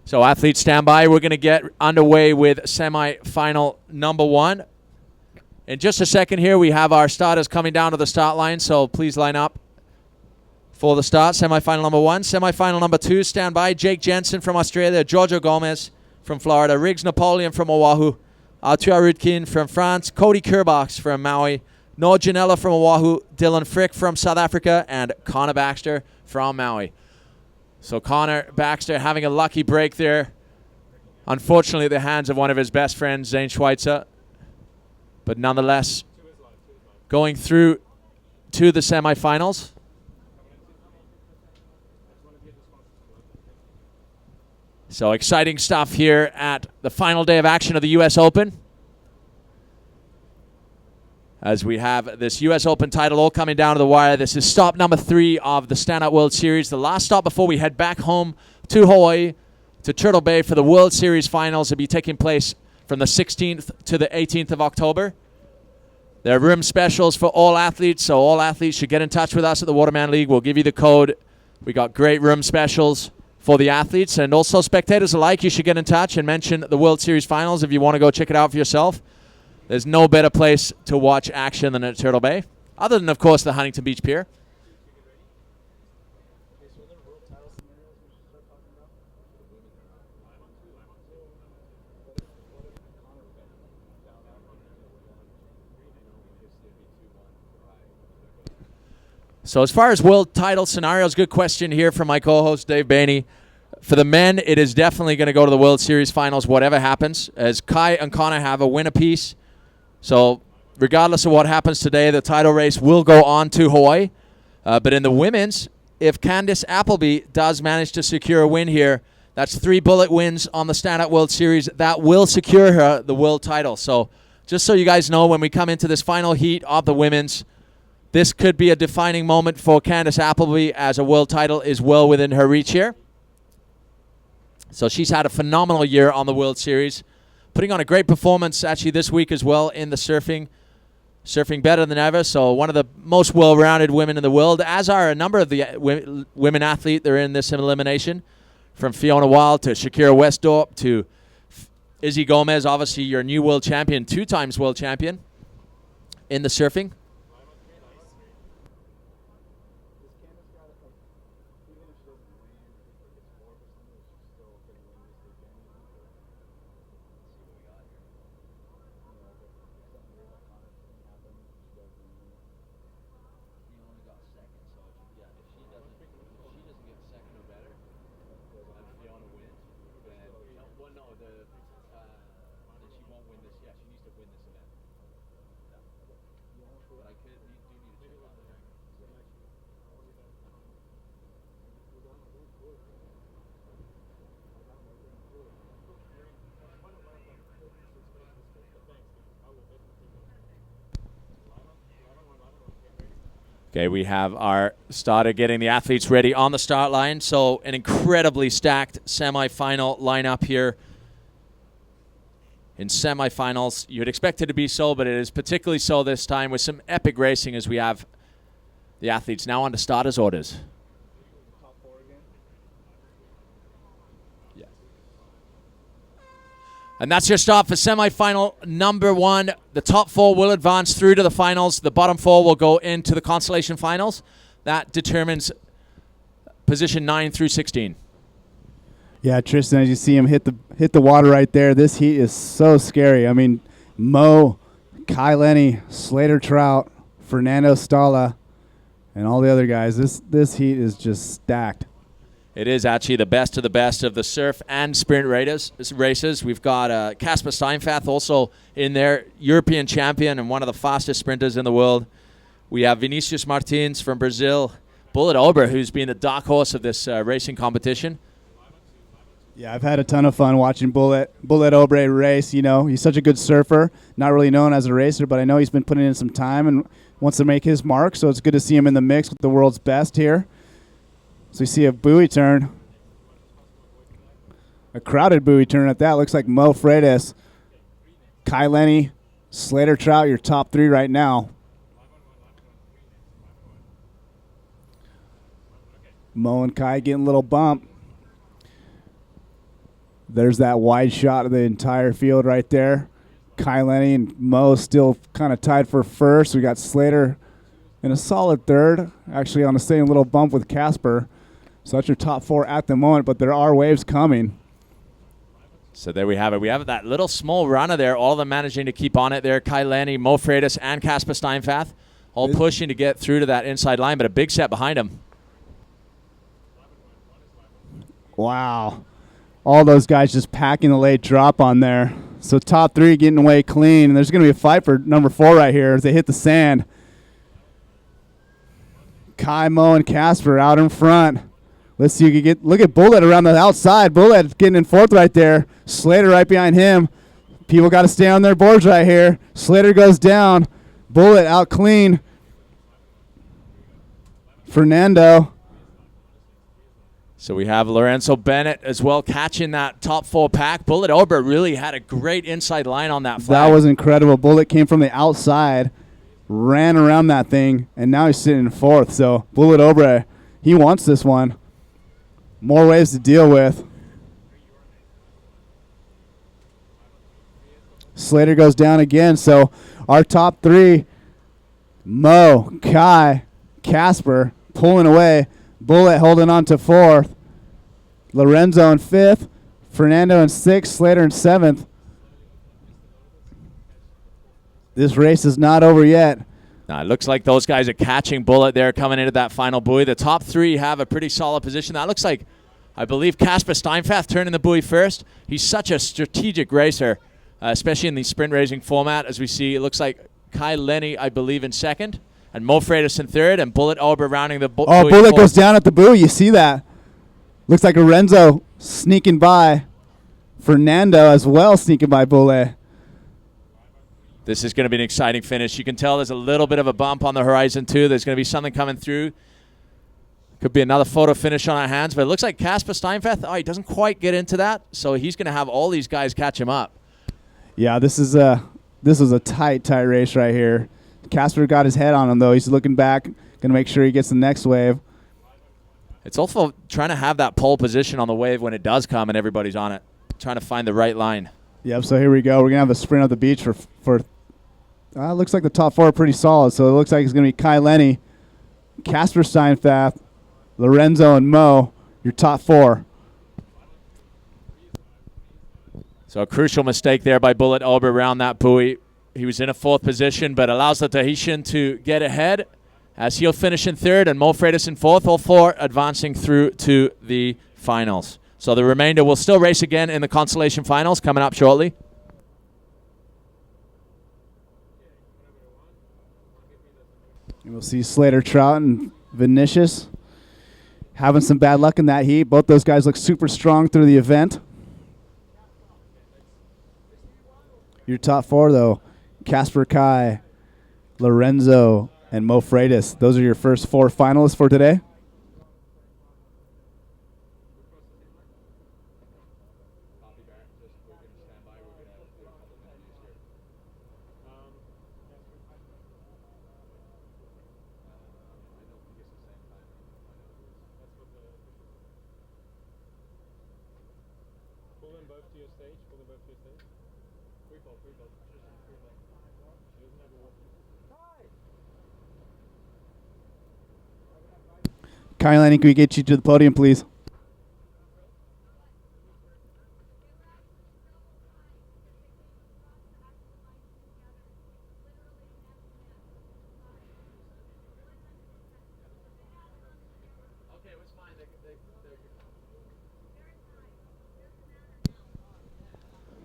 So athletes stand by. We're going to get underway with semifinal number 1. In just a second here, we have our starters coming down to the start line, so please line up for the start. Semifinal number 1. Semifinal number 2, stand by. Jake Jensen from Australia, Giorgio Gomez from Florida, Riggs Napoleon from Oahu, Arthur Rudkin from France, Cody Kerbox from Maui, Noah Janela from Oahu, Dylan Frick from South Africa, and Connor Baxter from Maui. So Connor Baxter having a lucky break there. Unfortunately, at the hands of one of his best friends, Zane Schweitzer. But nonetheless, going through to the semifinals. So exciting stuff here at the final day of action of the US Open. As we have this US Open title all coming down to the wire. This is stop number 3 of the Standout World Series. The last stop before we head back home to Hawaii, to Turtle Bay for the World Series Finals. It'll be taking place from the 16th to the 18th of October. There are room specials for all athletes, so all athletes should get in touch with us at the Waterman League. We'll give you the code. We got great room specials for the athletes, and also spectators alike. You should get in touch and mention the World Series Finals if you want to go check it out for yourself. There's no better place to watch action than at Turtle Bay, other than, of course, the Huntington Beach Pier. So as far as world title scenarios, good question here from my co-host Dave Bainey. For the men, it is definitely going to go to the World Series Finals, whatever happens, as Kai and Connor have a win apiece. So regardless of what happens today, the title race will go on to Hawaii. But in the women's, if Candace Appleby does manage to secure a win here, that's 3 bullet wins on the Standout World Series. That will secure her the world title. So just so you guys know, when we come into this final heat of the women's, this could be a defining moment for Candace Appleby, as a world title is well within her reach here. So she's had a phenomenal year on the World Series, putting on a great performance actually this week as well in the surfing. Surfing better than ever, so one of the most well-rounded women in the world, as are a number of the women athletes that are in this elimination, from Fiona Wild to Shakira Westdorp to Izzy Gomez, obviously your new world champion, 2 times world champion in the surfing. Okay, we have our starter getting the athletes ready on the start line. So an incredibly stacked semifinal lineup here. In semifinals, you'd expect it to be so, but it is particularly so this time with some epic racing as we have the athletes now on to starters' orders. And that's your start for semifinal number 1. The top 4 will advance through to the finals. The bottom 4 will go into the consolation finals. That determines position 9 through 16. Yeah, Tristan, as you see him hit the water right there, this heat is so scary. I mean, Mo, Kai Lenny, Slater Trout, Fernando Stala, and all the other guys. This heat is just stacked. It is actually the best of the surf and sprint races. We've got Casper Steinfath also in there, European champion and one of the fastest sprinters in the world. We have Vinicius Martins from Brazil, Bullet Ober, who's been the dark horse of this racing competition. Yeah, I've had a ton of fun watching Bullet Obre race. You know, he's such a good surfer, not really known as a racer, but I know he's been putting in some time and wants to make his mark, so it's good to see him in the mix with the world's best here. So you see a buoy turn, a crowded buoy turn at that. Looks like Mo Freitas, Kai Lenny, Slater Trout, your top 3 right now. Mo and Kai getting a little bump. There's that wide shot of the entire field right there. Kai Lenny and Mo still kind of tied for first. We got Slater in a solid third, actually on the same little bump with Casper. So that's your top 4 at the moment, but there are waves coming. So there we have it. We have that little small runner there, all of them managing to keep on it there. Kai Lenny, Mo Freitas, and Casper Steinfath all pushing to get through to that inside line, but a big set behind him. Wow. all those guys just packing the late drop on there. So top 3 getting away clean. And there's going to be a fight for number 4 right here as they hit the sand. Kai, Mo, and Casper out in front. Let's see if you can get, look at Bullet around the outside. Bullet getting in 4th right there. Slater right behind him. People got to stay on their boards right here. Slater goes down. Bullet out clean. Fernando. So we have Lorenzo Bennett as well catching that top 4 pack. Bullet Ober really had a great inside line on that flag. That was incredible. Bullet came from the outside, ran around that thing, and now he's sitting in 4th. So Bullet Ober, he wants this one. More waves to deal with. Slater goes down again. So our top 3, Mo, Kai, Casper, pulling away. Bullet holding on to 4th. Lorenzo in 5th. Fernando in 6th. Slater in 7th. This race is not over yet. Now, it looks like those guys are catching Bullet there coming into that final buoy. The top 3 have a pretty solid position. That looks like, I believe, Casper Steinfath turning the buoy first. He's such a strategic racer, especially in the sprint racing format. As we see, it looks like Kai Lenny, I believe, in 2nd. And Mo Freitas in 3rd, and Bullet Ober rounding the buoy. Oh, Bullet goes down at the buoy. You see that? Looks like Lorenzo sneaking by. Fernando as well sneaking by Bullet. This is going to be an exciting finish. You can tell there's a little bit of a bump on the horizon, too. There's going to be something coming through. Could be another photo finish on our hands, but it looks like Casper Steinfath, he doesn't quite get into that, so he's going to have all these guys catch him up. Yeah, this was a tight race right here. Casper got his head on him, though. He's looking back, going to make sure he gets the next wave. It's also trying to have that pole position on the wave when it does come and everybody's on it, trying to find the right line. Yep, so here we go. We're going to have a sprint at the beach for looks like the top 4 are pretty solid, so it looks like it's going to be Kai Lenny, Casper Steinfath, Lorenzo, and Mo, your top 4. So a crucial mistake there by Bullet Ober around that buoy. He was in a 4th position, but allows the Tahitian to get ahead as he'll finish in 3rd and Mo Freitas in 4th, all 4 advancing through to the finals. So the remainder will still race again in the consolation finals coming up shortly. And we'll see Slater Trout and Vinicius having some bad luck in that heat. Both those guys look super strong through the event. Your top 4, though, Casper Kai, Lorenzo, and Mo Freitas. Those are your first 4 finalists for today. Kai Lenny, can we get you to the podium, please?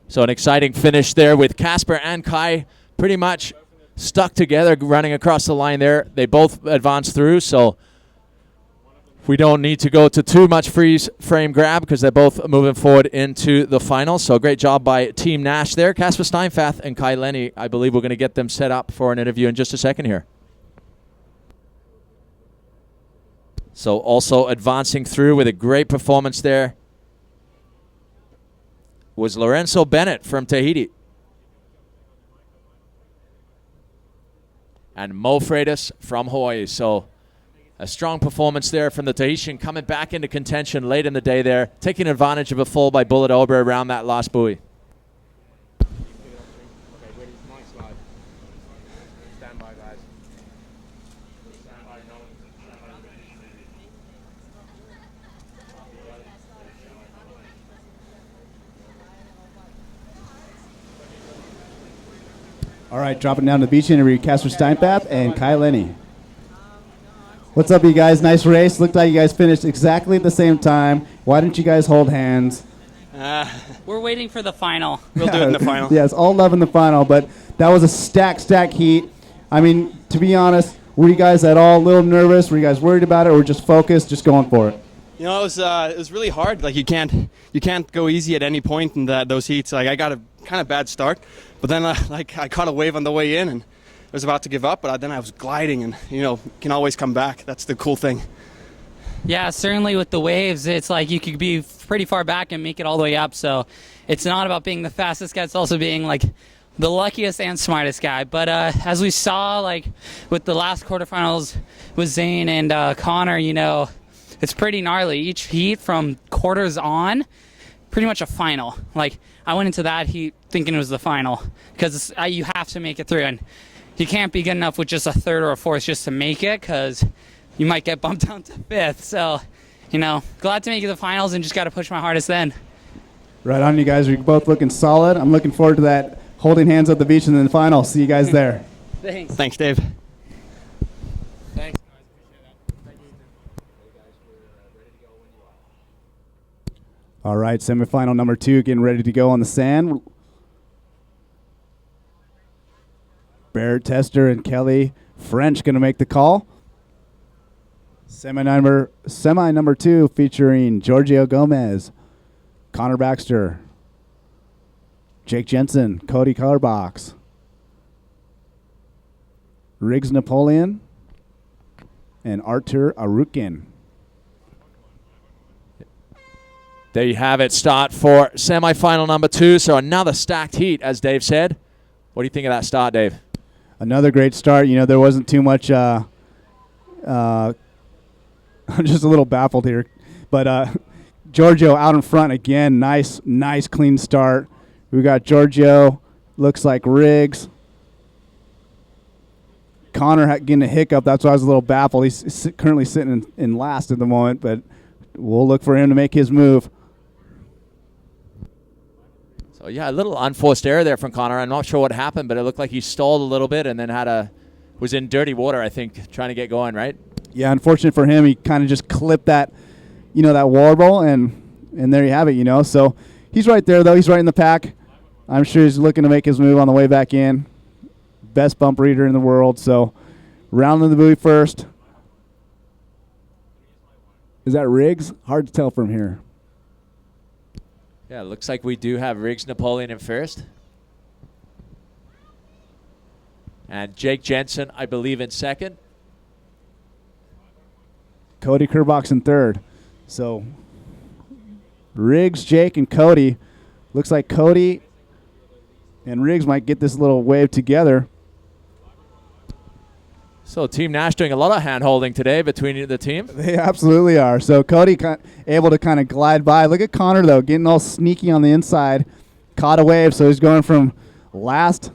So an exciting finish there with Casper and Kai pretty much stuck together running across the line there. They both advanced through, so we don't need to go to too much freeze frame grab because they're both moving forward into the finals. So great job by Team Nash there. Casper Steinfath and Kai Lenny, I believe we're going to get them set up for an interview in just a second here. So also advancing through with a great performance there was Lorenzo Bennett from Tahiti. And Mo Freitas from Hawaii. So a strong performance there from the Tahitian, coming back into contention late in the day there, taking advantage of a fall by Bullet Ober around that last buoy. All right, dropping down to the beach interview, Casper Steinfath and Kai Lenny. What's up, you guys? Nice race. Looked like you guys finished exactly at the same time. Why didn't you guys hold hands? We're waiting for the final. We'll do it in the final. Yes, all love in the final, but that was a stack heat. I mean, to be honest, were you guys at all a little nervous? Were you guys worried about it, or just focused, just going for it? You know, it was really hard. Like you can't go easy at any point in those heats. Like I got a kind of bad start, but then I caught a wave on the way in and I was about to give up, but then I was gliding, and can always come back. That's the cool thing. Yeah, certainly with the waves, it's like you could be pretty far back and make it all the way up. So it's not about being the fastest guy. It's also being like the luckiest and smartest guy. But as we saw, like with the last quarterfinals with Zane and Connor, it's pretty gnarly. Each heat from quarters on, pretty much a final. Like I went into that heat thinking it was the final because you have to make it through, and you can't be good enough with just a third or a fourth just to make it because you might get bumped down to fifth. So, glad to make it to the finals and just got to push my hardest then. Right on, you guys. You're both looking solid. I'm looking forward to that holding hands at the beach and then the final. See you guys there. Thanks. Thanks, Dave. Thanks. All right, semifinal number 2, getting ready to go on the sand. Barrett Tester and Kelly French going to make the call. Semi number 2 featuring Giorgio Gomez, Connor Baxter, Jake Jensen, Cody Kerbox, Riggs Napoleon, and Artur Arukin. There you have it. Start for semifinal number 2. So another stacked heat, as Dave said. What do you think of that start, Dave? Another great start. There wasn't too much. I'm just a little baffled here, but Giorgio out in front again. Nice, clean start. We got Giorgio. Looks like Riggs. Connor getting a hiccup. That's why I was a little baffled. He's currently sitting in last at the moment, but we'll look for him to make his move. So, yeah, a little unforced error there from Connor. I'm not sure what happened, but it looked like he stalled a little bit and then was in dirty water, I think, trying to get going, right? Yeah, unfortunate for him, he kind of just clipped that, that warble, and there you have it, So he's right there, though. He's right in the pack. I'm sure he's looking to make his move on the way back in. Best bump reader in the world. So rounding the buoy first. Is that Riggs? Hard to tell from here. Yeah, it looks like we do have Riggs Napoleon in first. And Jake Jensen, I believe, in second. Cody Kerbox in third. So Riggs, Jake, and Cody. Looks like Cody and Riggs might get this little wave together. So Team Nash doing a lot of hand-holding today between the team. They absolutely are. So Cody able to kind of glide by. Look at Connor, though, getting all sneaky on the inside. Caught a wave, so he's going from last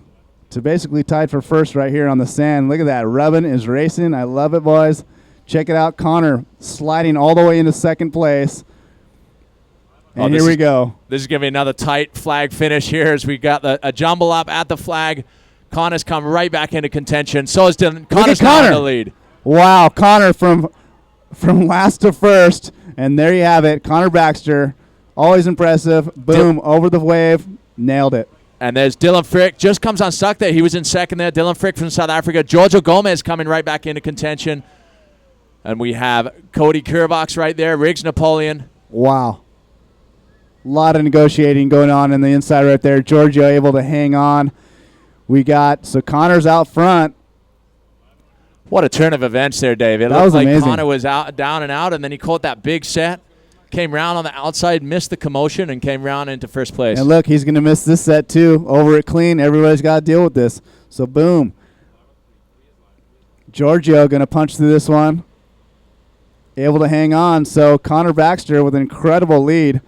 to basically tied for first right here on the sand. Look at that. Rubbin is racing. I love it, boys. Check it out. Connor sliding all the way into second place. And here we go. This is going to be another tight flag finish here as we got a jumble up at the flag. Connor's come right back into contention. So is Dylan. Connor's now in the lead. Wow, Connor from last to first. And there you have it. Connor Baxter, always impressive. Boom, over the wave. Nailed it. And there's Dylan Frick. Just comes unstuck there. He was in second there. Dylan Frick from South Africa. Giorgio Gomez coming right back into contention. And we have Cody Kerbox right there. Riggs Napoleon. Wow. A lot of negotiating going on the inside right there. Giorgio able to hang on. So Connor's out front. What a turn of events there, Dave. It looked like Connor was down and out, and then he caught that big set. Came round on the outside, missed the commotion, and came round into first place. And look, he's going to miss this set too. Over it clean. Everybody's got to deal with this. So boom. Giorgio going to punch through this one. Able to hang on. So Connor Baxter with an incredible lead.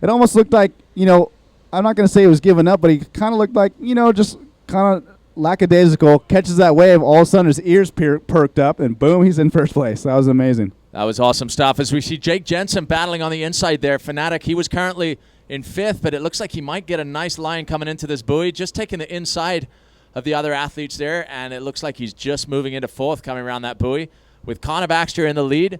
It almost looked like, I'm not going to say he was giving up, but he kind of looked like, just kind of lackadaisical. Catches that wave. All of a sudden his ears perked up, and boom, he's in first place. That was amazing. That was awesome stuff. As we see Jake Jensen battling on the inside there. Fnatic, he was currently in fifth, but it looks like he might get a nice line coming into this buoy. Just taking the inside of the other athletes there, and it looks like he's just moving into fourth coming around that buoy with Connor Baxter in the lead.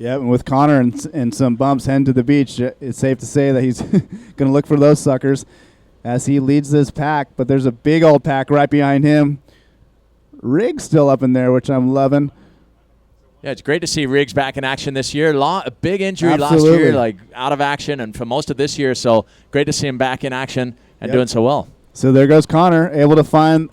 Yeah, and with Connor and some bumps heading to the beach, it's safe to say that he's going to look for those suckers as he leads this pack. But there's a big old pack right behind him. Riggs still up in there, which I'm loving. Yeah, it's great to see Riggs back in action this year. A big injury Absolutely. last year, like out of action, and for most of this year. So great to see him back in action and doing so well. So there goes Connor, able to find,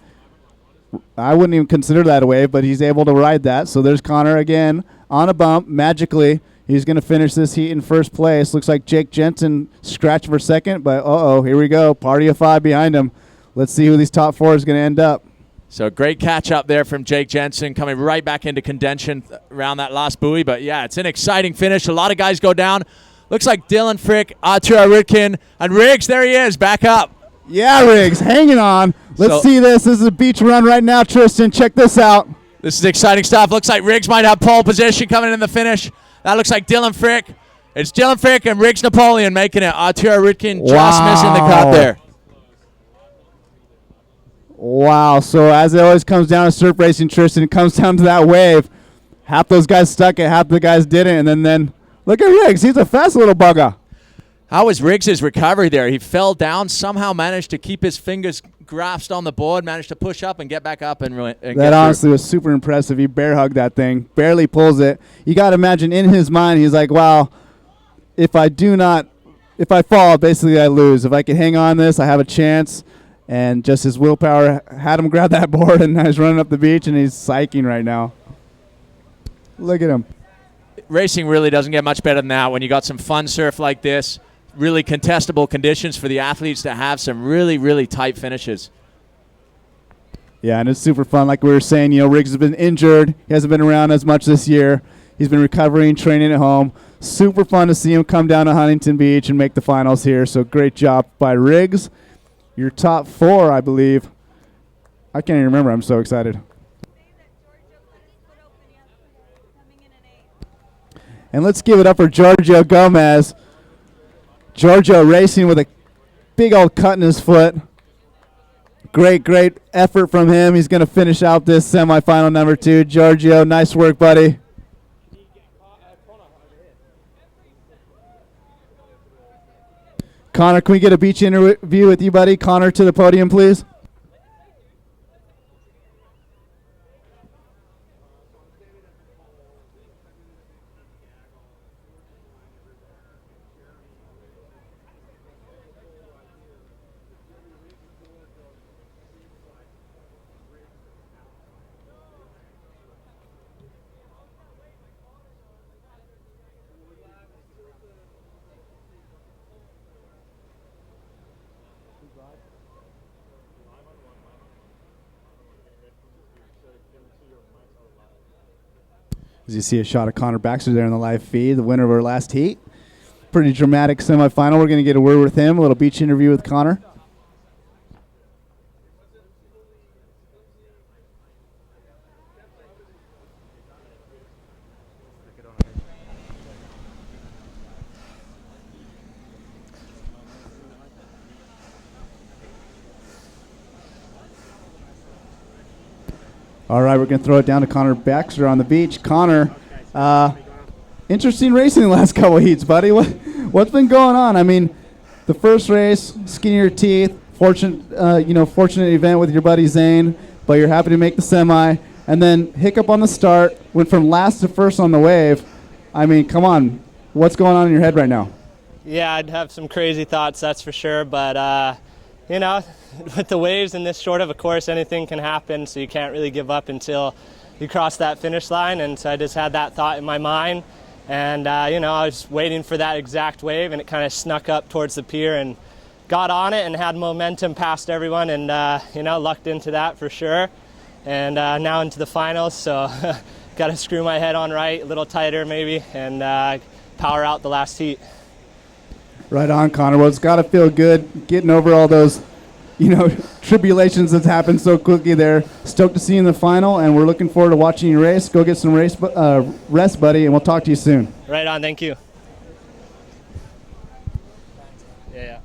I wouldn't even consider that a wave, but he's able to ride that. So there's Connor again on a bump, magically. He's going to finish this heat in first place. Looks like Jake Jensen scratched for second, but here we go. Party of 5 behind him. Let's see who these top 4 is going to end up. So great catch up there from Jake Jensen, coming right back into contention around that last buoy. But yeah, it's an exciting finish. A lot of guys go down. Looks like Dylan Frick, Arturo Ritkin, and Riggs. There he is, back up. Yeah, Riggs, hanging on. Let's see this. This is a beach run right now, Tristan. Check this out. This is exciting stuff. Looks like Riggs might have pole position coming in the finish. That looks like Dylan Frick. It's Dylan Frick and Riggs Napoleon making it. Arturo Ritkin just missing the cut there. Wow, so as it always comes down to surf racing, Tristan, it comes down to that wave. Half those guys stuck it, half the guys didn't, and then look at Riggs. He's a fast little bugger. How was Riggs' recovery there? He fell down, somehow managed to keep his fingers grasped on the board, managed to push up and get back up. That honestly was super impressive. He bear hugged that thing, barely pulls it. You got to imagine in his mind, he's like, wow, if I fall, basically I lose. If I can hang on this, I have a chance. And just his willpower had him grab that board, and now he's running up the beach, and he's psyching right now. Look at him. Racing really doesn't get much better than that when you got some fun surf like this, really contestable conditions for the athletes to have some really, really tight finishes. Yeah, and it's super fun. Like we were saying, Riggs has been injured. He hasn't been around as much this year. He's been recovering, training at home. Super fun to see him come down to Huntington Beach and make the finals here. So great job by Riggs. Your top 4, I believe. I can't even remember. I'm so excited. And let's give it up for Giorgio Gomez. Giorgio racing with a big old cut in his foot. Great effort from him. He's going to finish out this semifinal number 2. Giorgio, nice work, buddy. Connor, can we get a beach interview with you, buddy? Connor, to the podium, please. As you see a shot of Connor Baxter there in the live feed, the winner of our last heat. Pretty dramatic semifinal. We're going to get a word with him, a little beach interview with Connor. All right, we're going to throw it down to Connor Baxter on the beach. Connor, interesting racing the last couple of heats, buddy. What's been going on? I mean, the first race, skin your teeth, fortunate event with your buddy Zane, but you're happy to make the semi, and then hiccup on the start, went from last to first on the wave. I mean, come on, what's going on in your head right now? Yeah, I'd have some crazy thoughts, that's for sure, but with the waves in this short of a course, anything can happen, so you can't really give up until you cross that finish line. And so I just had that thought in my mind, and I was waiting for that exact wave, and it kind of snuck up towards the pier and got on it and had momentum past everyone, and lucked into that for sure. And now into the finals, so got to screw my head on right, a little tighter maybe, and power out the last heat. Right on, Connor. Well, it's got to feel good getting over all those, tribulations that's happened so quickly there. Stoked to see you in the final, and we're looking forward to watching you race. Go get some rest, buddy, and we'll talk to you soon. Right on. Thank you. Yeah.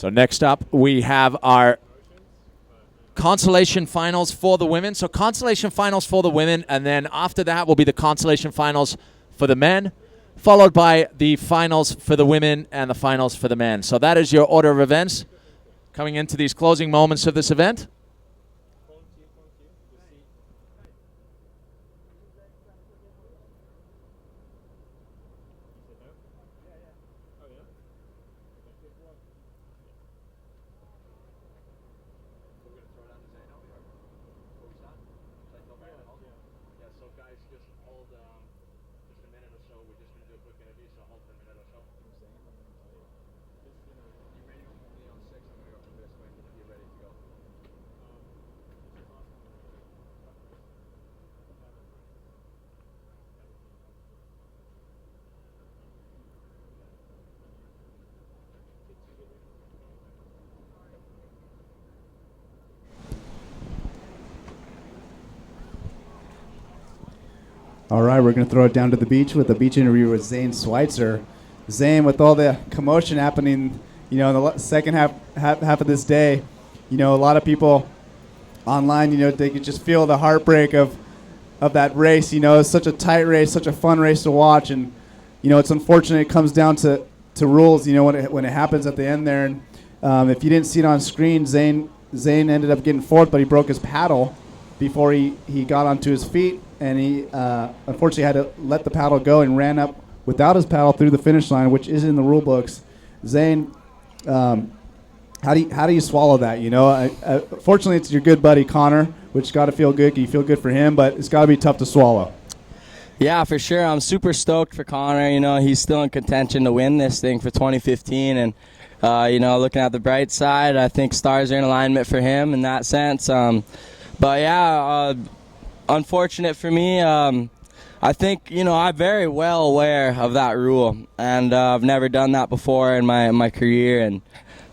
So next up, we have our consolation finals for the women. So consolation finals for the women, and then after that will be the consolation finals for the men, followed by the finals for the women and the finals for the men. So that is your order of events coming into these closing moments of this event. All right, we're going to throw it down to the beach with a beach interview with Zane Schweitzer. Zane, with all the commotion happening, in the second half of this day, a lot of people online, they could just feel the heartbreak of that race. It's such a tight race, such a fun race to watch, and it's unfortunate it comes down to rules. When it happens at the end there, and if you didn't see it on screen, Zane ended up getting fourth, but he broke his paddle before he got onto his feet, and he unfortunately had to let the paddle go and ran up without his paddle through the finish line, which is in the rule books. Zane, how do you swallow that? Fortunately, it's your good buddy Connor, which got to feel good. You feel good for him, but it's got to be tough to swallow. Yeah, for sure. I'm super stoked for Connor. He's still in contention to win this thing for 2015, and looking at the bright side, I think stars are in alignment for him in that sense. But yeah, unfortunate for me. I think, I'm very well aware of that rule, and I've never done that before in my career, and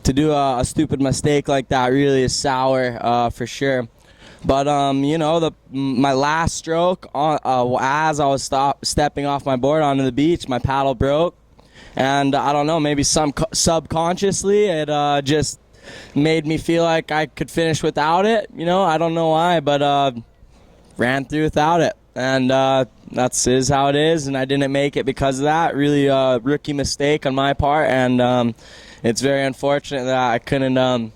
to do a stupid mistake like that really is sour for sure. But, my last stroke, as I was stepping off my board onto the beach, my paddle broke, and I don't know, maybe subconsciously it just made me feel like I could finish without it. I don't know why, but ran through without it, and is how it is, and I didn't make it because of that. Really rookie mistake on my part, and it's very unfortunate that I couldn't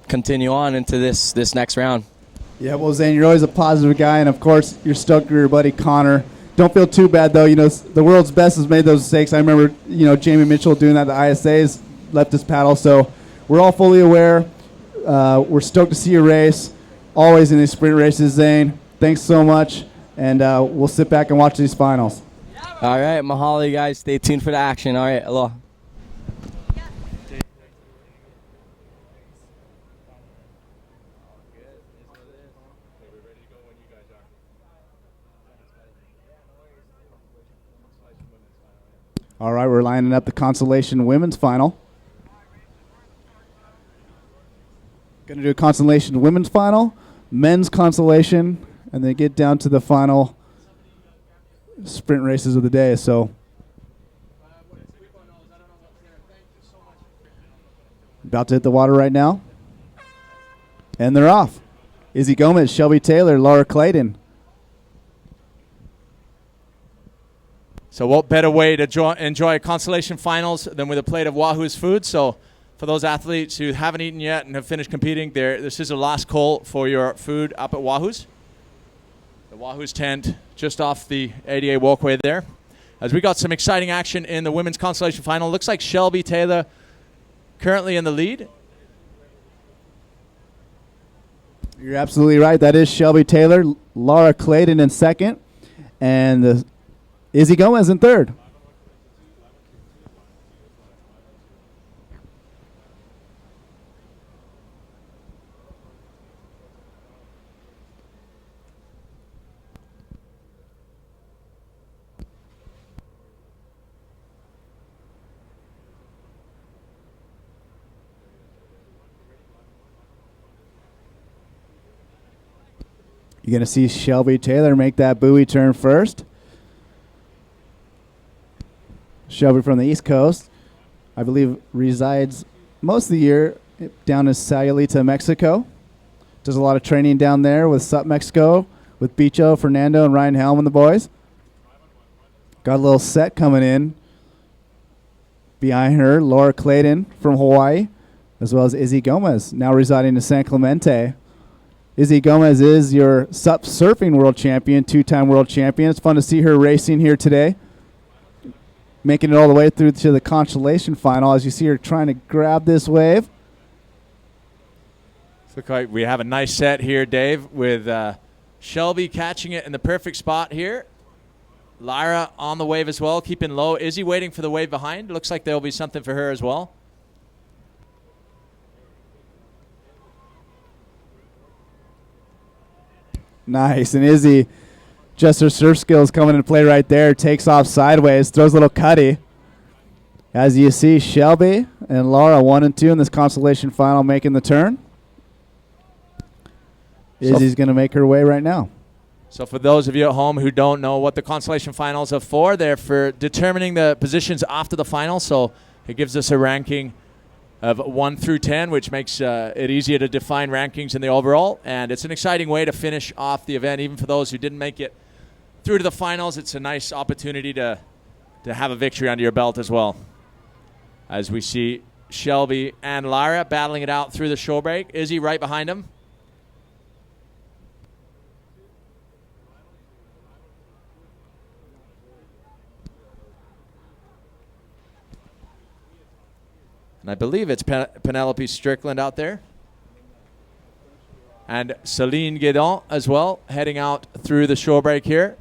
continue on into this next round. Yeah, well, Zane, you're always a positive guy, and of course you're stoked for your buddy Connor. Don't feel too bad though. The world's best has made those mistakes. I remember Jamie Mitchell doing that. The ISAs left his paddle, so we're all fully aware. We're stoked to see your race. Always in these sprint races, Zane. Thanks so much, and we'll sit back and watch these finals. All right, mahalo, you guys. Stay tuned for the action. All right, aloha. All right, we're lining up the consolation women's final. Going to do a consolation women's final, men's consolation, and then get down to the final sprint races of the day. So, about to hit the water right now. And they're off. Izzy Gomez, Shelby Taylor, Laura Clayton. So what better way to enjoy consolation finals than with a plate of Wahoo's food? So for those athletes who haven't eaten yet and have finished competing, this is a last call for your food up at Wahoo's. The Wahoo's tent just off the ADA walkway there. As we got some exciting action in the women's consolation final. Looks like Shelby Taylor currently in the lead. You're absolutely right. That is Shelby Taylor, Laura Clayton in second, and Izzy Gomez in third. You're going to see Shelby Taylor make that buoy turn first. Shelby from the East Coast, I believe, resides most of the year down in Sayulita, Mexico. Does a lot of training down there with SUP Mexico, with Bicho, Fernando, and Ryan Helm and the boys. Got a little set coming in. Behind her, Laura Clayton from Hawaii, as well as Izzy Gomez, now residing in San Clemente. Izzy Gomez is your SUP surfing world champion, 2-time world champion. It's fun to see her racing here today, making it all the way through to the consolation final as you see her trying to grab this wave. Looks like we have a nice set here, Dave, with Shelby catching it in the perfect spot here. Lyra on the wave as well, keeping low. Izzy waiting for the wave behind. Looks like there will be something for her as well. Nice, and Izzy, just her surf skills coming into play right there. Takes off sideways, throws a little cutty. As you see, Shelby and Laura 1 and 2 in this consolation final making the turn. Izzy's going to make her way right now. So for those of you at home who don't know what the consolation finals are for, they're for determining the positions after the final. So it gives us a ranking of 1 through 10, which makes it easier to define rankings in the overall. And it's an exciting way to finish off the event, even for those who didn't make it through to the finals. It's a nice opportunity to have a victory under your belt as well. As we see Shelby and Lyra battling it out through the shore break. Izzy right behind him. And I believe it's Penelope Strickland out there. And Celine Guédon as well, heading out through the shore break here.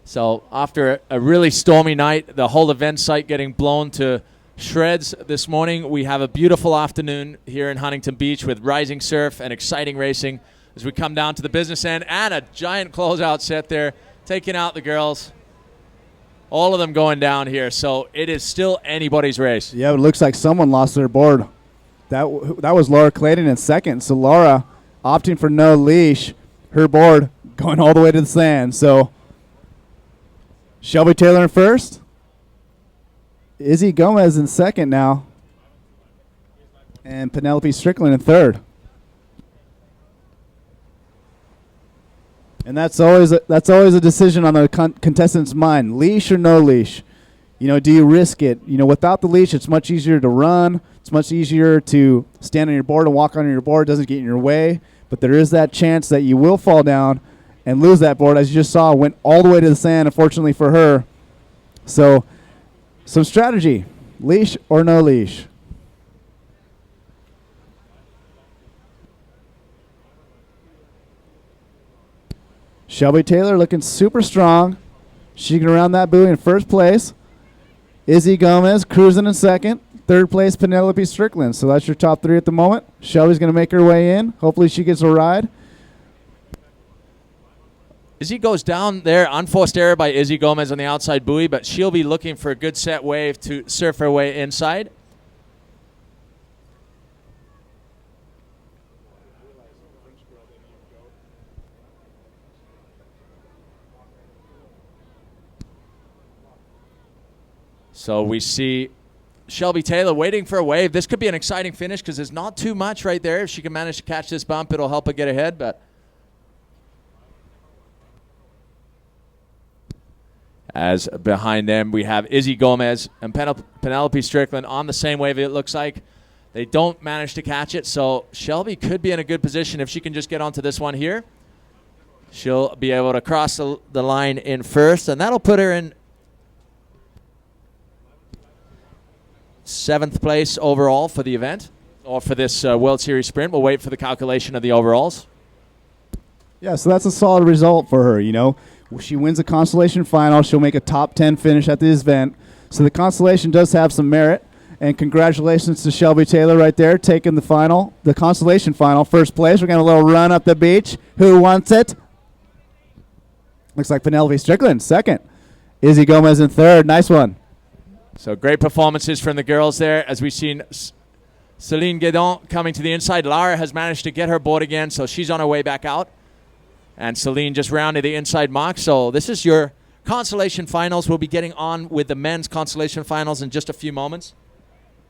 So after a really stormy night, the whole event site getting blown to shreds this morning, we have a beautiful afternoon here in Huntington Beach with rising surf and exciting racing as we come down to the business end, and a giant closeout set there, taking out the girls. All of them going down here, so it is still anybody's race. Yeah, it looks like someone lost their board. That was Laura Clayton in second, so Laura opting for no leash, her board going all the way to the sand. So Shelby Taylor in first, Izzy Gomez in second now, and Penelope Strickland in third. And that's always a decision on the contestant's mind. Leash or no leash? You know, do you risk it? You know, without the leash, it's much easier to run. It's much easier to stand on your board and walk on your board. It doesn't get in your way. But there is that chance that you will fall down and lose that board. As you just saw, went all the way to the sand, unfortunately for her. So some strategy. Leash or no leash? Shelby Taylor looking super strong. She can round that buoy in first place. Izzy Gomez cruising in second. Third place, Penelope Strickland. So that's your top three at the moment. Shelby's going to make her way in. Hopefully she gets a ride. Izzy goes down there. Unforced error by Izzy Gomez on the outside buoy, but she'll be looking for a good set wave to surf her way inside. So we see Shelby Taylor waiting for a wave. This could be an exciting finish because there's not too much right there. If she can manage to catch this bump, it'll help her get ahead. But as behind them, we have Izzy Gomez and Penelope Strickland on the same wave, it looks like. They don't manage to catch it, so Shelby could be in a good position if she can just get onto this one here. She'll be able to cross the line in first, and that'll put her in 7th place overall for the event, or for this World Series sprint. We'll wait for the calculation of the overalls. Yeah, so that's a solid result for her, you know. She wins the consolation final. She'll make a top 10 finish at this event. So the consolation does have some merit. And congratulations to Shelby Taylor right there, taking the consolation final, first place. We're going to a little run up the beach. Who wants it? Looks like Penelope Strickland, second. Izzy Gomez in third. Nice one. So great performances from the girls there. As we've seen Celine Guédon coming to the inside. Lara has managed to get her board again, so she's on her way back out. And Celine just rounded the inside mark. So this is your consolation finals. We'll be getting on with the men's consolation finals in just a few moments.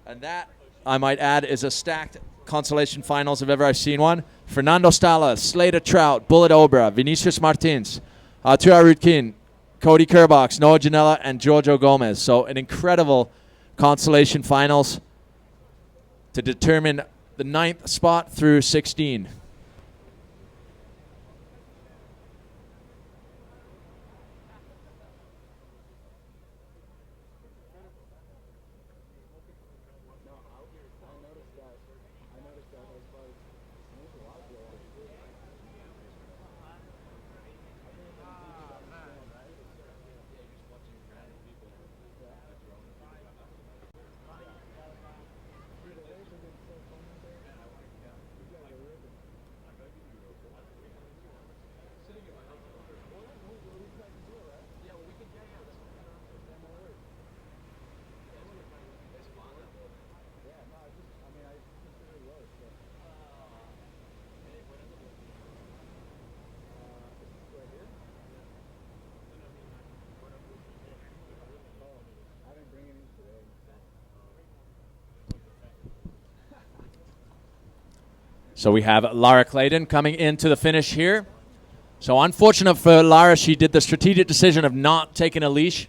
And that, I might add, is a stacked consolation finals if ever I've seen one. Fernando Stala, Slater Trout, Bullet Obra, Vinicius Martins, Artur Rutkin, Cody Kerbox, Noah Janela, and Giorgio Gomez. So an incredible consolation finals to determine the 9th spot through 16. So we have Lara Clayton coming into the finish here. So unfortunate for Lara, she did the strategic decision of not taking a leash.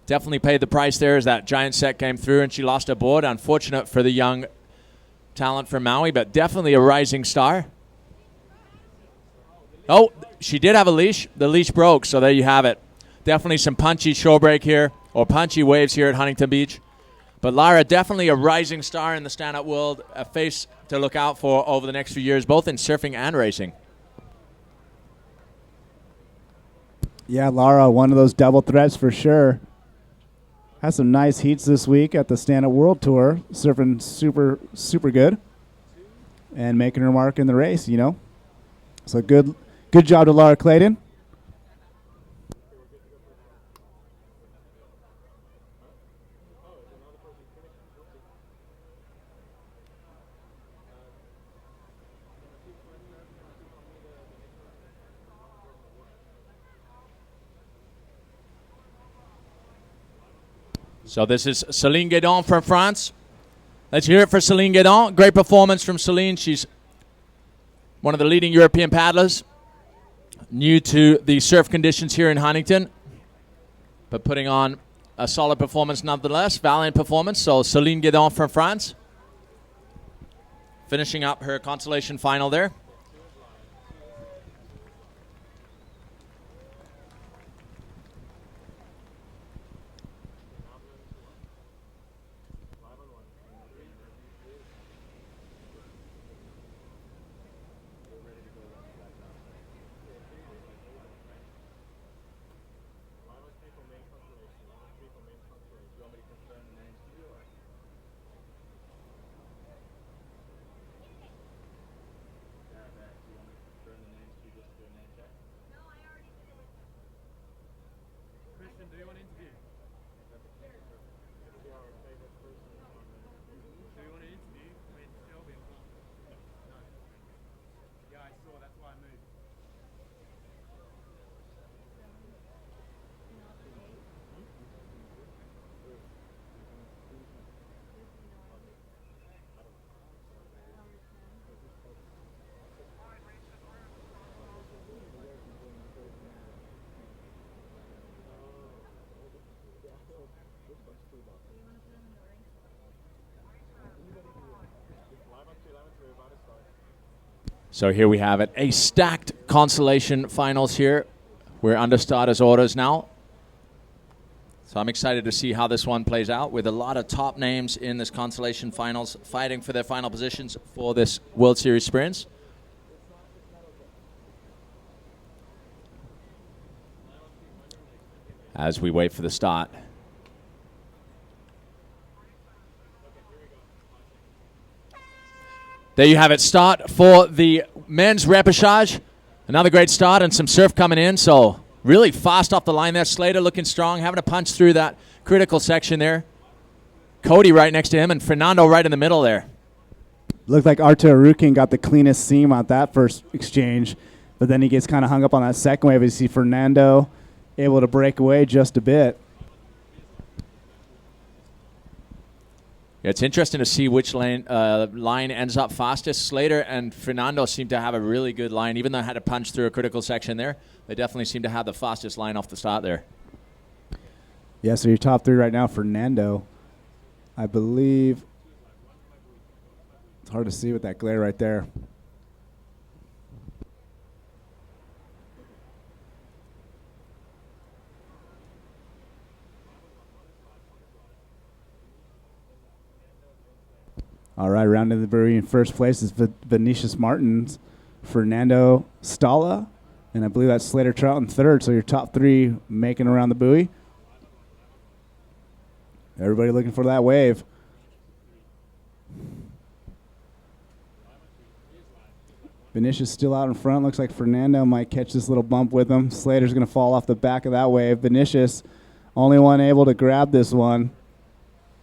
Definitely paid the price there as that giant set came through and she lost her board. Unfortunate for the young talent from Maui, but definitely a rising star. Oh, she did have a leash. The leash broke, so there you have it. Definitely some punchy shore break here, or punchy waves here at Huntington Beach. But Lara, definitely a rising star in the stand-up world, a face to look out for over the next few years, both in surfing and racing. Yeah, Lara, one of those double threats for sure. Has some nice heats this week at the stand-up world tour, surfing super good, and making her mark in the race, you know. So good job to Lara Clayton. So this is Celine Guédon from France. Let's hear it for Celine Guédon. Great performance from Celine. She's one of the leading European paddlers, new to the surf conditions here in Huntington, but putting on a solid performance nonetheless, valiant performance. So Celine Guédon from France, finishing up her consolation final there. So here we have it, a stacked consolation finals here. We're under starters orders now. So I'm excited to see how this one plays out with a lot of top names in this consolation finals fighting for their final positions for this World Series sprints. As we wait for the start. There you have it, start for the men's repêchage. Another great start and some surf coming in, so really fast off the line there. Slater looking strong, having to punch through that critical section there. Cody right next to him and Fernando right in the middle there. Looked like Artur Rutkin got the cleanest seam on that first exchange. But then he gets kind of hung up on that second wave. You see Fernando able to break away just a bit. Yeah, it's interesting to see which line ends up fastest. Slater and Fernando seem to have a really good line. Even though I had to punch through a critical section there, they definitely seem to have the fastest line off the start there. Yeah, so your top three right now, Fernando, I believe. It's hard to see with that glare right there. All right, rounding the buoy in first place is Vinicius Martins, Fernando Stala, and I believe that's Slater Trout in third. So your top three making around the buoy. Everybody looking for that wave. Vinicius still out in front. Looks like Fernando might catch this little bump with him. Slater's going to fall off the back of that wave. Vinicius, only one able to grab this one.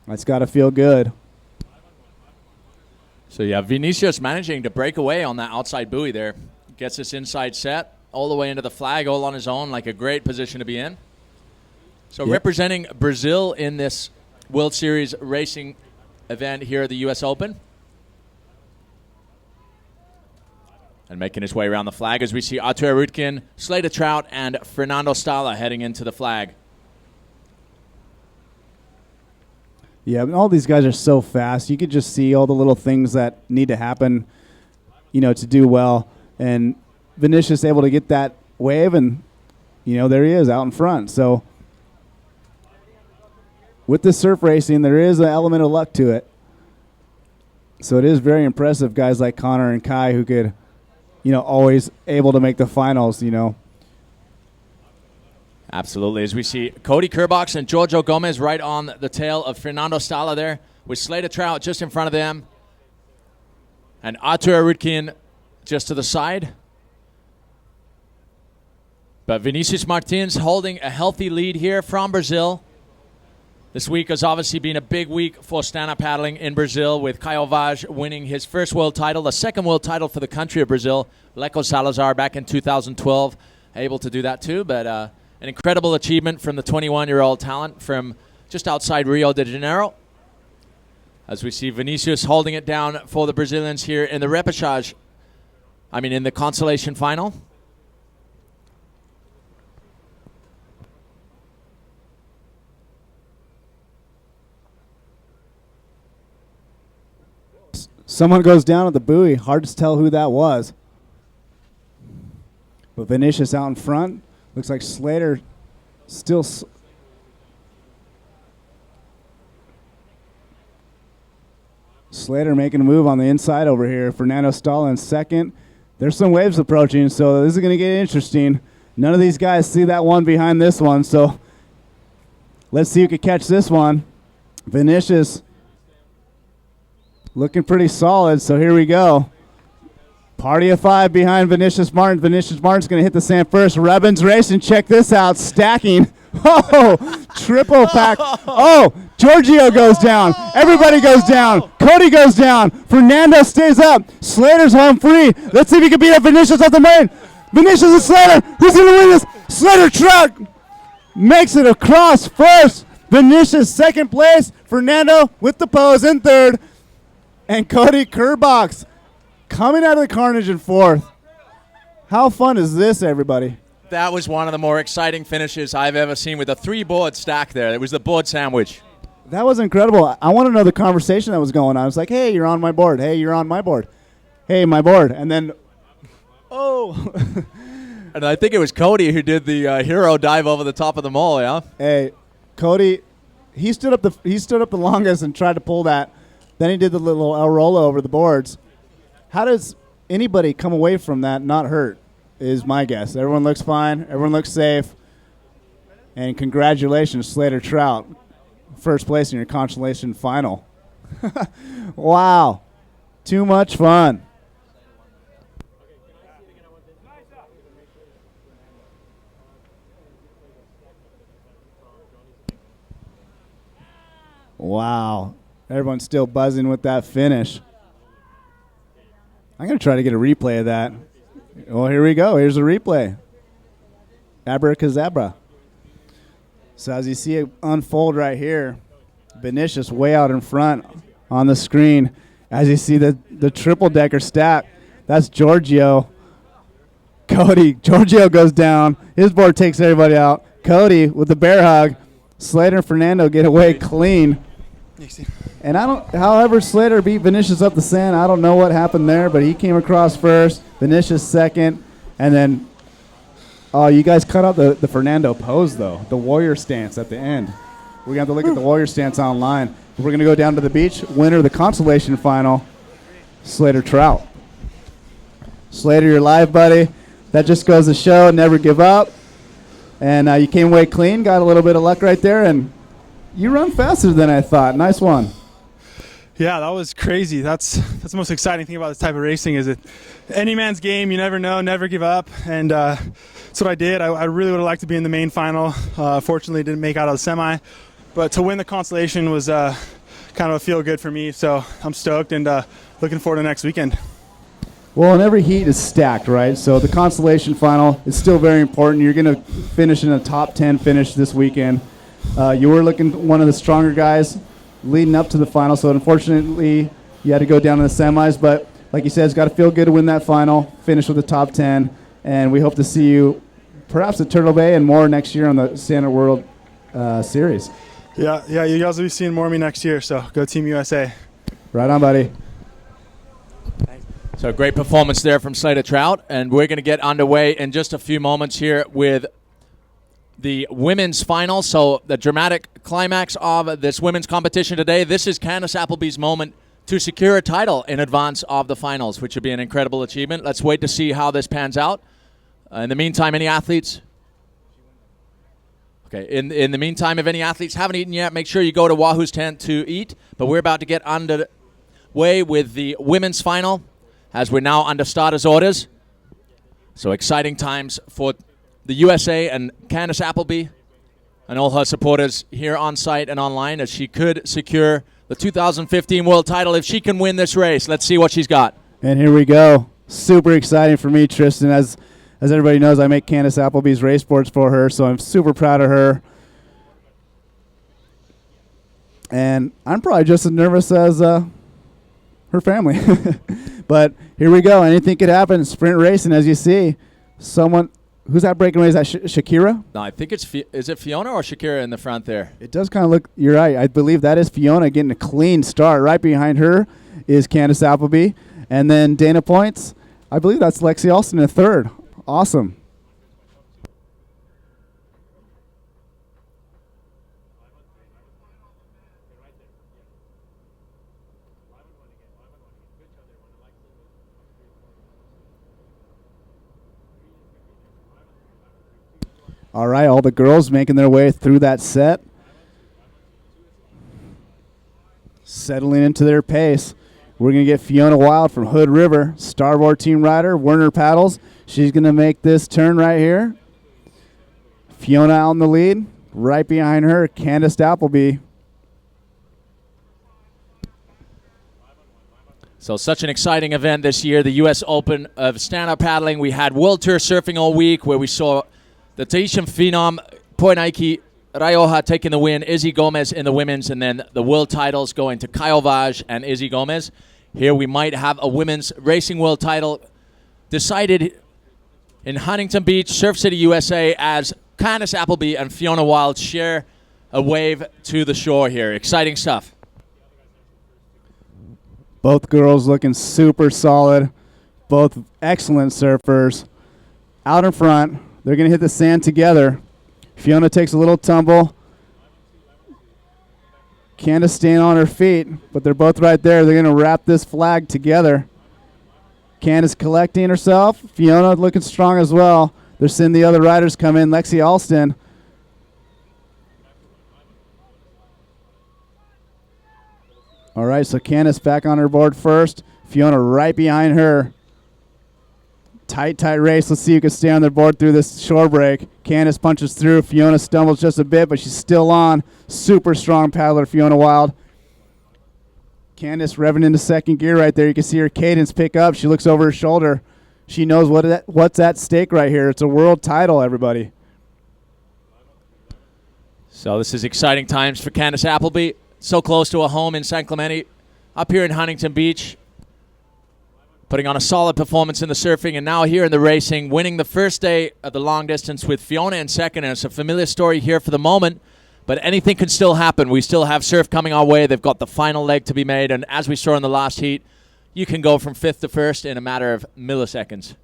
That's got to feel good. So, yeah, Vinicius managing to break away on that outside buoy there. Gets this inside set all the way into the flag, all on his own, like a great position to be in. So, representing Brazil in this World Series racing event here at the US Open. And making his way around the flag as we see Artur Rutkin, Slater Trout, and Fernando Stala heading into the flag. Yeah, but all these guys are so fast. You could just see all the little things that need to happen, to do well. And Vinicius able to get that wave, and, there he is out in front. So with the surf racing, there is an element of luck to it. So it is very impressive, guys like Connor and Kai who could, always able to make the finals, Absolutely. As we see Cody Kerbox and Giorgio Gomez right on the tail of Fernando Stala there, with Slater Trout just in front of them. And Artur Rutkin just to the side. But Vinicius Martins holding a healthy lead here from Brazil. This week has obviously been a big week for stand-up paddling in Brazil, with Caio Vaz winning his first world title, the second world title for the country of Brazil. Leco Salazar back in 2012, able to do that too. But an incredible achievement from the 21-year-old talent from just outside Rio de Janeiro. As we see Vinicius holding it down for the Brazilians here in the repêchage, in the consolation final. Someone goes down at the buoy. Hard to tell who that was. But Vinicius out in front. Looks like Slater still. Slater making a move on the inside over here. Fernando Stala in second. There's some waves approaching, so this is going to get interesting. None of these guys see that one behind this one, so let's see who can catch this one. Vinicius looking pretty solid, so here we go. Party of five behind Vinicius Martin. Vinicius Martin's going to hit the sand first. Rebens racing. Check this out. Stacking. Oh, triple pack. Oh, Giorgio goes down. Everybody goes down. Cody goes down. Fernando stays up. Slater's home free. Let's see if he can beat up Vinicius off the main. Vinicius and Slater. Who's going to win this? Slater Trout makes it across first. Vinicius second place. Fernando with the pose in third. And Cody Kerbox coming out of the carnage in fourth. How fun is this, everybody? That was one of the more exciting finishes I've ever seen, with a three-board stack there. It was the board sandwich. That was incredible. I want to know the conversation that was going on. I was like, hey, you're on my board. Hey, you're on my board. Hey, my board. And then, oh. And I think it was Cody who did the hero dive over the top of the mole, yeah? Hey, Cody, he stood up the longest and tried to pull that. Then he did the little El Rolo over the boards. How does anybody come away from that not hurt is my guess. Everyone looks fine. Everyone looks safe. And congratulations, Slater Trout. First place in your consolation final. Wow. Too much fun. Wow. Everyone's still buzzing with that finish. I'm going to try to get a replay of that. Well, here we go. Here's a replay. Abracadabra. So as you see it unfold right here, Vinicius way out in front on the screen. As you see the triple-decker stack, that's Giorgio. Cody, Giorgio goes down. His board takes everybody out. Cody with the bear hug. Slater and Fernando get away clean. And however Slater beat Vinicius up the sand, I don't know what happened there, but he came across first, Vinicius second, and then, you guys cut out the Fernando pose, though, the warrior stance at the end. We're going to have to look at the warrior stance online. We're going to go down to the beach. Winner of the consolation final, Slater Trout. Slater, you're live, buddy. That just goes to show, never give up. And you came away clean, got a little bit of luck right there, and you run faster than I thought. Nice one. Yeah, that was crazy. That's the most exciting thing about this type of racing is it any man's game. You never know, never give up, and that's what I did. I really would have liked to be in the main final. Fortunately, didn't make out of the semi, but to win the consolation was kind of a feel good for me. So I'm stoked and looking forward to next weekend. Well, and every heat is stacked, right? So the consolation final is still very important. You're going to finish in a top 10 finish this weekend. You were looking one of the stronger guys leading up to the final, so unfortunately you had to go down in the semis. But like you said, it's got to feel good to win that final, finish with the top 10, and we hope to see you perhaps at Turtle Bay and more next year on the Standard World Series. Yeah, you guys will be seeing more of me next year, so go Team USA. Right on, buddy. So great performance there from Slater Trout, and we're going to get underway in just a few moments here with the women's final. So the dramatic climax of this women's competition today. This is Candace Appleby's moment to secure a title in advance of the finals, which would be an incredible achievement. Let's wait to see how this pans out. In the meantime, any athletes? Okay, in the meantime, if any athletes haven't eaten yet, make sure you go to Wahoo's tent to eat. But we're about to get underway with the women's final, as we're now under starters orders. So exciting times for the USA and Candace Appleby and all her supporters here on site and online, as she could secure the 2015 world title if she can win this race. Let's see what she's got. And here we go. Super exciting for me, Tristan. As everybody knows, I make Candace Appleby's race boards for her, so I'm super proud of her. And I'm probably just as nervous as her family. But here we go. Anything could happen. Sprint racing, as you see. Who's that breaking away? Is that Shakira? No, I think is it Fiona or Shakira in the front there? It does kind of look, you're right. I believe that is Fiona getting a clean start. Right behind her is Candace Appleby. And then Dana Points, I believe that's Lexi Alston in third. Awesome. All right, all the girls making their way through that set. Settling into their pace. We're going to get Fiona Wild from Hood River, starboard team rider, Werner paddles. She's going to make this turn right here. Fiona out in the lead. Right behind her, Candace Appleby. So such an exciting event this year, the US Open of stand-up paddling. We had World Tour surfing all week, where we saw the Tahitian phenom Poinaiki Raioha taking the win, Izzy Gomez in the women's, and then the world titles going to Kyle Vaj and Izzy Gomez. Here we might have a women's racing world title decided in Huntington Beach, Surf City, USA, as Candace Appleby and Fiona Wild share a wave to the shore here. Exciting stuff. Both girls looking super solid. Both excellent surfers. Out in front. They're going to hit the sand together. Fiona takes a little tumble. Candace staying on her feet, but they're both right there. They're going to wrap this flag together. Candace collecting herself. Fiona looking strong as well. They're seeing the other riders come in. Lexi Alston. All right, so Candace back on her board first. Fiona right behind her. Tight race. Let's see who can stay on their board through this shore break. Candace punches through. Fiona stumbles just a bit, but she's still on. Super strong paddler, Fiona Wild. Candace revving into second gear right there. You can see her cadence pick up. She looks over her shoulder. She knows what's at stake right here. It's a world title, everybody. So this is exciting times for Candace Appleby. So close to a home in San Clemente, up here in Huntington Beach. Putting on a solid performance in the surfing, and now here in the racing, winning the first day of the long distance with Fiona in second. And it's a familiar story here for the moment, but anything can still happen. We still have surf coming our way. They've got the final leg to be made, and as we saw in the last heat, you can go from fifth to first in a matter of milliseconds.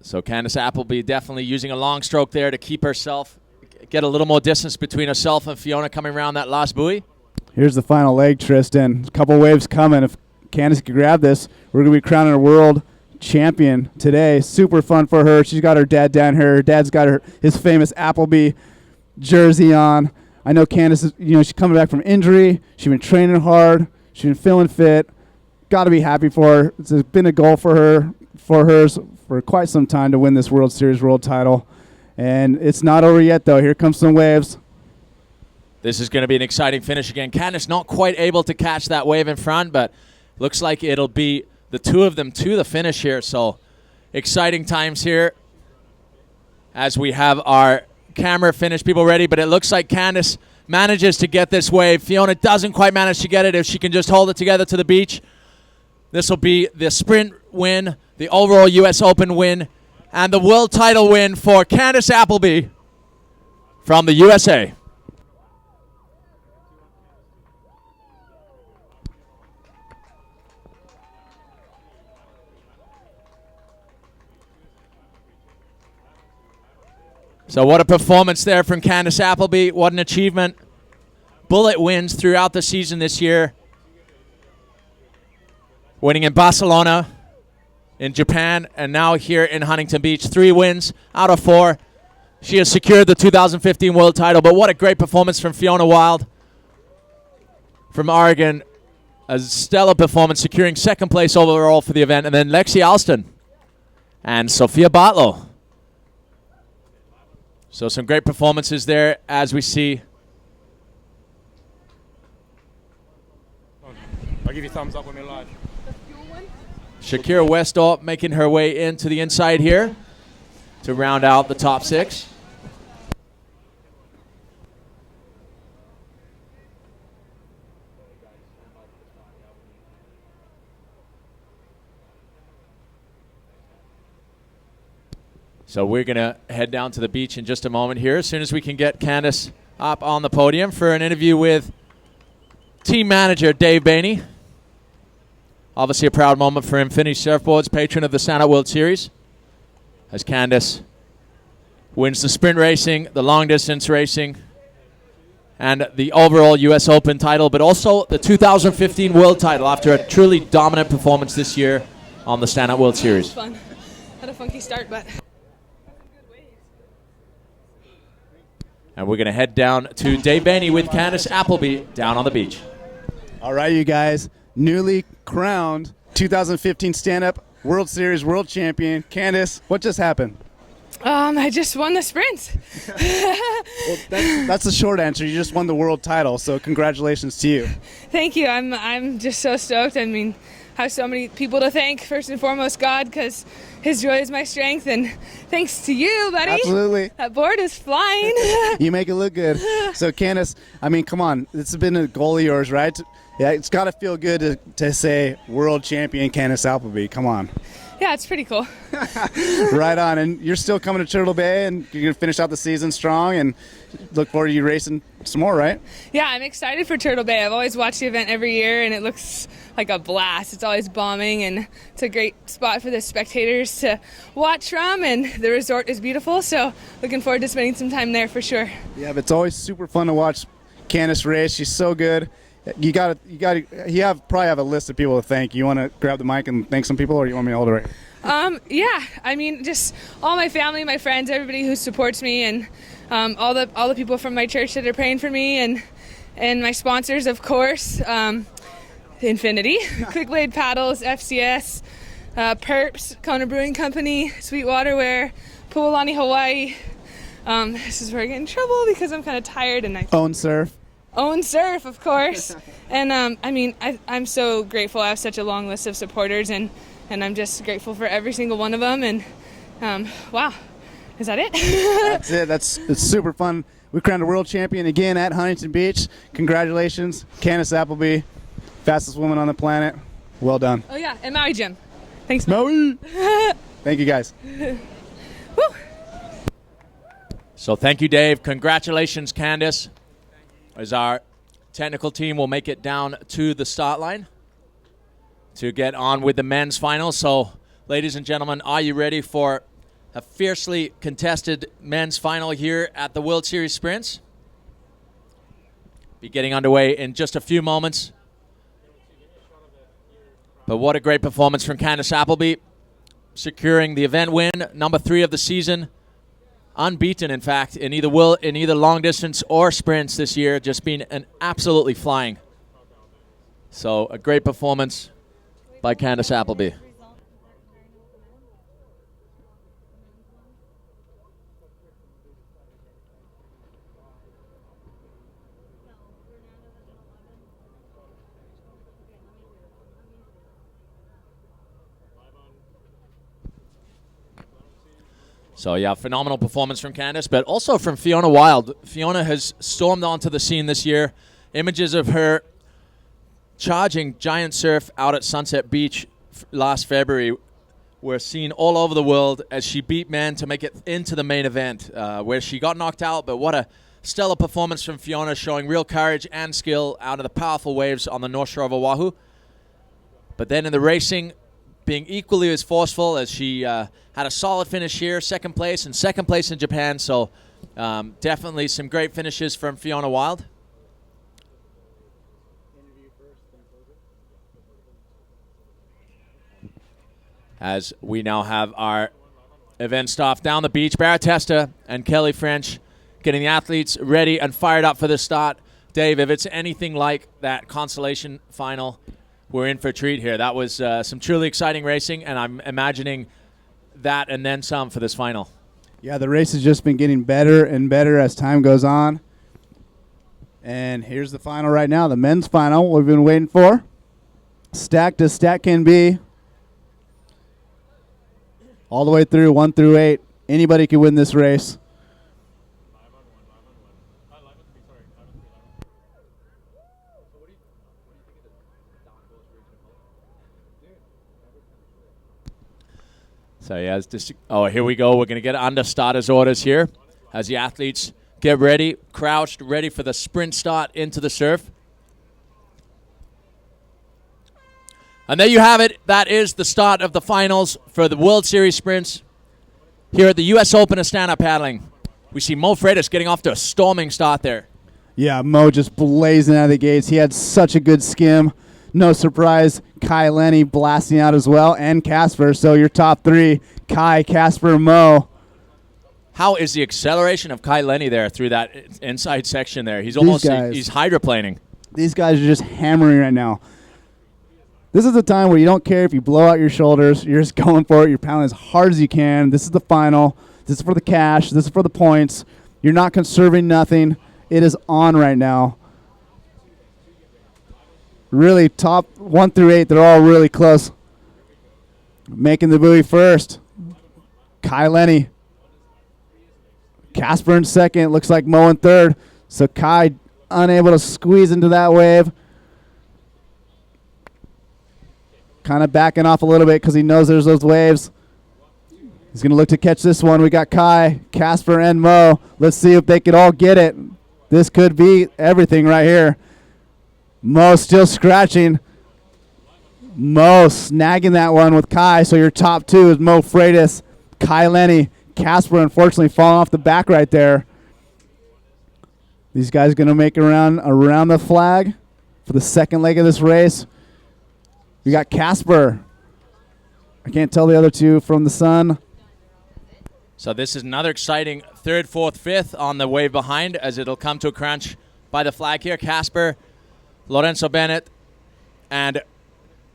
So Candace Appleby definitely using a long stroke there to keep herself, get a little more distance between herself and Fiona coming around that last buoy. Here's the final leg, Tristan. A couple waves coming. If Candace could grab this, we're going to be crowning a world champion today. Super fun for her. She's got her dad down here. Her dad's got his famous Appleby jersey on. I know Candace is, she's coming back from injury. She's been training hard. She's been feeling fit. Got to be happy for her. It's been a goal for her, for quite some time to win this World Series world title. And it's not over yet, though. Here comes some waves. This is going to be an exciting finish again. Candace not quite able to catch that wave in front, but looks like it'll be the two of them to the finish here. So exciting times here as we have our camera finish people ready, but it looks like Candace manages to get this wave. Fiona doesn't quite manage to get it. If she can just hold it together to the beach, this will be the sprint win, the overall US Open win, and the world title win for Candace Appleby from the USA. So what a performance there from Candace Appleby. What an achievement. Bullet wins throughout the season this year. Winning in Barcelona, in Japan, and now here in Huntington Beach. 3 wins out of 4. She has secured the 2015 world title, but what a great performance from Fiona Wild from Oregon. A stellar performance, securing second place overall for the event. And then Lexi Alston and Sophia Bartlow. So some great performances there as we see. I'll give you thumbs up when we're live. Shakira Westall making her way into the inside here to round out the top 6. So we're going to head down to the beach in just a moment here, as soon as we can get Candace up on the podium for an interview with team manager Dave Bainey. Obviously a proud moment for Infinity Surfboards, patron of the Stand Up World Series, as Candace wins the sprint racing, the long distance racing, and the overall US Open title, but also the 2015 world title after a truly dominant performance this year on the Stand Up World Series. Fun. Had a funky start, but... And we're going to head down to Dave Bainey with Candace Appleby down on the beach. All right, you guys. Newly crowned 2015 Stand-Up World Series World Champion. Candace, what just happened? I just won the sprint. Well, that's the short answer. You just won the world title, so congratulations to you. Thank you. I'm just so stoked. I mean, I have so many people to thank. First and foremost, God, because His joy is my strength, and thanks to you, buddy. Absolutely. That board is flying. You make it look good. So, Candace, I mean, come on. This has been a goal of yours, right? Yeah, it's got to feel good to say world champion Candace Appleby. Come on. Yeah, it's pretty cool. Right on. And you're still coming to Turtle Bay, and you're going to finish out the season strong, and look forward to you racing some more, right? Yeah, I'm excited for Turtle Bay. I've always watched the event every year, and it looks like a blast. It's always bombing, and it's a great spot for the spectators to watch from, and the resort is beautiful, so looking forward to spending some time there for sure. Yeah, but it's always super fun to watch Candace race. She's so probably have a list of people to thank. You want to grab the mic and thank some people, or you want me to hold it right here? Yeah, I mean, just all my family, my friends, everybody who supports me, and all the people from my church that are praying for me, and my sponsors, of course, Infinity, Quick Blade Paddles, FCS, Perps, Kona Brewing Company, Sweet Waterware, Pualani, Hawaii, This is where I get in trouble because I'm kind of tired and I Own surf. own surf, of course. And I'm so grateful. I have such a long list of supporters, and I'm just grateful for every single one of them. And wow, is that it? That's it. It's super fun. We crowned a world champion again at Huntington Beach. Congratulations, Candace Appleby, fastest woman on the planet. Well done. Oh yeah, and Maui Jim. Thanks, Maui. Thank you, guys. So thank you, Dave. Congratulations, Candace. As our technical team will make it down to the start line to get on with the men's final. So, ladies and gentlemen, are you ready for a fiercely contested men's final here at the World Series Sprints? Be getting underway in just a few moments. But what a great performance from Candace Appleby, securing the event win, number 3 of the season. Unbeaten, in fact, in either long distance or sprints this year, just been an absolutely flying. So a great performance by Candace Appleby. So, yeah, phenomenal performance from Candace, but also from Fiona Wild. Fiona has stormed onto the scene this year. Images of her charging giant surf out at Sunset Beach last February were seen all over the world as she beat men to make it into the main event, where she got knocked out. But what a stellar performance from Fiona, showing real courage and skill out of the powerful waves on the North Shore of Oahu. But then in the racing, being equally as forceful as she had a solid finish here, second place in Japan. So definitely some great finishes from Fiona Wild. As we now have our event staff down the beach, Baratesta and Kelly French getting the athletes ready and fired up for the start. Dave, if it's anything like that consolation final, we're in for a treat here. That was some truly exciting racing, and I'm imagining that and then some for this final. Yeah, the race has just been getting better and better as time goes on. And here's the final right now, the men's final we've been waiting for. Stacked as stack can be. All the way through, 1 through 8. Anybody can win this race. So yeah, here we go. We're going to get under starters orders here as the athletes get ready, crouched, ready for the sprint start into the surf. And there you have it. That is the start of the finals for the World Series Sprints here at the US Open of stand-up paddling. We see Mo Freitas getting off to a storming start there. Yeah, Mo just blazing out of the gates. He had such a good skim. No surprise, Kai Lenny blasting out as well, and Casper. So your top three, Kai, Casper, Mo. How is the acceleration of Kai Lenny there through that inside section there? He's almost he's hydroplaning. These guys are just hammering right now. This is a time where you don't care if you blow out your shoulders. You're just going for it. You're pounding as hard as you can. This is the final. This is for the cash. This is for the points. You're not conserving nothing. It is on right now. Really, top 1 through 8, they're all really close. Making the buoy first, Kai Lenny. Casper in second. Looks like Mo in third. So Kai unable to squeeze into that wave. Kind of backing off a little bit because he knows there's those waves. He's going to look to catch this one. We got Kai, Casper, and Mo. Let's see if they could all get it. This could be everything right here. Mo still scratching. Mo snagging that one with Kai. So your top two is Mo Freitas, Kai Lenny. Casper unfortunately falling off the back right there. These guys going to make it around the flag for the second leg of this race. We got Casper. I can't tell the other two from the sun. So this is another exciting third, fourth, fifth on the wave behind as it'll come to a crunch by the flag here. Casper, Lorenzo Bennett, and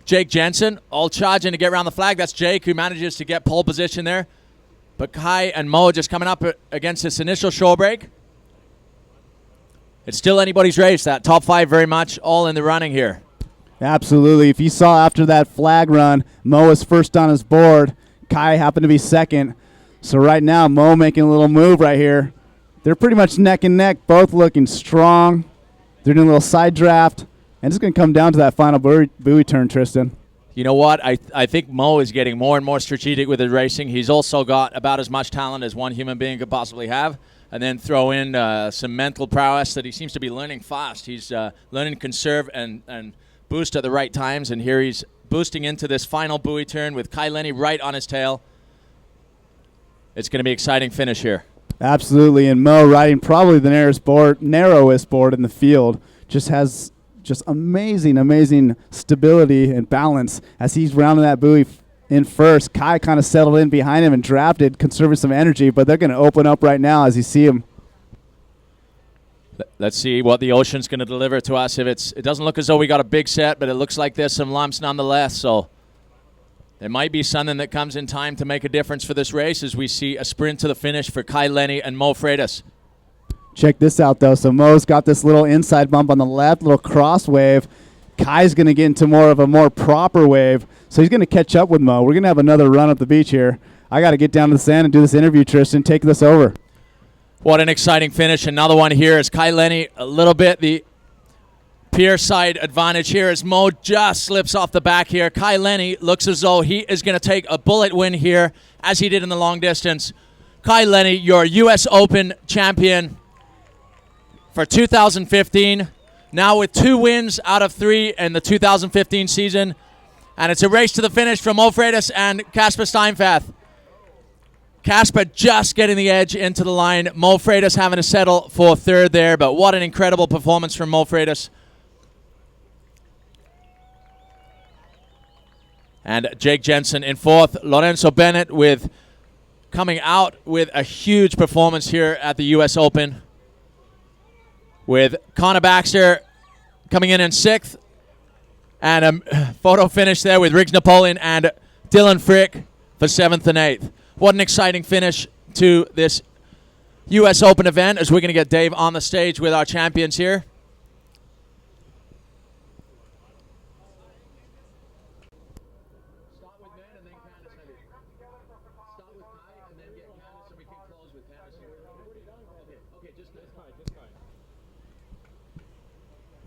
Jake Jensen all charging to get around the flag. That's Jake who manages to get pole position there. But Kai and Mo just coming up against this initial shore break. It's still anybody's race. That top 5 very much all in the running here. Absolutely. If you saw after that flag run, Mo was first on his board. Kai happened to be second. So right now, Mo making a little move right here. They're pretty much neck and neck, both looking strong. They're doing a little side draft. And it's going to come down to that final buoy turn, Tristan. You know what? I think Mo is getting more and more strategic with his racing. He's also got about as much talent as one human being could possibly have. And then throw in some mental prowess that he seems to be learning fast. He's learning to conserve and boost at the right times. And here he's boosting into this final buoy turn with Kai Lenny right on his tail. It's going to be an exciting finish here. Absolutely. And Mo riding probably the narrowest board in the field. Just has amazing stability and balance as he's rounding that buoy in first. Kai kind of settled in behind him and drafted, conserving some energy, but they're going to open up right now as you see him. Let's see what the ocean's going to deliver to us. It doesn't look as though we got a big set, but it looks like there's some lumps nonetheless. So there might be something that comes in time to make a difference for this race as we see a sprint to the finish for Kai Lenny and Mo Freitas. Check this out, though. So Mo's got this little inside bump on the left, little cross wave. Kai's going to get into more of a more proper wave, so he's going to catch up with Mo. We're going to have another run up the beach here. I got to get down to the sand and do this interview, Tristan. Take this over. What an exciting finish. Another one here is Kai Lenny a little bit the pier side advantage here as Mo just slips off the back here. Kai Lenny looks as though he is going to take a bullet win here as he did in the long distance. Kai Lenny, your US Open champion for 2015. Now with 2 wins out of 3 in the 2015 season. And it's a race to the finish from Mo Freitas and Casper Steinfath. Casper just getting the edge into the line. Mo Freitas having to settle for third there. But what an incredible performance from Mo Freitas. And Jake Jensen in fourth. Lorenzo Bennett coming out with a huge performance here at the US Open. With Connor Baxter coming in sixth. And a photo finish there with Riggs Napoleon and Dylan Frick for 7th and 8th. What an exciting finish to this US Open event as we're going to get Dave on the stage with our champions here.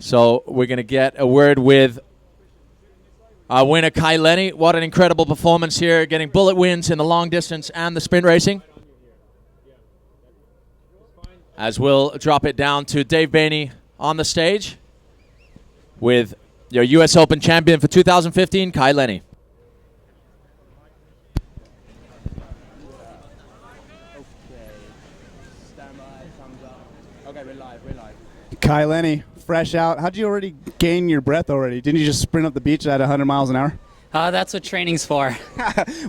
So we're going to get a word with our winner, Kai Lenny. What an incredible performance here, getting bullet wins in the long distance and the sprint racing. As we'll drop it down to Dave Bainey on the stage with your US Open champion for 2015, Kai Lenny. Kai Lenny, fresh out. How'd you already gain your breath already? Didn't you just sprint up the beach at 100 miles an hour? That's what training's for.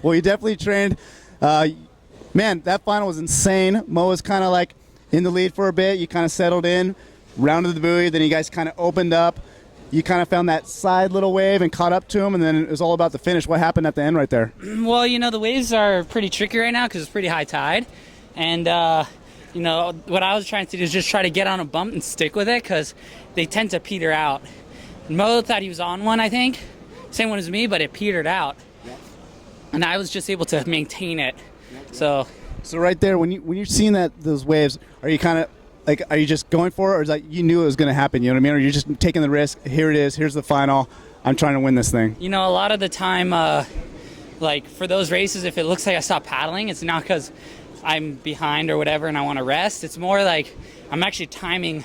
Well, you definitely trained. Man, that final was insane. Mo was kind of like in the lead for a bit. You kind of settled in, rounded the buoy, then you guys kind of opened up. You kind of found that side little wave and caught up to him, and then it was all about the finish. What happened at the end right there? Well, the waves are pretty tricky right now because it's pretty high tide. And, what I was trying to do is just try to get on a bump and stick with it because they tend to peter out. Mo thought he was on one, I think. Same one as me, but it petered out. Yep. And I was just able to maintain it. Yep. So right there, when you're seeing those waves, are you kind of like, are you just going for it, or is like you knew it was going to happen? You know what I mean? Or you're just taking the risk? Here it is. Here's the final. I'm trying to win this thing. A lot of the time, like for those races, if it looks like I stop paddling, it's not because I'm behind or whatever and I want to rest. It's more like I'm actually timing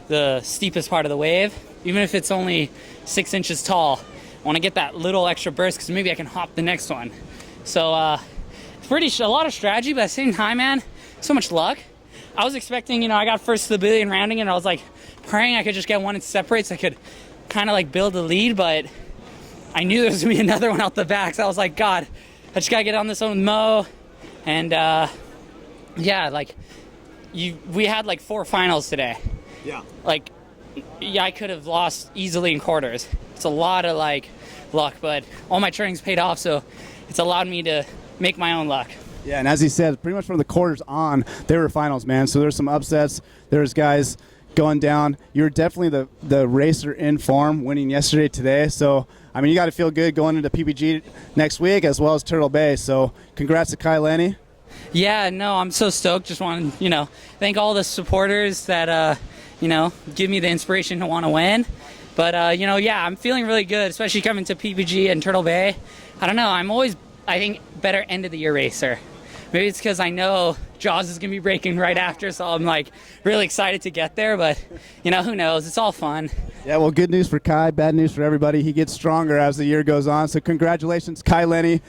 the steepest part of the wave, even if it's only 6 inches tall. I want to get that little extra burst because maybe I can hop the next one. So it's a lot of strategy, but at the same time, man, so much luck. I was expecting, I got first to the billion rounding, and I was like praying I could just get one and separate so I could kind of like build a lead, but I knew there was going to be another one out the back, so I was like, God, I just got to get on this one with Mo. And we had like 4 finals today. Yeah. I could have lost easily in quarters. It's a lot of luck, but all my training's paid off, so it's allowed me to make my own luck. Yeah, and as he said, pretty much from the quarters on, they were finals, man. So there's some upsets. There's guys going down. You're definitely the racer in form, winning yesterday, today. So, I mean, you got to feel good going into PPG next week as well as Turtle Bay. So congrats to Kai Lenny. Yeah, no, I'm so stoked. Just want to, thank all the supporters that, give me the inspiration to want to win. But, yeah, I'm feeling really good, especially coming to PPG and Turtle Bay. I don't know. I'm always, I think, better end of the year racer. Maybe it's because I know Jaws is going to be breaking right after, so I'm, really excited to get there. But, who knows? It's all fun. Yeah, well, good news for Kai, bad news for everybody. He gets stronger as the year goes on. So congratulations, Kai Lenny,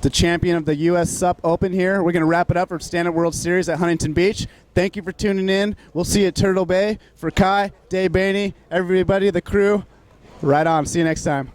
the champion of the US Sup Open here. We're going to wrap it up for Stand-Up World Series at Huntington Beach. Thank you for tuning in. We'll see you at Turtle Bay. For Kai, Dave Bainey, everybody, the crew, right on. See you next time.